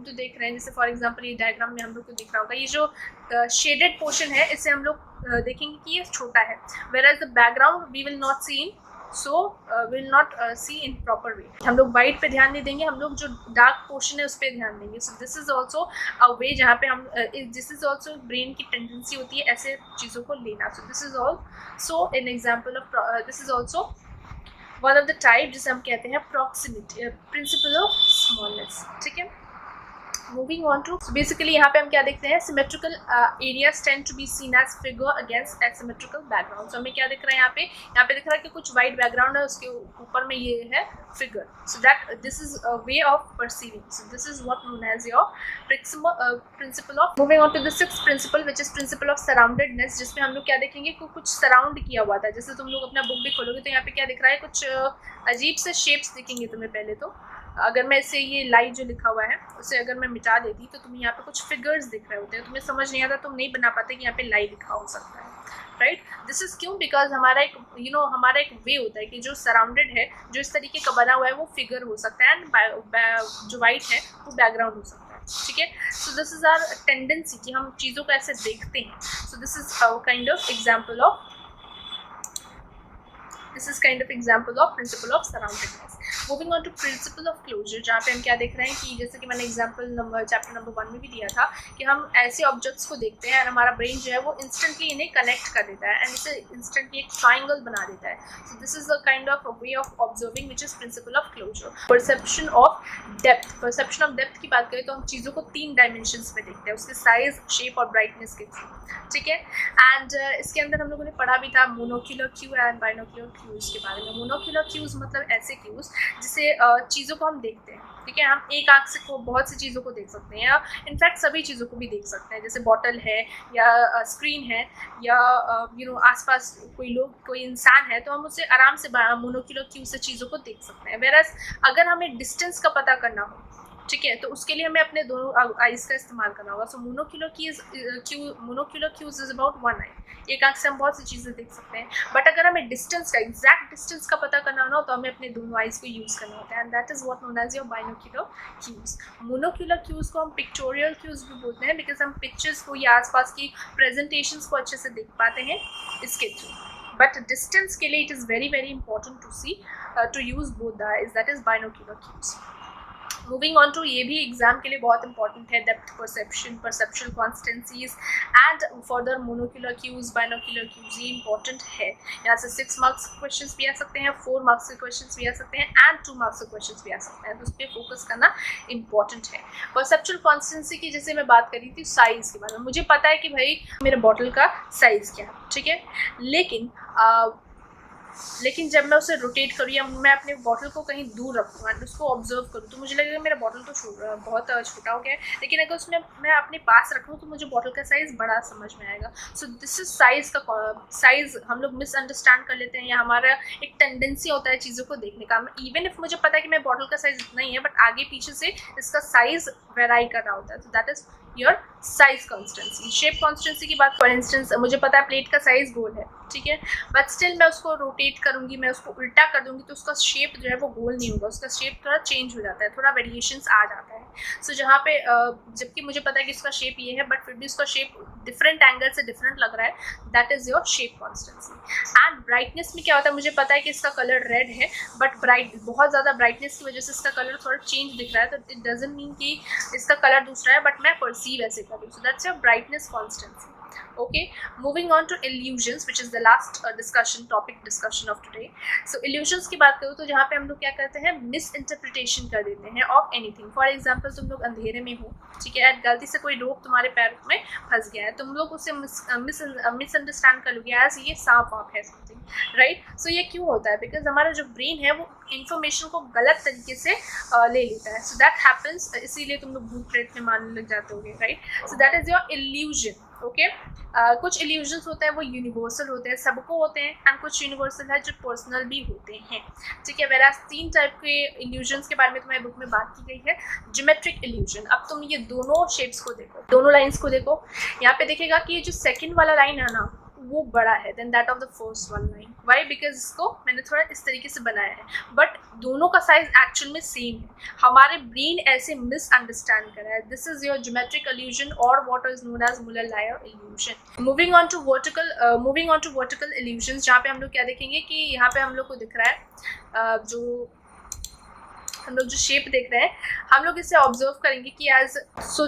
देख रहे हैं, जैसे फॉर एग्जांपल ये डायग्राम में हम लोग को दिख रहा होगा, ये जो शेडेड पोर्शन है, इसे हम लोग देखेंगे कि ये छोटा है, whereas the background we will not see in, so will not see in proper way. हम लोग वाइट पे ध्यान नहीं देंगे, हम लोग जो डार्क पोर्शन है उस पर ध्यान देंगे. So this is also a way जहाँ पे हम दिस इज ऑल्सो ब्रेन की टेंडेंसी होती है ऐसे चीज़ों को लेना. So this is also an example of, this is also one of the type जिसे हम कहते हैं प्रॉक्सिमिटी, प्रिंसिपल ऑफ स्मॉलनेस. ठीक है, मूविंग ऑन टू, बेसिकली यहाँ पे हम क्या देखते हैं, symmetrical areas tend to be seen as figure against asymmetrical background. So हमें क्या दिख रहा है यहाँ पे दिख रहा है कि कुछ वाइट बैकग्राउंड है, उसके ऊपर में ये है figure. So that this is a way of perceiving. So this is what known as your principle of. Moving on to the sixth principle which is principle of surroundedness, जिसमें हम लोग क्या देखेंगे कि कुछ सराउंड किया हुआ था. जैसे तुम लोग अपना बुक भी खोलोगे तो यहाँ पे क्या दिख रहा है, कुछ अजीब से शेप्स दिखेंगे तुम्हें. पहले तो अगर मैं इसे ये लाइट जो लिखा हुआ है उसे अगर मैं मिटा देती तो तुम्हें यहाँ पे कुछ फिगर्स दिख रहे होते हैं, तुम्हें समझ नहीं आता, तुम नहीं बना पाते कि यहाँ पे लाइट लिखा हो सकता है, राइट. दिस इज क्यों, बिकॉज हमारा एक हमारा एक वे होता है कि जो सराउंडेड है, जो इस तरीके का बना हुआ है, वो फिगर हो सकता है, एंड जो वाइट है वो बैकग्राउंड हो सकता है. ठीक है, so this is our tendency कि हम चीज़ों को ऐसे देखते हैं. So this is kind of example of principle of surroundedness. Moving on to principle of closure, जहाँ पे हम क्या देख रहे हैं कि जैसे कि मैंने एग्जाम्पल चैप्टर नंबर 1 में भी दिया था कि हम ऐसे ऑब्जेक्ट्स को देखते हैं और हमारा ब्रेन जो है वो इंस्टेंटली इन्हें कनेक्ट कर देता है एंड इसे इंस्टेंटली एक ट्राइंगल बना देता है. So this is a kind of way of observing which is principle of closure. Perception of depth, perception of depth की बात करें तो हम चीज़ों को 3 डायमेंशंस में देखते हैं, उसके साइज, शेप और ब्राइटनेस के थ्रू. ठीक है. एंड इसके अंदर हम लोगों ने पढ़ा भी था monocular cue and binocular cues के बारे में. मोनोक्यूलर क्यूज मतलब ऐसे क्यूज जिसे चीज़ों को हम देखते हैं. ठीक है. हम एक आँख से को बहुत सी चीज़ों को देख सकते हैं या इनफैक्ट सभी चीज़ों को भी देख सकते हैं, जैसे बॉटल है या स्क्रीन है या आसपास कोई इंसान है तो हम उसे आराम से मोनोक्यूलर क्यू से चीज़ों को देख सकते हैं. वेरएज अगर हमें डिस्टेंस का पता करना हो, ठीक है, तो उसके लिए हमें अपने दोनों आइज का इस्तेमाल करना होगा. So monocular cues is about one eye. एक आँख से हम बहुत सी चीज़ें देख सकते हैं, बट अगर हमें डिस्टेंस का, एग्जैक्ट डिस्टेंस का पता करना हो तो हमें अपने दोनों आइज को यूज़ करना होता है and that is what known as your binocular cues. Monocular cues को हम पिक्टोरियल क्यूज भी बोलते हैं बिकॉज हम पिक्चर्स को या आसपास की प्रेजेंटेशंस को अच्छे से देख पाते हैं इसके थ्रू. बट डिस्टेंस के लिए it is very very important to see to use both the eyes, that is binocular cues. Moving on to, ये भी एग्जाम के लिए बहुत इंपॉर्टेंट है, depth perception, perceptual constancies and further monocular cues, binocular cues, ये important है. यहाँ से 6 मार्क्स के क्वेश्चंस भी आ सकते हैं, 4 मार्क्स के क्वेश्चंस भी आ सकते हैं एंड 2 मार्क्स के क्वेश्चंस भी आ सकते हैं, तो उस पर फोकस करना इंपॉर्टेंट है. परसेप्चुअल कॉन्स्टेंसी की जैसे मैं बात कर रही थी साइज़ के बारे में, मुझे पता है कि भाई मेरे बॉटल का साइज़ क्या है. ठीक है. लेकिन जब मैं उसे रोटेट करूँ या मैं अपने बॉटल को कहीं दूर रखूँगा, उसको ऑब्जर्व करूँ, तो मुझे लगेगा मेरा बॉटल तो बहुत छोटा हो गया है, लेकिन अगर उसमें मैं अपने पास रखूँ तो मुझे बॉटल का साइज़ बड़ा समझ में आएगा. सो दिस इज साइज़ हम लोग मिसअंडरस्टैंड कर लेते हैं या हमारा एक टेंडेंसी होता है चीज़ों को देखने का. इवन इफ मुझे पता है कि मेरे बॉटल का साइज़ इतना ही है, बट आगे पीछे से इसका साइज़ वेराई कर रहा होता है. तो that is your size constituency. Shape constituency की बात, फॉर इंस्टेंस मुझे पता है प्लेट का साइज गोल है, ठीक है, बट स्टिल मैं उसको रोटेट करूँगी, मैं उसको उल्टा कर दूँगी तो उसका शेप जो है वो गोल नहीं होगा, उसका शेप थोड़ा चेंज हो जाता है, थोड़ा वेरिएशंस आ जाता है. सो जहाँ पे जबकि मुझे पता है कि इसका शेप ये है बट फिर भी उसका शेप डिफरेंट एंगल से डिफरेंट लग रहा है, that is your shape constituency. And brightness में क्या होता है, मुझे पता है कि इसका कलर रेड है बट बहुत ज़्यादा ब्राइटनेस की वजह से इसका कलर थोड़ा चेंज दिख रहा है, तो इट डजंट मीन कि इसका कलर दूसरा है, बट मैं परसीव ऐसे कर रही हूँ. सो that's your brightness constituency. Okay, moving on to illusions, which is the last topic discussion of today. So illusions की बात करूँ तो जहाँ पे हम लोग क्या करते हैं, मिसइंटरप्रिटेशन कर देते हैं ऑफ एनीथिंग. फॉर एग्जाम्पल, तुम लोग अंधेरे में हो, ठीक है, गलती से कोई रोप तुम्हारे पैर में फंस गया है, तुम लोग उसे मिसअंडरस्टैंड कर लोगे एज ये सांप वाप है समथिंग, राइट. सो ये क्यों होता है, बिकॉज हमारा जो ब्रेन है वो इन्फॉर्मेशन को गलत तरीके से ले लेता है. सो दैट हैपन्स, इसीलिए तुम लोग भूत प्रेत में मानने लग जाते होगे, right. So that is your illusion. Okay. कुछ इल्यूजन्स होते हैं वो यूनिवर्सल होते हैं, सबको होते हैं, एंड कुछ यूनिवर्सल है जो पर्सनल भी होते हैं, ठीक है. वेराज 3 टाइप के इल्यूजन्स के बारे में तुम्हारे बुक में बात की गई है. ज्योमेट्रिक इल्यूजन, अब तुम ये दोनों शेप्स को देखो, दोनों लाइंस को देखो, यहाँ पे देखेगा कि ये जो सेकंड वाला लाइन है ना वो बड़ा है then that of the first one line. Why, because इसको मैंने थोड़ा इस तरीके से बनाया है, बट दोनों का साइज एक्चुअल में सेम है, हमारे ब्रेन ऐसे मिसअंडरस्टैंड कर रहा है. This is your geometric illusion और what is known as Muller Lyer illusion. Moving on to vertical illusion, जहाँ पे हम लोग क्या देखेंगे कि यहाँ पे हम लोग को दिख रहा है हम लोग जो शेप देख रहे हैं, हम लोग इसे ऑब्जर्व करेंगे कि एज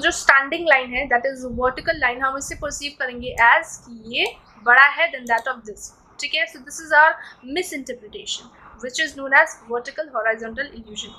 जो स्टैंडिंग लाइन है दैट इज वर्टिकल लाइन, हम इसे परसीव करेंगे एज कि ये बड़ा है देन दैट ऑफ दिस, ठीक है. So this is our misinterpretation which is known as vertical horizontal illusion.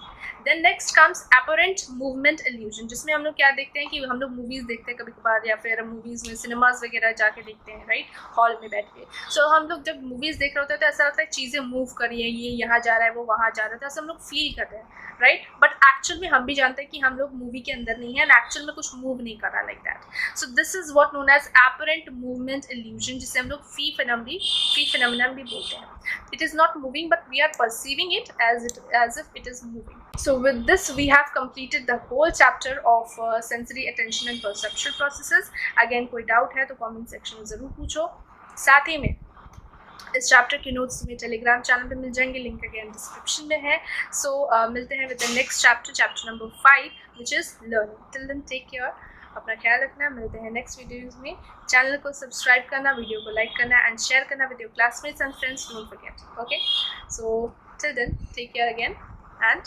Then next comes apparent movement illusion, जिसमें हम लोग क्या देखते हैं कि हम लोग मूवीज़ देखते हैं कभी कभार या फिर मूवीज़ में सिनेमाज वगैरह जाके देखते हैं, राइट, हॉल में बैठ के. सो हम लोग जब मूवीज़ देख रहे होते हैं तो ऐसा लगता है चीज़ें मूव कर रही हैं, ये यहाँ जा रहा है वो वहाँ जा रहा है, तो ऐसा हम लोग फील करते हैं, राइट. बट एक्चुअल में हम भी जानते हैं कि हम लोग मूवी के अंदर नहीं है एंड एक्चुअल में कुछ मूव नहीं कर रहा like that. So this is what known as apparent movement illusion, जिसे हम लोग फी phenomenon भी बोलते हैं. It is not moving but we are perceiving it as if it is moving. So with this we have completed the whole chapter of sensory, attention and perceptual processes. Again कोई doubt है तो comment section में ज़रूर पूछो. साथ ही में इस chapter के नोट्स में टेलीग्राम चैनल पे मिल जाएंगे, लिंक अगेन डिस्क्रिप्शन में है. सो मिलते हैं with the next chapter number 5 which is learning. Till then take care, अपना ख्याल रखना. मिलते हैं नेक्स्ट वीडियोज़ में. चैनल को सब्सक्राइब करना, वीडियो को लाइक करना एंड शेयर करना with your classmates and friends. Don't forget. Okay, so till then take care again and